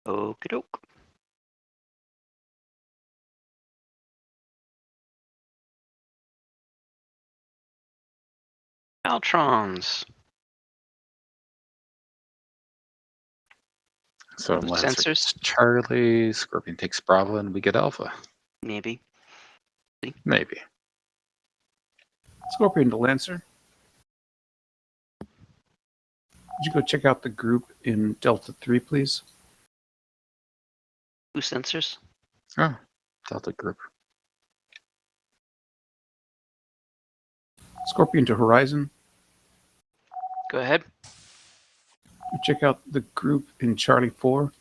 Okie doke. Altrons. So With Lancer sensors? gets Charlie, Scorpion takes Bravo, and we get Alpha. Maybe. Maybe. Scorpion to Lancer. Would you go check out the group in Delta 3, please? Who sensors? Oh, Delta group. Scorpion to Horizon. Go ahead. You check out the group in Charlie 4.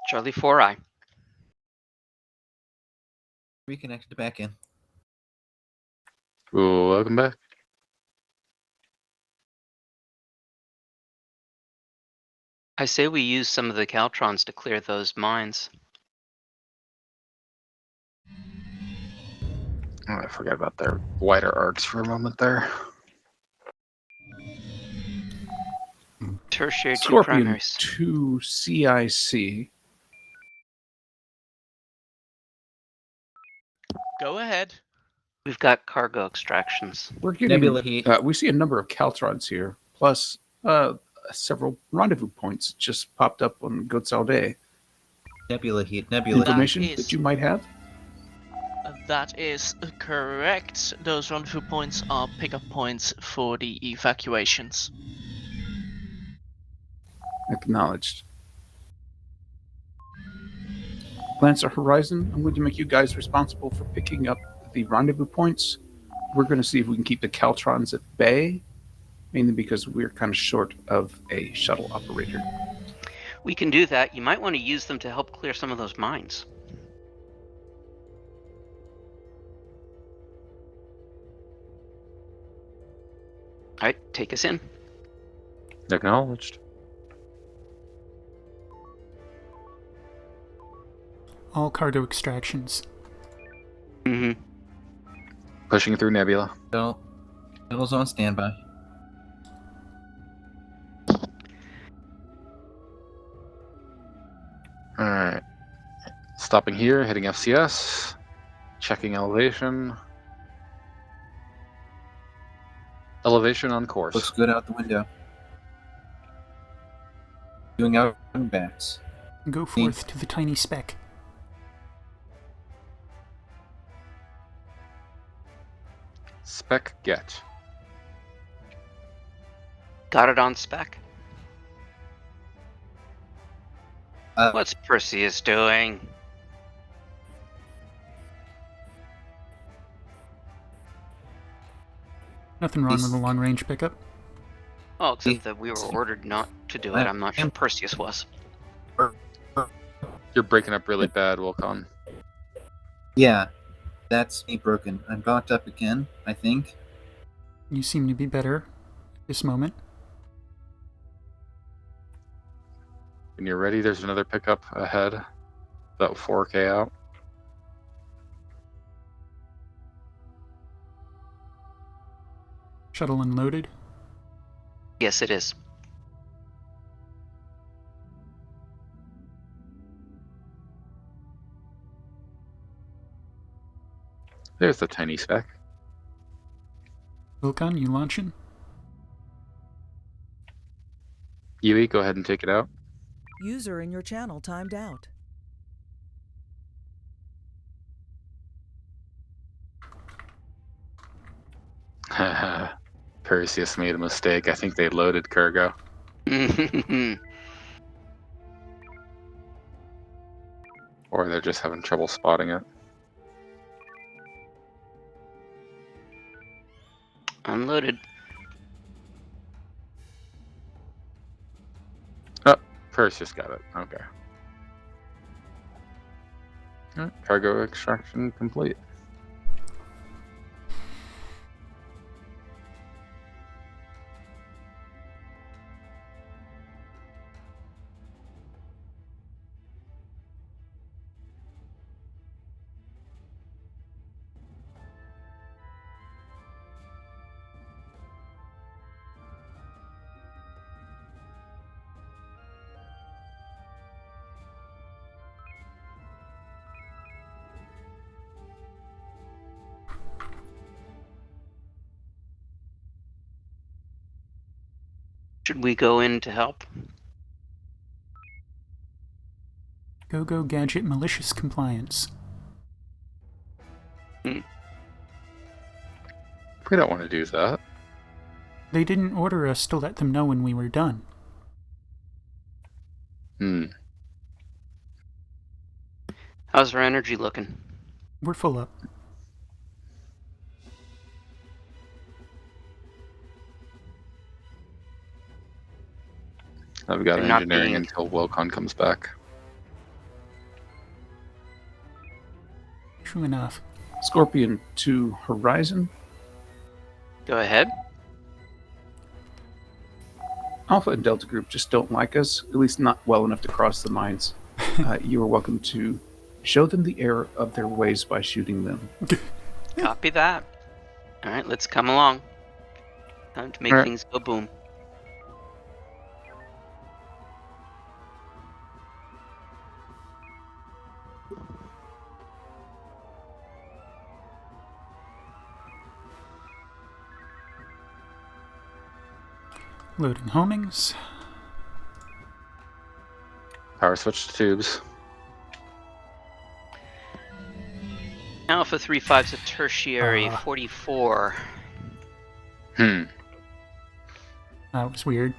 Charlie 4I. Reconnected back in. Welcome back. I say we use some of the Caltrons to clear those mines. Oh, I forgot about their wider arcs for a moment there. Tertiary to Scorpion primaries. to CIC. Go ahead. We've got cargo extractions. We're getting. Nebula heat. We see a number of Caltrons here, plus several rendezvous points just popped up on Gotzalde. Nebula heat, nebula Information That that is- you might have? That is correct. Those rendezvous points are pickup points for the evacuations. Acknowledged. Lancer Horizon, I'm going to make you guys responsible for picking up the rendezvous points. We're going to see if we can keep the Caltrons at bay, mainly because we're kind of short of a shuttle operator. We can do that. You might want to use them to help clear some of those mines. All right, take us in. Acknowledged. All cargo extractions. Mm-hmm. Pushing through Nebula. Shuttle's on standby. Alright. Stopping here, hitting FCS. Checking elevation. Elevation on course. Looks good out the window. Doing out and backs. Go forth to the tiny speck. Spec get. Got it on spec. What's Perseus doing? Nothing wrong with a long-range pickup. Well, except that we were ordered not to do it. I'm not sure Perseus was. You're breaking up really bad, Wilcon. Yeah, that's me broken. I'm bought up again, I think. You seem to be better at this moment. When you're ready, there's another pickup ahead. About 4K out. Shuttle unloaded. Yes, it is. There's the tiny speck. Wilcon, you launching? Yui, go ahead and take it out. User in your channel timed out. Perseus made a mistake. I think they loaded cargo. Or they're just having trouble spotting it. Unloaded. Oh, Perseus got it. Okay. Alright, cargo extraction complete. Should we go in to help? Go gadget malicious compliance. We don't want to do that. They didn't order us to let them know when we were done. How's our energy looking? We're full up. I've got They're not engineering being- until Wilcon comes back. True enough. Scorpion to Horizon. Go ahead. Alpha and Delta Group just don't like us, at least not well enough to cross the mines. You are welcome to show them the error of their ways by shooting them. Copy that. All right, let's come along. Time to make Alright. things go boom. Loading homings. Power switch to tubes. Alpha 35's a tertiary, 44. Hmm. That was weird.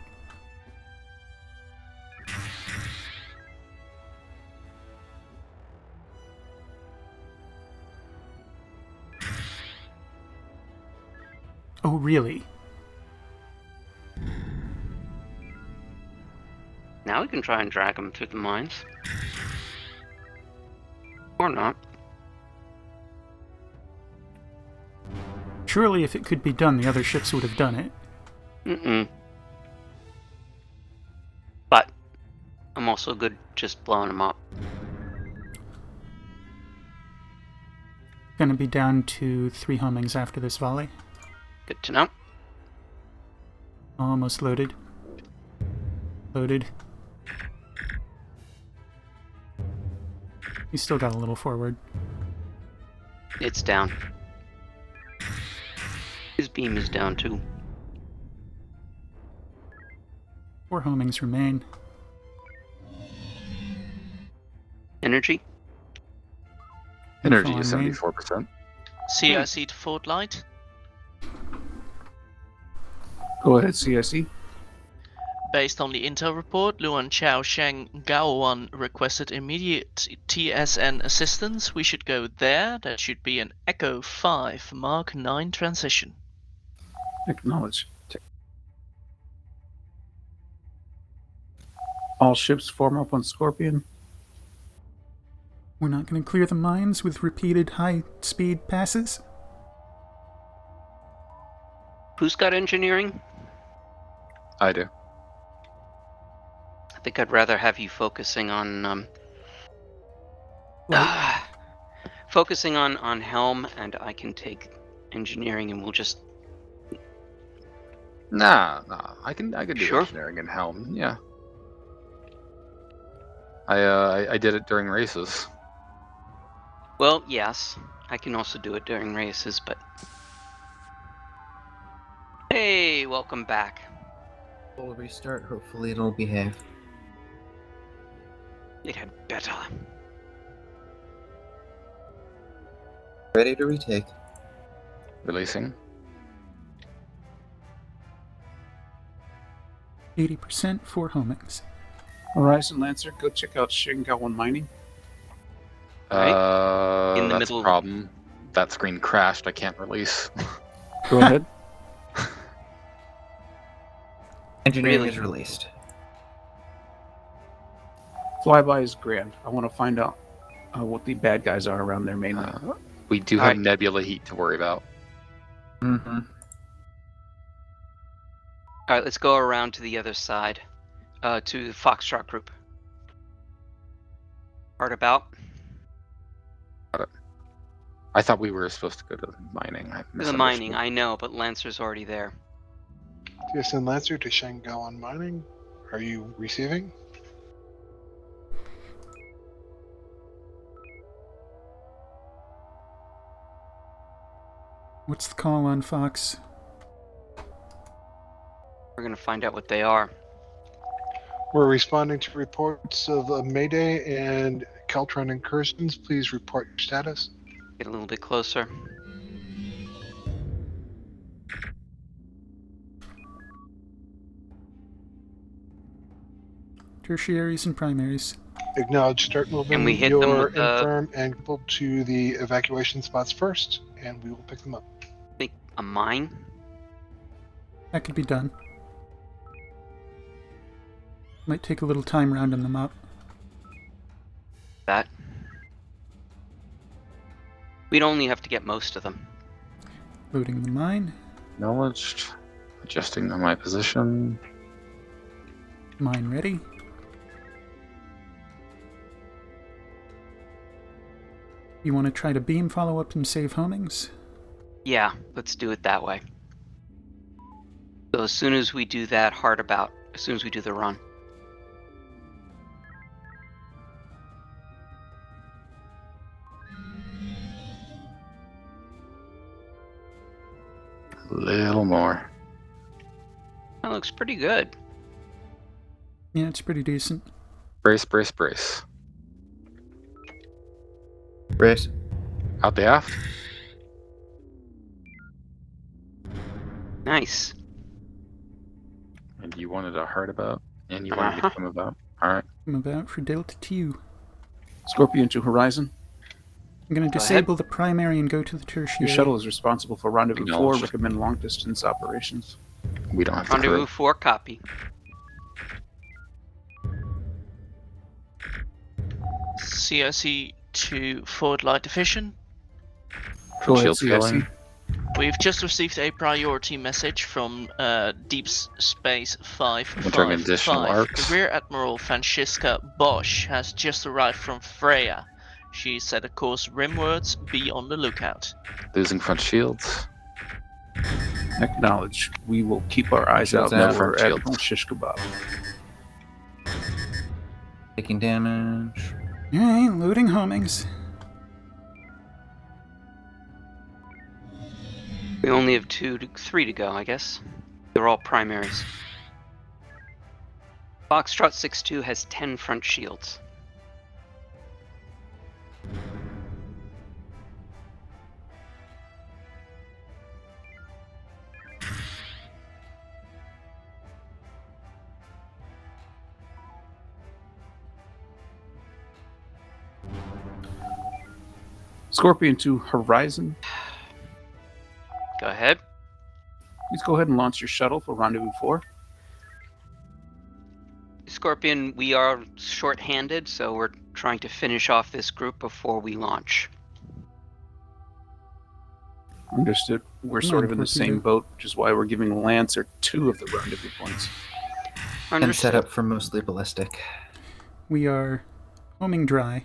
Oh, really? Now we can try and drag them through the mines. Or not. Surely if it could be done, the other ships would have done it. Mm-mm. But I'm also good just blowing them up. Gonna be down to 3 homings after this volley. Good to know. Almost loaded. Loaded. He's still got a little forward. It's down. His beam is down too. 4 homings remain. Energy? Energy Info is on main. 74%. CIC to Fort Light. Go ahead, CIC. Based on the intel report, Luan Chao Sheng Gaowan requested immediate TSN assistance. We should go there. That should be an Echo 5 Mark 9 transition. Acknowledge. All ships form up on Scorpion. We're not gonna clear the mines with repeated high-speed passes? Who's got engineering? I do. I think I'd rather have you focusing on focusing on helm, and I can take engineering, and we'll just. Nah. I can do Sure. engineering and helm. Yeah. I did it during races. Well, yes, I can also do it during races, but. Hey, welcome back. We'll restart. Hopefully it'll behave. It had better. Ready to retake. Releasing. 80% 4 homings. Horizon Lancer, go check out Shingawan Mining. In the That's middle. a problem. That screen crashed. I can't release. Go ahead. Engineering Really? is released. Flyby is grand. I want to find out what the bad guys are around there mainly. We do have nebula heat to worry about. Mm-hmm. Alright, let's go around to the other side. To the Foxtrot group. Hard about. I thought we were supposed to go to mining. The mining, I know, but Lancer's already there. TSN Lancer to Shangawan Mining. Are you receiving? What's the call on Fox? We're gonna find out what they are. We're responding to reports of a Mayday and Caltron incursions. Please report your status. Get a little bit closer. Tertiaries and primaries. Acknowledge. Start moving And we hit them your with the- infirm and crippled to the evacuation spots first, and we will pick them up. Think a mine? That could be done. Might take a little time rounding them up. That. We'd only have to get most of them. Loading the mine. Acknowledged. Adjusting to my position. Mine ready. You want to try to beam follow-up and save homings? Yeah, let's do it that way. So as soon as we do that, hard about. As soon as we do the run. A little more. That looks pretty good. Yeah, it's pretty decent. Brace, brace, brace. Brace. Out the aft. Nice. And you wanted a hard about, and you wanted to come about. All right. I'm about for Delta 2. Scorpion to Horizon. I'm going to disable the primary and go to the tertiary. Your shuttle is responsible for Rendezvous 4. Acknowledged. Recommend long-distance operations. We don't have the Rendezvous crew. 4 copy. CIC to forward light division. Go ahead, Shield CIC. scaling. We've just received a priority message from Deep Space Entering additional 555. arcs. Rear Admiral Francesca Bosch has just arrived from Freya. She set a course rimwards. Be on the lookout. Losing front shields. Acknowledge. We will keep our eyes Shields out out. for Front shield. Admiral Shish Kebab. Taking damage. Alright, loading homings. We only have 3 to go, I guess. They're all primaries. Foxtrot 6-2 has 10 front shields. Scorpion to Horizon. Go ahead. Please go ahead and launch your shuttle for Rendezvous 4. Scorpion, we are short-handed, so we're trying to finish off this group before we launch. Understood. We're Come sort on, of in the torpedo. same boat, which is why we're giving Lancer 2 of the rendezvous points. And set up for mostly ballistic. We are homing dry.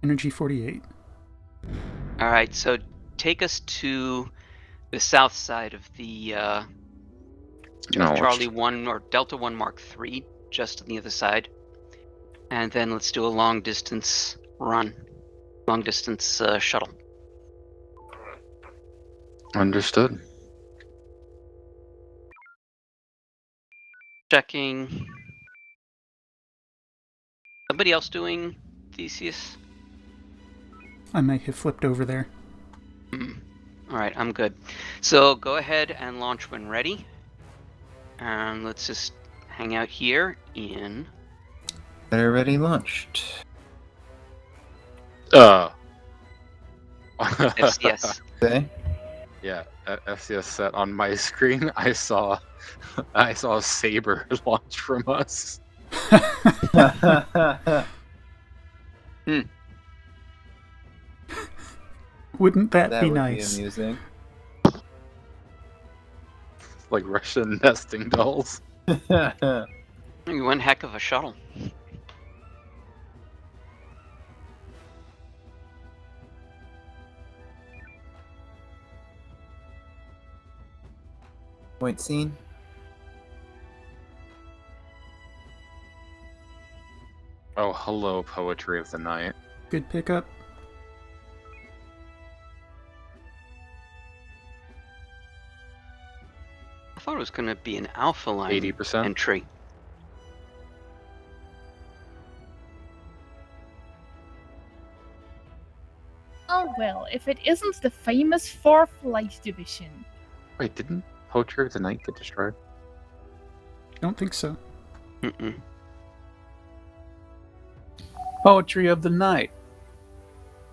Energy 48. All right, so take us to the south side of the Charlie 1 or Delta 1 Mark III, just on the other side. And then let's do a long distance run, long distance shuttle. Understood. Checking. Somebody else doing Theseus? I might have flipped over there. All right, I'm good. So go ahead and launch when ready. And let's just hang out here in... They're already launched. FCS. Okay. Yeah, at FCS set on my screen, I saw a saber launch from us. Wouldn't that, That be would nice? be amusing. Like Russian nesting dolls. One heck of a shuttle. Point scene. Oh, hello, poetry of the night. Good pickup. I thought it was going to be an Alpha Line 80%. entry. Oh well, if it isn't the famous 4th Light Division. Wait, didn't poetry of the night get destroyed? Don't think so. Mm-mm. Poetry of the night.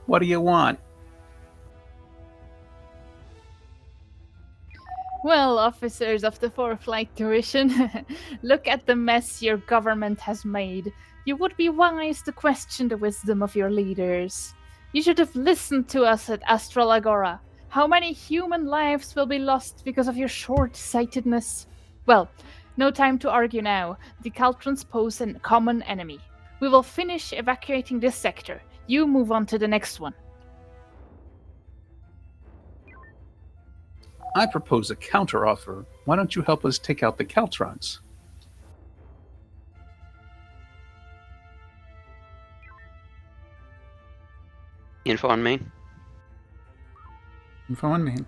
What do you want? Well, officers of the 4th Light Division, look at the mess your government has made. You would be wise to question the wisdom of your leaders. You should have listened to us at Astral Agora. How many human lives will be lost because of your short-sightedness? Well, no time to argue now. The Caltrans pose a common enemy. We will finish evacuating this sector. You move on to the next one. I propose a counteroffer. Why don't you help us take out the Caltrons? Info on main. Info on main.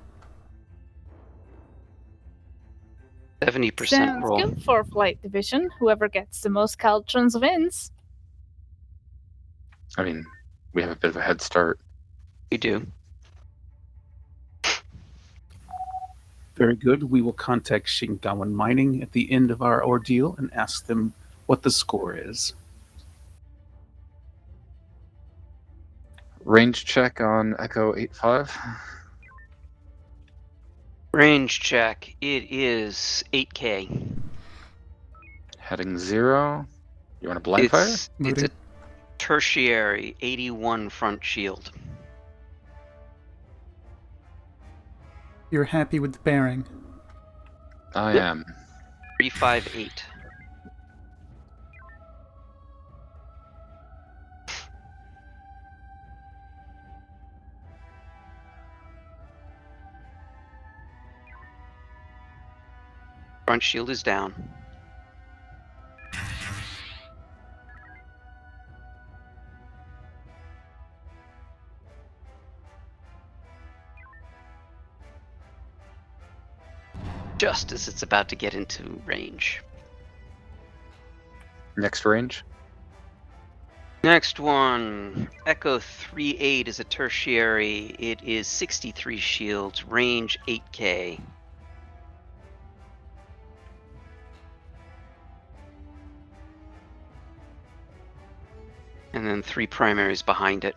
70% Sounds roll. good for flight division. Whoever gets the most Caltrons wins. I mean, we have a bit of a head start. We do. Very good. We will contact Shingawan Mining at the end of our ordeal and ask them what the score is. Range check on Echo 85. Range check. It is 8K. Heading 0. You want a blind fire? It's a tertiary 81 front shield. You're happy with the bearing. I am. 358. Front shield is down. Just as it's about to get into range. Next range. Next one, Echo 38 is a tertiary. It is 63 shields, range 8K. And then 3 primaries behind it.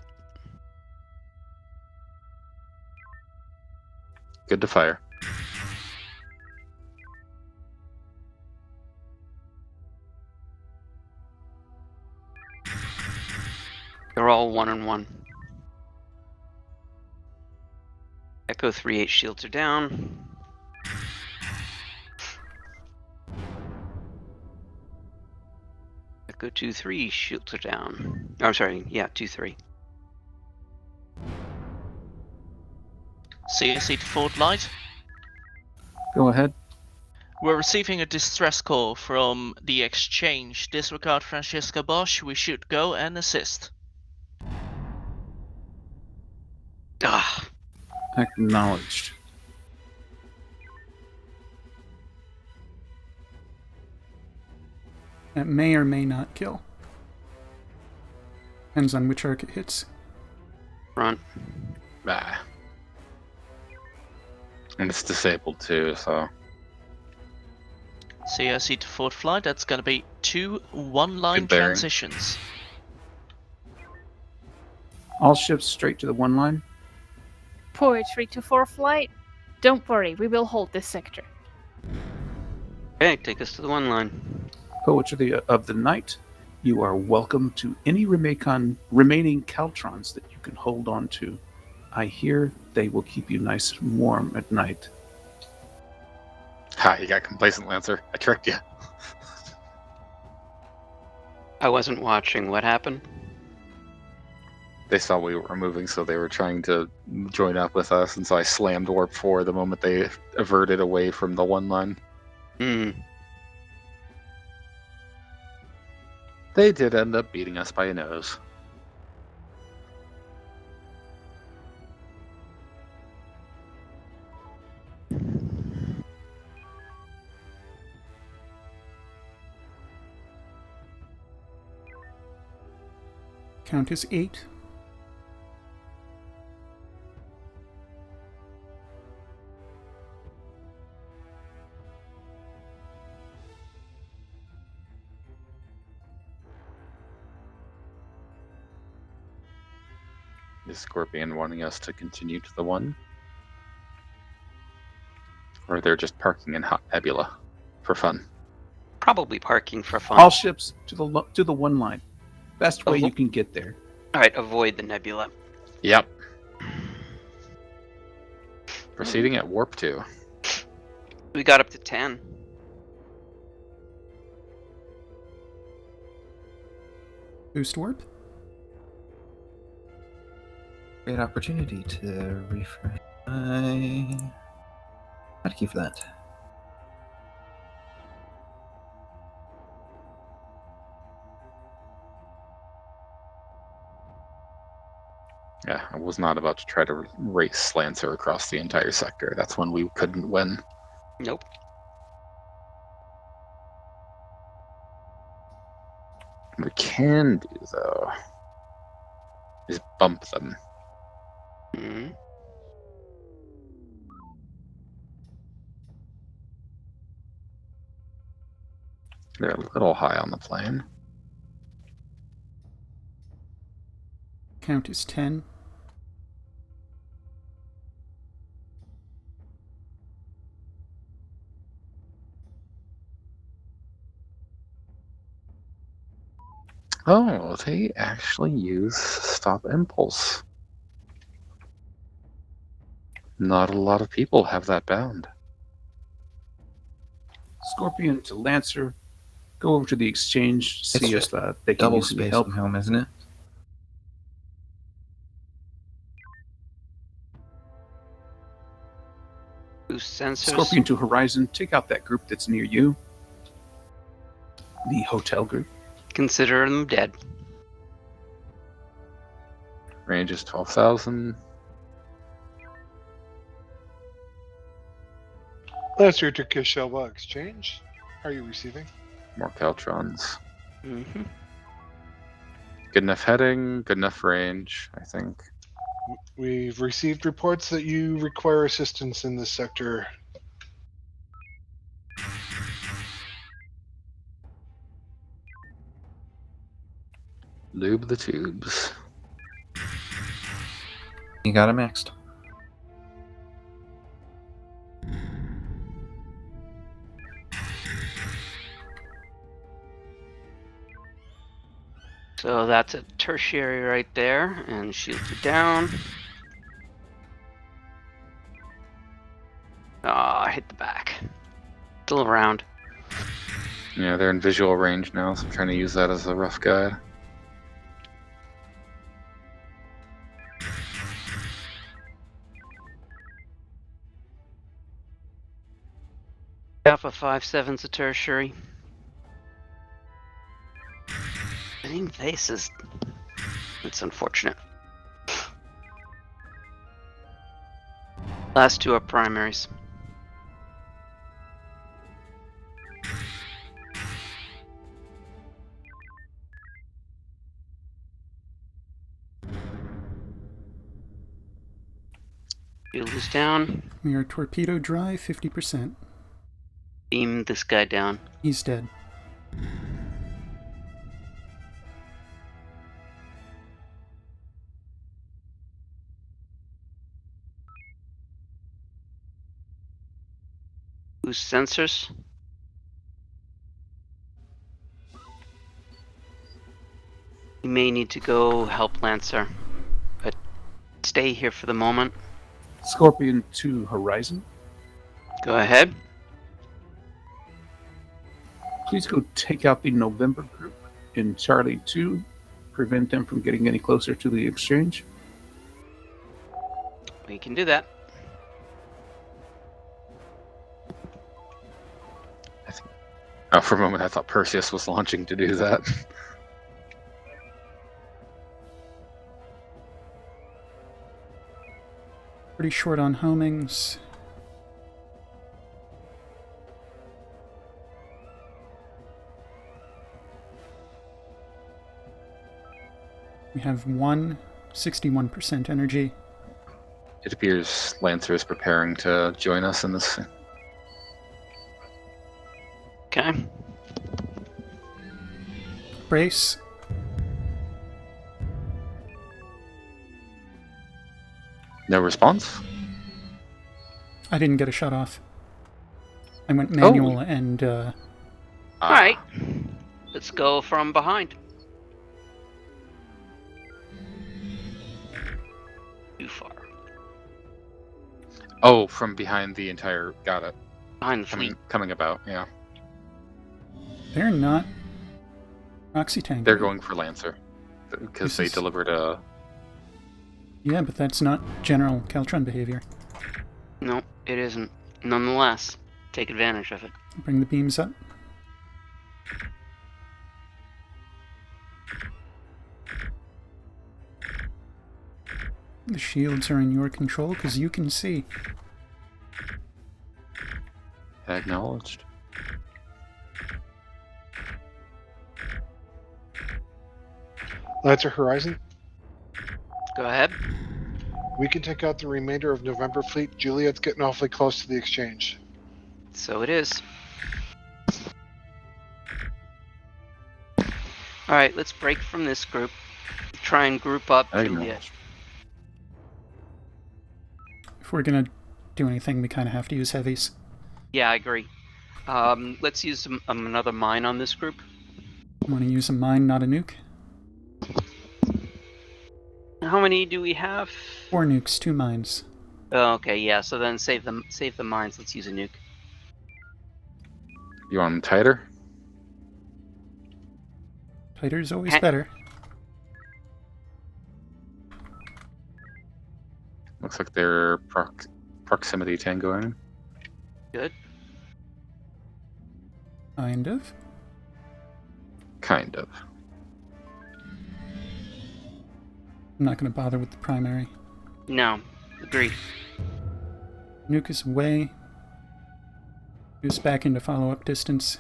Good to fire. They're all 1 and 1. Echo 38 shields are down. Echo 2-3 shields are down. Oh, I'm sorry, yeah, 2-3. CSC to forward light. Go ahead. We're receiving a distress call from the exchange. Disregard Francesca Bosch. We should go and assist. Ah. Acknowledged. That may or may not kill. Depends on which arc it hits. Front. Bah. And it's disabled too, so. CSC to forward flight. That's going to be 2 one-line Good bearing. transitions. All ships straight to the 1 line. Poetry to 4 flight. Don't worry, we will hold this sector. Okay, take us to the 1 line. Poetry of the night. You are welcome to any remaining Caltrons that you can hold on to. I hear they will keep you nice and warm at night. Ha, you got complacent, Lancer. I tricked you. I wasn't watching. What happened? They saw we were moving, so they were trying to join up with us, and so I slammed Warp 4 the moment they averted away from the 1 line. They did end up beating us by a nose. Count is 8. Is Scorpion wanting us to continue to the 1? Or they're just parking in Hot Nebula for fun? Probably parking for fun. All ships to the 1 line. Best way you can get there. Alright, avoid the nebula. Yep. Proceeding at Warp 2. We got up to 10. Boost warp. Great opportunity to refresh my hotkey for that. Yeah, I was not about to try to race Lancer across the entire sector. That's when we couldn't win. Nope. What we can do, though, is bump them. Hmm. They're a little high on the plane. Count is 10. Oh, they actually use stop impulse. Not a lot of people have that bound. Scorpion to Lancer. Go over to the exchange, see if just they can double use any space help. from home, isn't it? Boost sensors. Scorpion to Horizon. Take out that group that's near you. The hotel group. Consider them dead. Range is 12,000. Lancer to Kishelwa Exchange. Are you receiving? More Caltrons. Mm-hmm. Good enough heading, good enough range, I think. We've received reports that you require assistance in this sector. Lube the tubes. You got it maxed. So that's a tertiary right there, and shields are down. Ah, I hit the back. Still around. Yeah, they're in visual range now, so I'm trying to use that as a rough guide. Alpha 5-7's a tertiary. Same faces. It's unfortunate. Last two are primaries. Shield is down. We are torpedo dry, 50%. Beam this guy down. He's dead. Boost sensors. You may need to go help Lancer, but stay here for the moment. Scorpion to Horizon. Go ahead. Please go take out the November group in Charlie 2. Prevent them from getting any closer to the exchange. We can do that. For a moment, I thought Perseus was launching to do that. Pretty short on homings. We have 61% energy. It appears Lancer is preparing to join us in this. Okay. Brace. No response? I didn't get a shut off. I went manual and Alright. Let's go from behind. Too far. Oh, from behind the entire. Got it. Behind the fleet. Coming about, yeah. they're not proxy tank. They're going for Lancer. Because they delivered a. Yeah, but that's not general Caltron behavior. No, it isn't. Nonetheless, take advantage of it. Bring the beams up. The shields are in your control because you can see. Acknowledged. Lancer Horizon, Go ahead. we can take out the remainder of November Fleet. Juliet's getting awfully close to the exchange. So it is. Alright, let's break from this group. Try and group up Juliet. If we're gonna do anything, we kind of have to use heavies. Yeah, I agree. Let's use another mine on this group. Want to use a mine, not a nuke? How many do we have? 4 nukes, 2 mines. Oh, okay, yeah. So then save the mines. Let's use a nuke. You want them tighter? Tighter is always better. Looks like they're proximity tangoing. Good. Kind of. Kind of. I'm not going to bother with the primary. No, agreed. Nuke is away. Goose back into follow-up distance.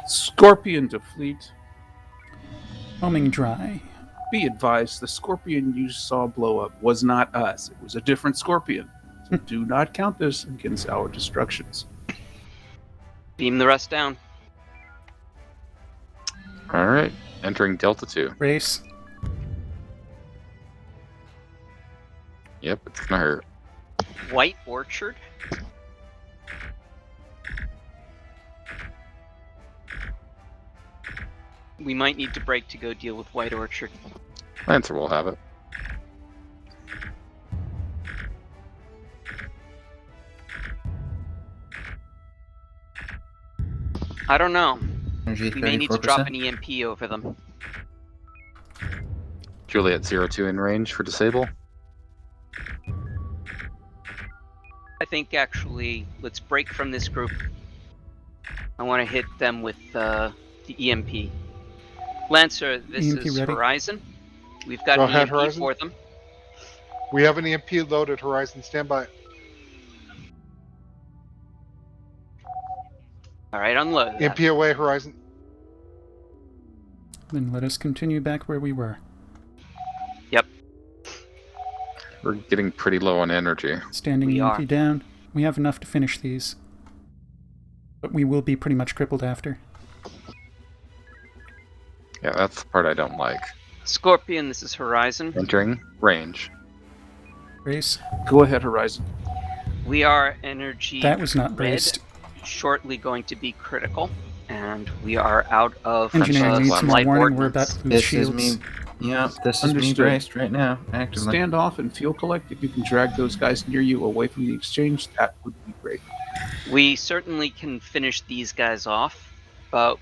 Scorpion to fleet. Homing dry. Be advised, the Scorpion you saw blow up was not us. It was a different Scorpion. So do not count this against our destructions. Beam the rest down. Alright, entering Delta 2. Race. Yep, it's gonna hurt. White Orchard? We might need to break to go deal with White Orchard. Lancer will have it. I don't know. Energy We may need to drop 34%. an EMP over them. Juliet 02 in range for disable. I think actually, let's break from this group. I want to hit them with the EMP. Lancer, this EMP is ready. Horizon. We've got Go an ahead, EMP Horizon. for them. We have an EMP loaded, Horizon. Stand by. Alright, unload that. EMP away, Horizon. Then let us continue back where we were. Yep. We're getting pretty low on energy. Standing We EMP are. down. We have enough to finish these. But we will be pretty much crippled after. Yeah, that's the part I don't like. Scorpion, this is Horizon. Entering range. Race. Go ahead, Horizon. We are energy That was not red, braced. shortly going to be critical, and we are out of Engineering needs some more light warning. We're ordnance. about to lose This is shields. me. Yeah, this is me Understood. braced right now, actively. Stand off and fuel collect. If you can drag those guys near you away from the exchange, that would be great. We certainly can finish these guys off, but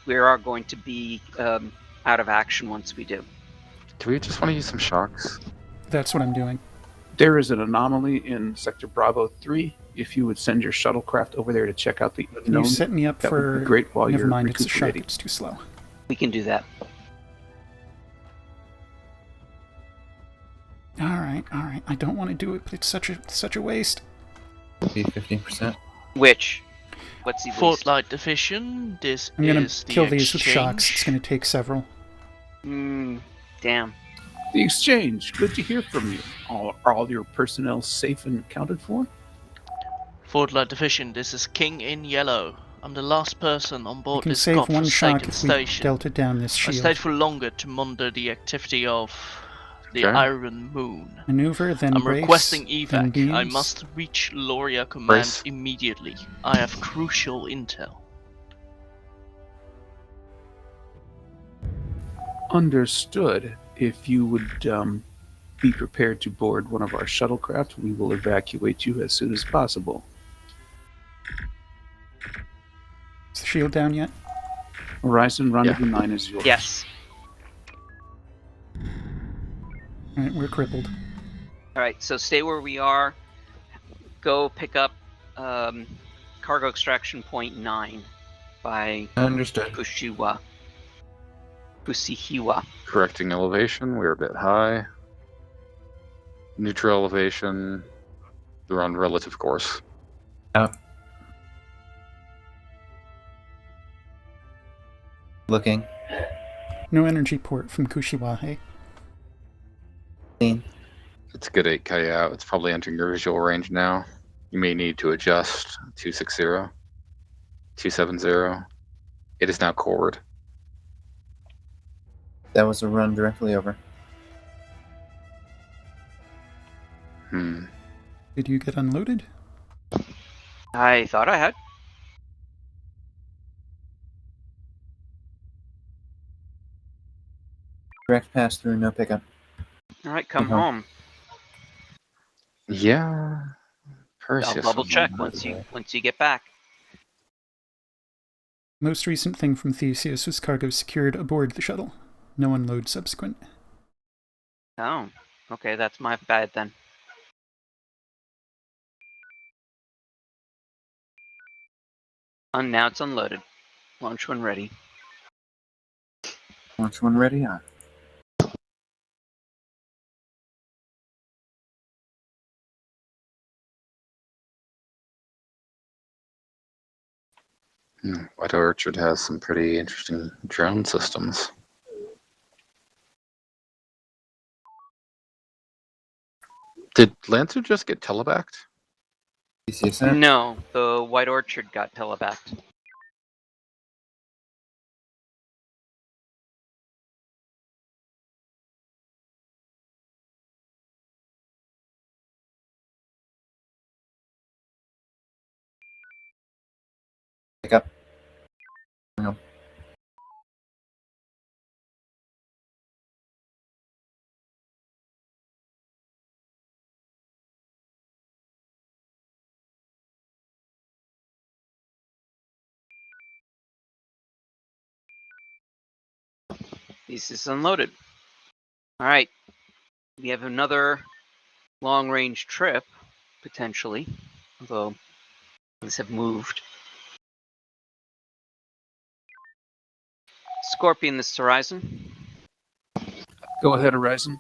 we are going to be out of action once we do. Do we just want to use some shocks? That's what I'm doing. There is an anomaly in Sector Bravo 3. If you would send your shuttlecraft over there to check out the Can unknown, you set me up that would for... be great while Never you're mind, it's a shark. recuperating. It's too slow. We can do that. Alright, alright. I don't want to do it, but it's such a waste. Be 15%. Which? What's the waste? Fortlight Division, this I'm gonna is the kill these with shocks. It's exchange. gonna take several. Damn. The exchange. Good to hear from you. Are all your personnel safe and accounted for? Fortlight Division, this is King in Yellow. I'm the last person on You board can this save one shock godforsaken if we station. delta down this I shield. stayed for longer to monitor the activity of the Okay. Iron Moon. Maneuver, then I'm brace, requesting then evac. I beams. must reach Loria Command Brace. immediately. I have crucial intel. Understood. If you would be prepared to board one of our shuttlecraft, we will evacuate you as soon as possible. Is the shield down yet? Horizon Rendezvous 9 is yours. Yes. Alright, we're crippled. Alright, so stay where we are. Go pick up cargo extraction point 9 by Understood. Pushihiwa. Correcting elevation, we're a bit high. Neutral elevation, we're on relative course. Out. Looking. No energy port from Kushiwahe. Clean. It's a good 8K out. It's probably entering your visual range now. You may need to adjust 260, 270. It is now cored. That was a run directly over. Did you get unloaded? I thought I had. Direct pass through, no pickup. All right, come home. Yeah. I'll double check once you get back. Most recent thing from Theseus was cargo secured aboard the shuttle. No unload subsequent. Oh, okay, that's my bad then. Now it's unloaded. Launch when ready. Launch when ready, on. White Orchard has some pretty interesting drone systems. Did Lancer just get telebacked? No, the White Orchard got telebacked. Pick up. No. This is unloaded. All right, we have another long-range trip, potentially, although things have moved. Scorpion, this is Horizon. Go ahead, Horizon.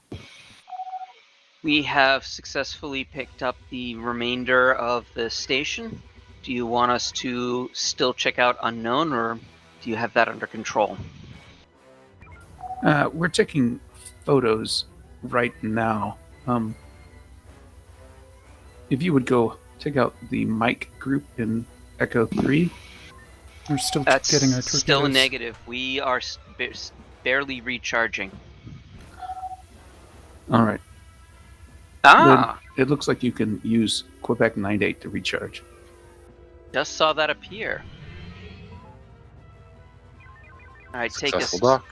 We have successfully picked up the remainder of the station. Do you want us to still check out Unknown, or do you have that under control? We're taking photos right now. If you would go check out the Mike group in Echo 3. We're still That's getting our torpedoes. still a negative. We are barely recharging. All right. Ah! Then it looks like you can use Quebec 98 to recharge. Just saw that appear. All right, take us. Successful dock.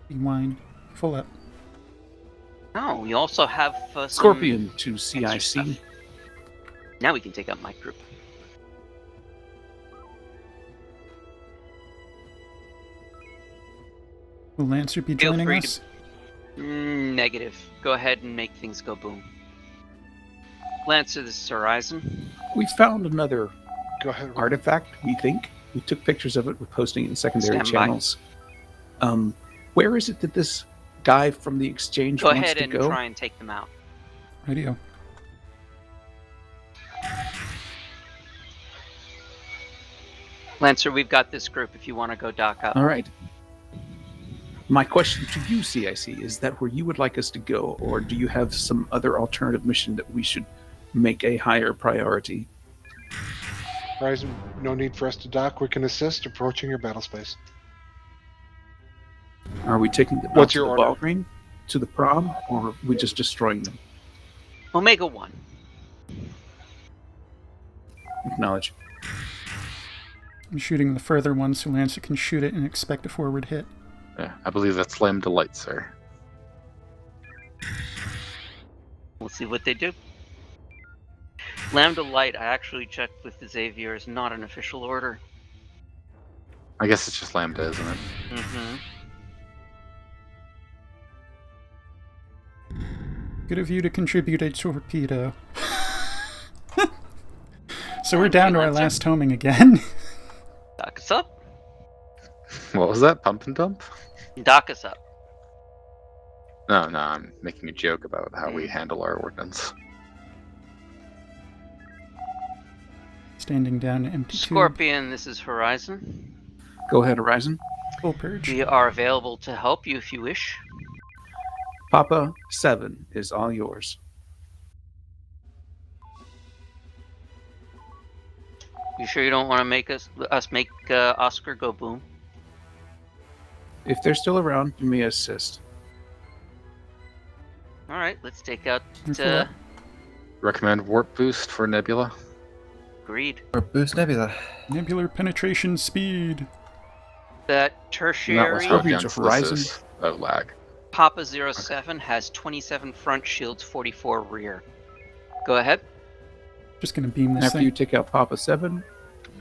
Rewind. Full up. Oh, we also have Scorpion to CIC. Now we can take out my group. Will Lancer be Feel joining free us? Negative. Go ahead and make things go boom. Lancer, this is Horizon. We found another Go ahead. artifact, we think. We took pictures of it. We're posting it in secondary Stand by. channels. Where is it that this guy from the exchange Go wants ahead to and go? try and take them out. Radio. Lancer, we've got this group if you want to go dock up. All right. My question to you, CIC, is that where you would like us to go, or do you have some other alternative mission that we should make a higher priority? Horizon, no need for us to dock. We can assist approaching your battle space. Are we taking them out What's to your the order? ball green, to the prom, or are we just destroying them? Omega 1. Acknowledge. I'm shooting the further one so Lancer can shoot it and expect a forward hit. Yeah, I believe that's Lambda Light, sir. We'll see what they do. Lambda Light, I actually checked with the Xavier, is not an official order. I guess it's just Lambda, isn't it? Mm-hmm. Good of you to contribute a torpedo. So we're down to our last homing again. Dock us up. What was that? Pump and dump? Dock us up. No, I'm making a joke about how we handle our ordnance. Standing down empty tube. Scorpion, this is Horizon. Go ahead, Horizon. Full purge. We are available to help you if you wish. Papa 7 is all yours. You sure you don't want to make us make Oscar go boom? If they're still around, you may assist. All right, let's take out. Recommend warp boost for Nebula. Agreed. Warp boost Nebula. Nebular penetration speed. That tertiary. Horizon. Lag. Papa 07 has 27 front shields, 44 rear. Go ahead. Just gonna beam this After thing. you take out Papa 7,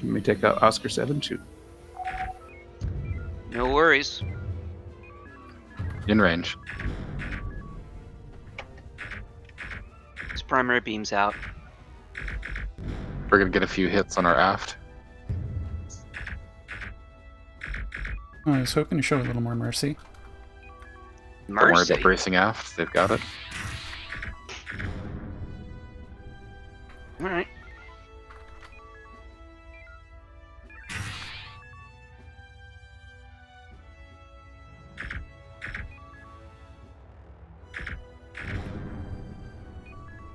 you may take out Oscar 7 too. No worries. In range. His primary beam's out. We're gonna get a few hits on our aft. I was hoping to show a little more mercy. Don't worry about bracing aft. They've got it. All right.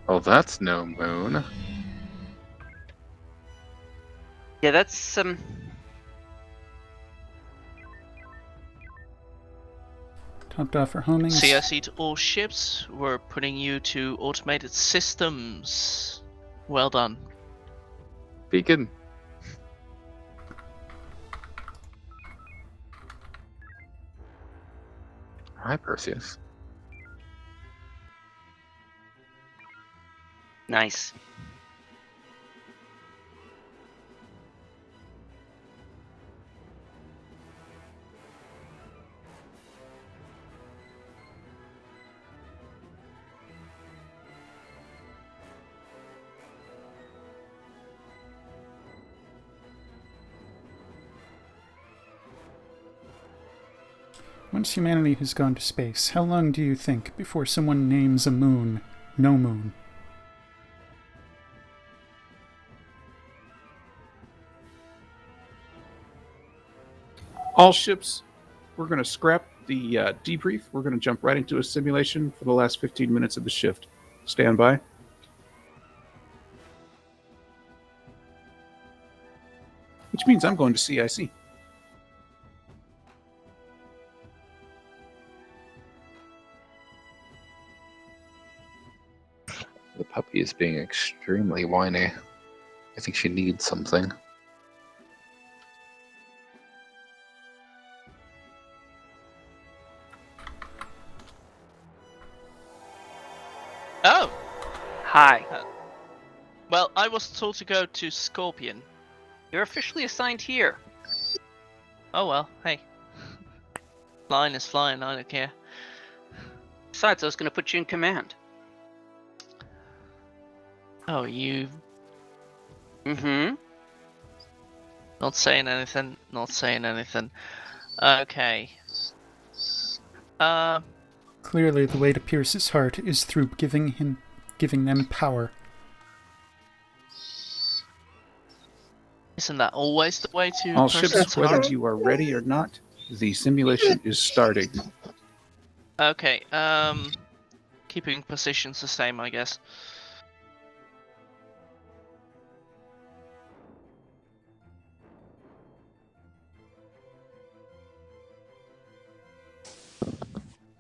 Oh, that's no moon. Yeah, that's Topped off for homing. CIC to all ships. We're putting you to automated systems. Well done. Beacon. Hi, Perseus. nice. Once humanity has gone to space, how long do you think before someone names a moon no moon? All ships, we're going to scrap the debrief. We're going to jump right into a simulation for the last 15 minutes of the shift. Stand by. Which means I'm going to CIC. The puppy is being extremely whiny. I think she needs something. Oh! Hi. Well, I was told to go to Scorpion. You're officially assigned here. Oh well, hey. Flying is flying, I don't care. Besides, I was going to put you in command. Oh, you... Mm-hmm. Not saying anything, not saying anything. Okay. Clearly, the way to Pierce's heart is through giving them power. Isn't that always the way to All person's ships, whether heart? you are ready or not, the simulation is starting. Okay, keeping positions the same, I guess.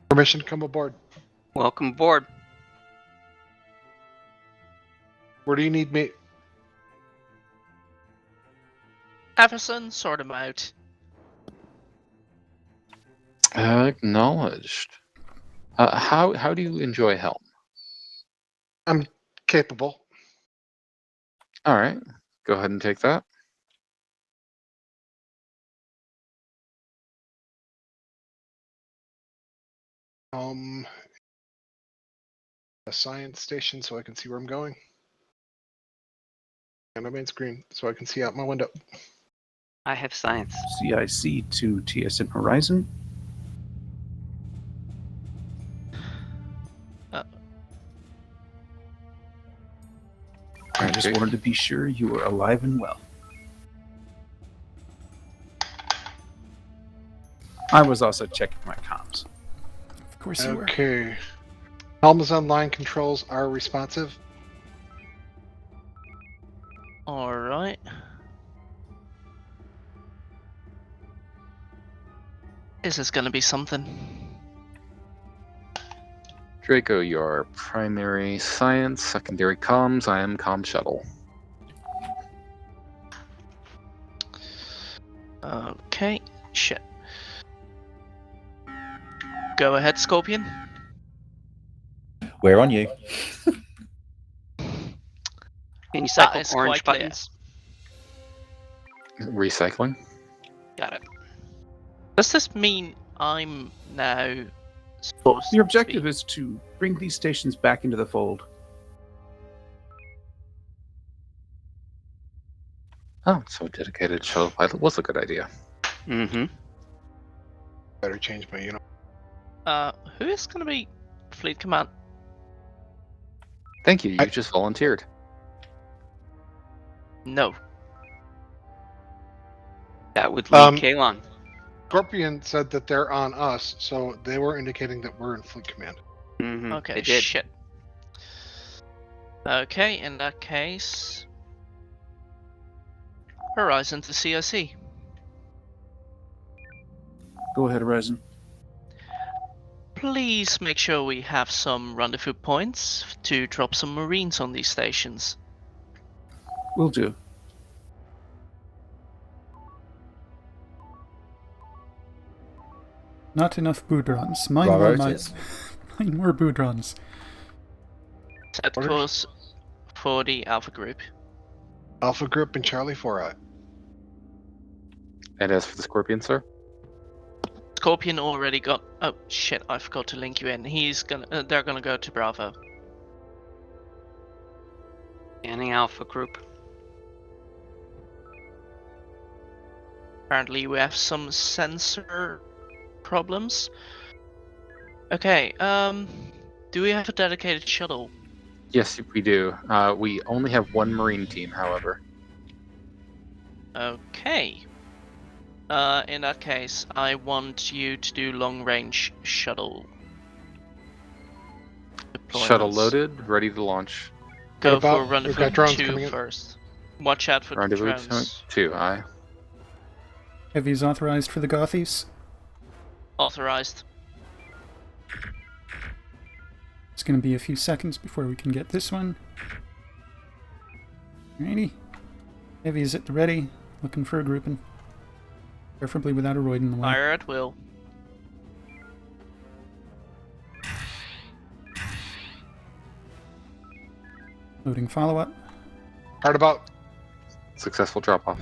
Permission to come aboard. Welcome aboard. Where do you need me? Everson, sort him out. Acknowledged. How do you enjoy Helm? I'm capable. All right, go ahead and take that. A science station so I can see where I'm going. And my main screen so I can see out my window. I have science. CIC to TSN Horizon. I just Okay. wanted to be sure you were alive and well. I was also checking my comms. Of course you were. Okay. Helm's online controls are responsive. Alright. This is gonna be something. Draco, you are primary science, secondary comms. I am comm shuttle. Okay, shit. Go ahead, Scorpion. We're on you. Can you cycle is orange quite clear. buttons? Recycling. Got it. Does this mean I'm now supposed Your objective is to bring these stations back into the fold. Oh, so a dedicated shuttle pilot was a good idea. Mm-hmm. Better change my uniform. Who is gonna be fleet command? Thank you. You just volunteered. No. That would lead Um, Kalon. Scorpion said that they're on us, so they were indicating that we're in fleet command. Mm-hmm. Okay, They did. shit. Okay, in that case, Horizon to COC. Go ahead, Horizon. Please make sure we have some rendezvous points to drop some Marines on these stations. Will do. Not enough Boudrons. Mine Bravo were it mine. is. Mine were Boudrons. Set course for the Alpha Group. Alpha Group and Charlie 4 And as for the Scorpion, sir? Scorpion already got. Oh shit! I forgot to link you in. He's gonna. They're gonna go to Bravo. Scanning Alpha Group. Apparently, we have some sensor problems. Okay. Do we have a dedicated shuttle? Yes, we do. We only have one Marine team, however. Okay. In that case, I want you to do long-range shuttle deployments. Shuttle loaded, ready to launch. Go What about- for we've rendezvous got drones 2 coming in. first. Watch out for the Rendezvous drones. 2, aye. Heavy's authorized for the Gothies. Authorized. It's going to be a few seconds before we can get this one. Alrighty. Heavy's at the ready, looking for a grouping. Preferably without a roid in the way. Fire at will. Loading follow-up. Hard about. Successful drop-off.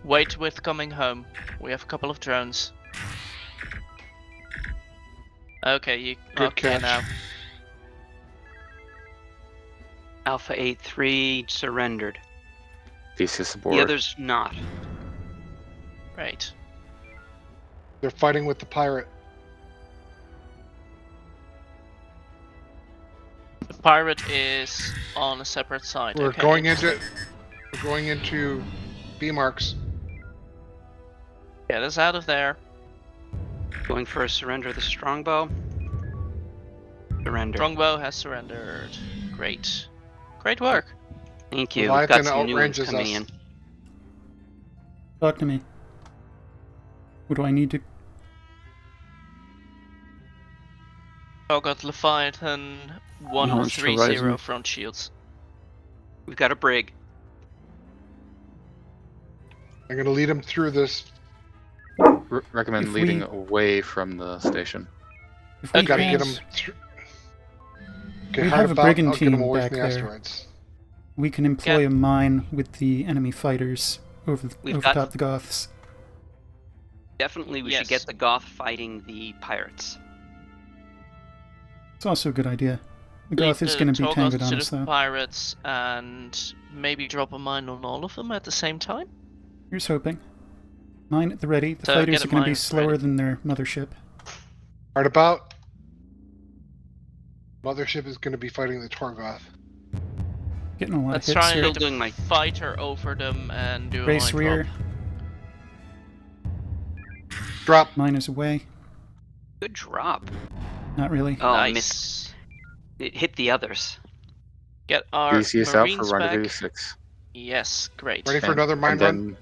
Wait with coming home. We have a couple of drones. Okay, you Good okay catch. now. Alpha 8-3 surrendered. Theseus aboard. The others not. Right. They're fighting with the pirate. The pirate is on a separate side. We're okay, going interesting. into. We're going into B marks. Get us out of there. Going for a surrender of the strongbow. Surrender. Strongbow has surrendered. Great. Great work. Thank you. We've Leviathan got some new ones outranges coming us. in. Talk to me. What do I need to... I got Leviathan Launch 130 Horizon. front shields. We've got a brig. I'm going to lead them through this. Recommend If leading we- away from the station. If we Gotta have, get them through. Get We hard have a about, brigand I'll get 'em team away back from the there. asteroids. we can employ a mine with the enemy fighters over We've got- top the Goths. Definitely, we Yes. should get the Goth fighting the pirates. It's also a good idea. The Lead Goth is the going to be Torgoth tangled on to us, the though. pirates and maybe drop a mine on all of them at the same time. Here's hoping. Mine at the ready. The So fighters get a are going to mine be slower ready. than their mothership. Hard about. Mothership is going to be fighting the Torgoth. Getting a lot Let's of hits try and here. get doing a my- fighter over them and do a Race mine rear. Drop. Mine is away. Good drop. Not really. Oh, Nice. missed. It hit the others. Get our DCS out for marines rendezvous back. 6. Yes, great. Ready for another mine and run? then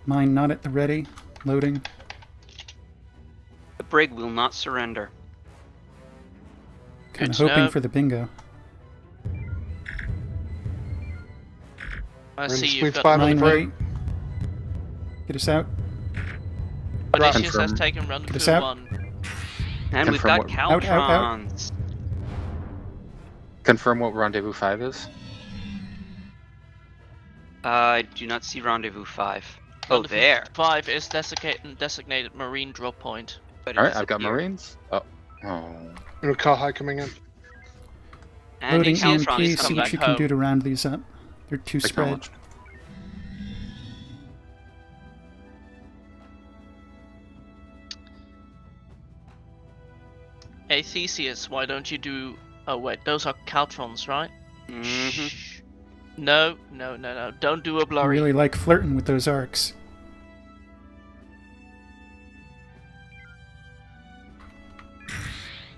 Mine not at the ready. Loading. The brig will not surrender. Kind Good of to hoping know. for the bingo. I We're in see the you've sweet got spot of the Mine brig. ready. Get us out. Odysseus has Confirm. taken Get us rendezvous out. 1. And we've Confirm got what- Out, out, out. Caltrons. confirm what rendezvous 5 is. I do not see rendezvous 5. Oh, Rendezvous there. 5 is designated marine drop point. But it Alright, I've got disappeared. marines. Oh. And Cal High coming in. And Loading Caltrons EMP. Caltrons is See coming what back you can home. do to round these up. They're too spread. Acknowledged. Hey Theseus, why don't you do... Oh wait, those are Caltrons, right? Mm-hmm. Shh. No, no, no, no. Don't do a I blurry. really like flirting with those arcs.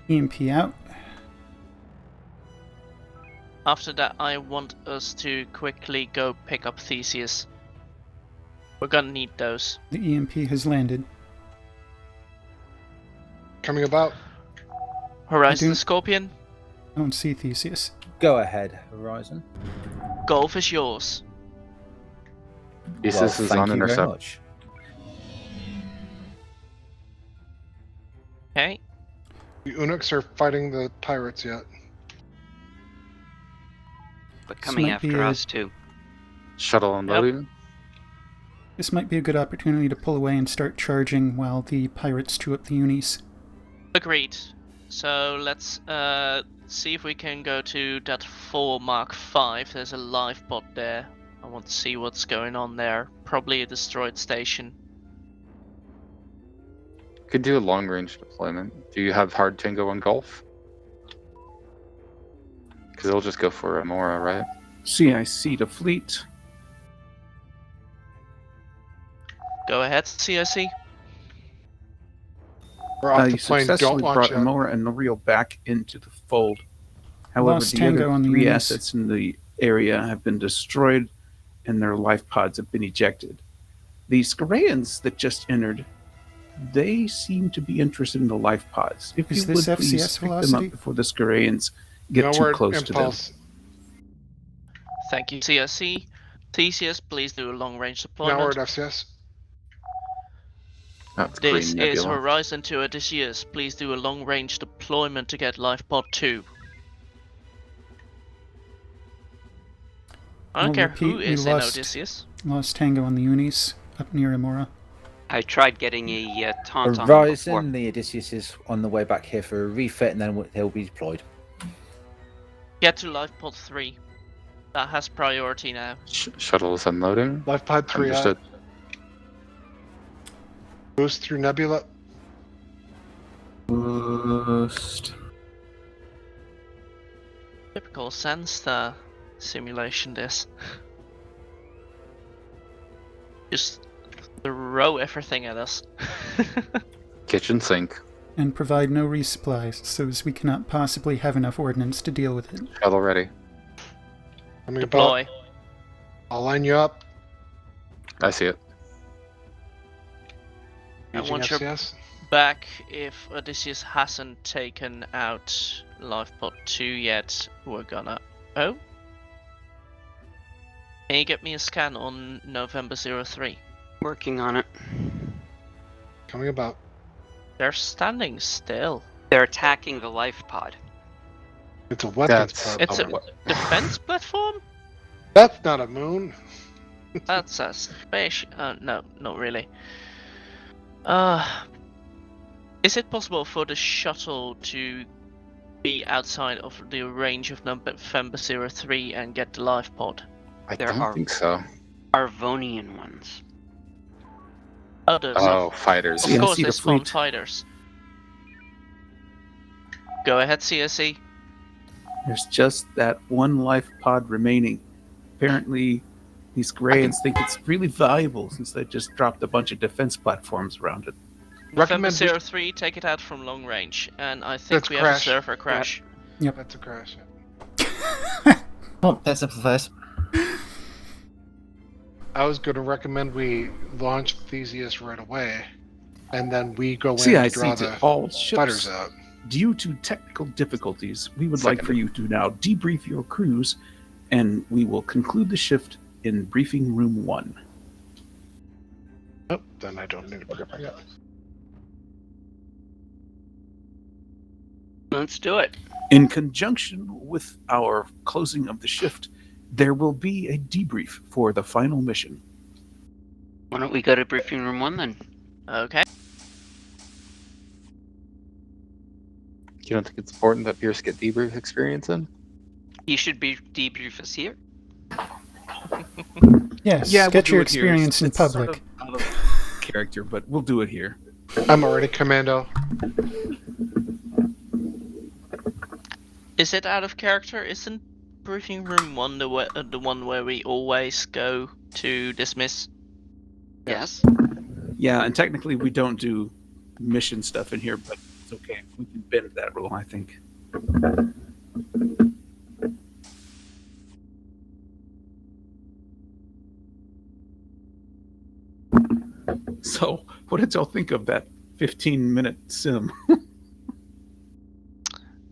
EMP out. After that, I want us to quickly go pick up Theseus. We're gonna need those. The EMP has landed. Coming about. Horizon do- Scorpion, I don't see Theseus. Go ahead, Horizon. golf is yours. Thesis is thank on you very intercept. much. Okay. The Unuks are fighting the pirates yet. But This coming might be after a- us, too. Shuttle unloading. This might be a good opportunity to pull away and start charging while the pirates chew up the unis. Agreed. So let's see if we can go to that 4 Mark 5. There's a live pod there. I want to see what's going on there. Probably a destroyed station. Could do a long range deployment. Do you have hard tango on Gulf? Because it'll just go for Amora, right? CIC to fleet. Go ahead, CIC. We're off You the plane. Don't successfully launch brought yet. Amora and Norio back into the fold. However, Lost the Tango other on the 3 unis. assets in the area have been destroyed and their life pods have been ejected. The Skarayans that just entered, they seem to be interested in the life pods. If Is you this would please FCS pick them velocity? up before the Skarayans get Nowhere too close impulse. Thank you, CIC. Theseus, please do a long-range Now we're deployment. at FCS. That's This Green is Nebula. Horizon to Odysseus. Please do a long-range deployment to get life pod 2. I don't I'll care repeat, who we is in lost- Odysseus. Lost Tango on the unis up near Amora. I tried getting a taunt on them before. Horizon, the Odysseus is on the way back here for a refit, and then they'll be deployed. Get to life pod 3. That has priority now. Shuttle is unloading. Life pod 3 Understood. out. Boost through Nebula. Boost. Typical Sandstar simulation, this. Just throw everything at us. Kitchen sink. And provide no resupplies, so as we cannot possibly have enough ordnance to deal with it. Shuttle ready. Coming Deploy. about. I'll line you up. I see it. I Aging want your FCS. back if Odysseus hasn't taken out life pod 2 yet. We're gonna... Oh? Can you get me a scan on November 03? Working on it. Coming about. They're standing still. They're attacking the life pod. It's a weapons That's- pod. It's a defense platform? That's not a moon. That's a space... no, not really. Is it possible for the shuttle to be outside of the range of November 03 and get the life pod? I There don't are- think so. Arvonian ones. Others. Oh, fighters. Of CNC course, to there's spawn fleet. fighters. Go ahead, CSE. There's just that one life pod remaining. Apparently, these Greyans think it's really valuable since they just dropped a bunch of defense platforms around it. November Recommend we- 03, take it out from long range, and I think That's we have a crash. server crash. Yep. That's a crash. Oh, that simplifies. I was going to recommend we launch Theseus right away, and then we go in to CIC draw to the all ships. fighters out. Due to technical difficulties, we would like for you to now debrief your crews, and we will conclude the shift in briefing room 1. Oh, then I don't need to prepare yet. Let's do it. In conjunction with our closing of the shift, there will be a debrief for the final mission. Why don't we go to briefing room 1 then? Okay. You don't think it's important that Pierce get debrief experience in? He should be debrief us here. Yes, Yeah, get we'll your do it here. experience in It's sort public. of out of character, but we'll do it here. I'm already commando. Is it out of character? Isn't briefing room 1 the one where we always go to dismiss? Yes. Yeah, and technically we don't do mission stuff in here, but it's okay. We can bend that rule, I think. So, what did y'all think of that 15-minute sim?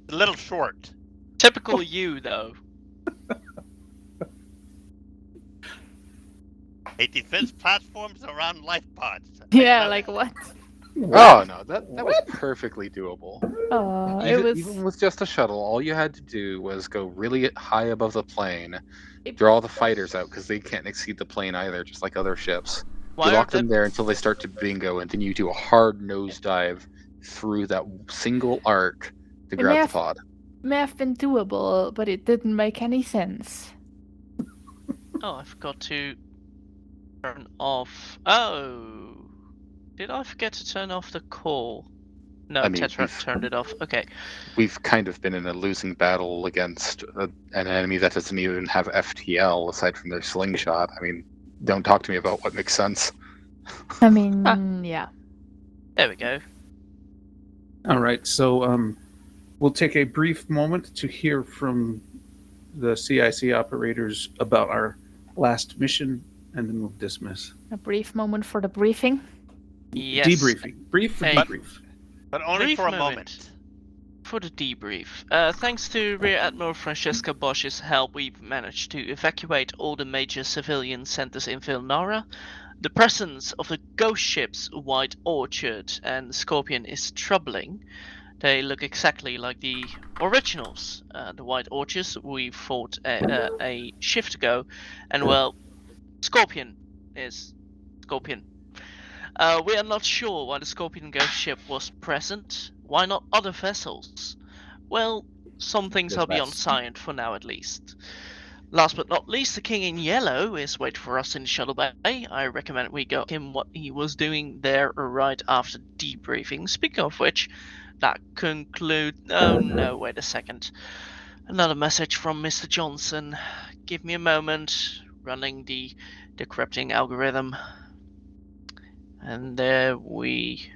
A little short. Typical you, though. A defense platforms around life pods. Yeah, like what? Oh no, that was perfectly doable. Oh, it Even, was. even with just a shuttle, all you had to do was go really high above the plane, draw the fighters out because they can't exceed the plane either, just like other ships. Why You are lock them there until they start to bingo, and then you do a hard nosedive through that single arc to It may grab the have- pod. May have been doable, but it didn't make any sense. Oh, I forgot to turn off. Oh, did I forget to turn off the call? No, I mean, Tetra turned it off. Okay. We've kind of been in a losing battle against an enemy that doesn't even have FTL aside from their slingshot. I mean, don't talk to me about what makes sense. I mean, yeah. There we go. All right, so we'll take a brief moment to hear from the CIC operators about our last mission, and then we'll dismiss. A brief moment for the briefing. Yes. Debriefing. Brief for Hey. debrief. But only Brief for a moment. moment. For the debrief. Thanks to Rear Admiral Francesca Bosch's help, we've managed to evacuate all the major civilian centers in Vilnara. The presence of the ghost ships White Orchard and Scorpion is troubling. They look exactly like the originals. The White Orchards we fought a shift ago, and well, Scorpion is Scorpion. We are not sure why the Scorpion ghost ship was present. Why not other vessels? Well, some things are beyond science for now at least. Last but not least, the King in Yellow is waiting for us in the shuttle bay. I recommend we go him what he was doing there right after debriefing. Speaking of which, that conclude. Oh no, wait a second. Another message from Mr. Johnson. Give me a moment. Running the decrypting algorithm. And there we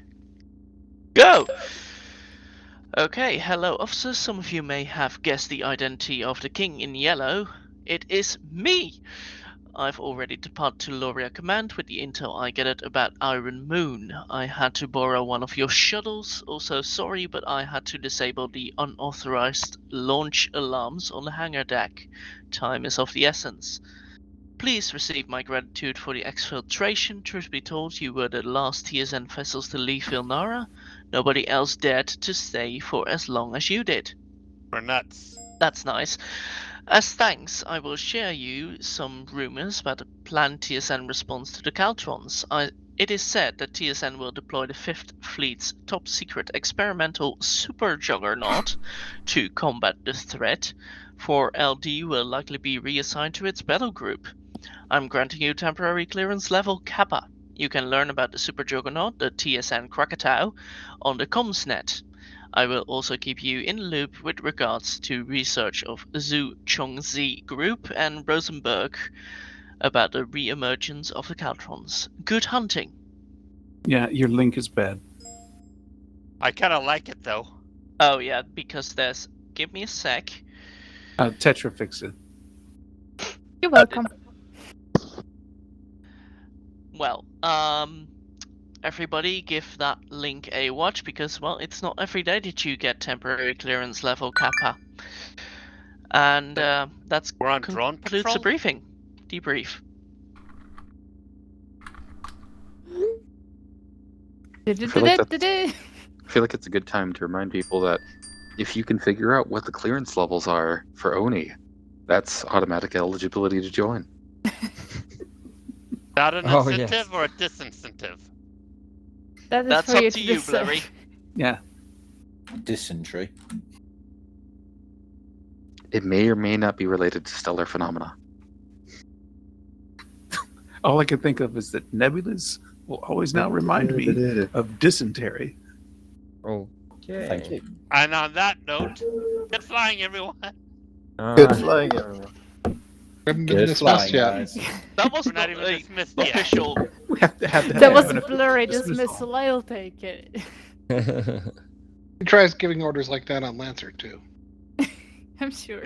go. Okay, hello officers. Some of you may have guessed the identity of the King in Yellow. It is me! I've already departed to Loria Command with the intel I gathered about Iron Moon. I had to borrow one of your shuttles. Also sorry, but I had to disable the unauthorized launch alarms on the hangar deck. Time is of the essence. Please receive my gratitude for the exfiltration. Truth be told, you were the last TSN vessels to leave Vilnara. Nobody else dared to stay for as long as you did. We're nuts. That's nice. As thanks, I will share you some rumors about the planned TSN response to the Caltrons. It is said that TSN will deploy the 5th Fleet's top-secret experimental super juggernaut to combat the threat. 4LD will likely be reassigned to its battle group. I'm granting you temporary clearance level Kappa. You can learn about the super juggernaut, the TSN Krakatau, on the comms net. I will also keep you in loop with regards to research of Zhu Chongzi Group and Rosenberg about the re-emergence of the Caltrons. Good hunting. Yeah, your link is bad. I kind of like it though. Oh yeah, because there's... Give me a sec. Tetra fix it. You're welcome. Well, everybody give that link a watch because, well, it's not every day that you get temporary clearance level Kappa. And that's We're on drone concludes patrol? the briefing. Debrief. I feel like it's a good time to remind people that if you can figure out what the clearance levels are for ONI, that's automatic eligibility to join. That an incentive or a disincentive? That's for up you to to you, decide. Blurry. Yeah. Dysentery. It may or may not be related to stellar phenomena. All I can think of is that nebulas will always now remind me of dysentery. Oh, yeah. Thank you. And on that note, good flying, everyone. Good flying, everyone. We haven't been Good dismissed flying, yet. guys. That was We're not not even dismissed yet. official. We have to have That was an blurry dismissal. dismissal. I'll take it. He tries giving orders like that on Lancer too. I'm sure.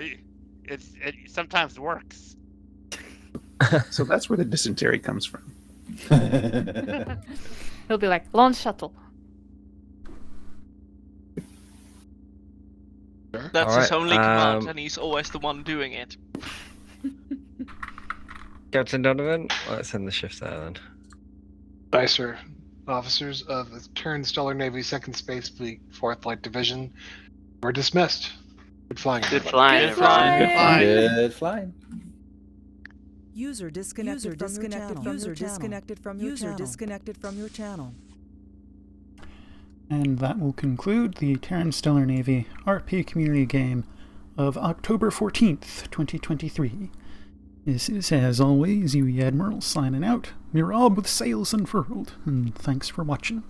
It sometimes works. So that's where the dysentery comes from. He'll be like, launch shuttle. That's his Alright, only command, and he's always the one doing it. Captain Donovan, let's end the shift there then. Aye, sir. Officers of the Terran Stellar Navy Second Space Fleet, 4th Light Division, were dismissed. Good flying. Good everybody. flying, Good everyone. flying. Good flying. Good flying. User disconnected from your channel. And that will conclude the Terran Stellar Navy RP community game of October 14th, 2023. This is, as always, UE Admiral signing out. We're all with sails unfurled, and thanks for watching.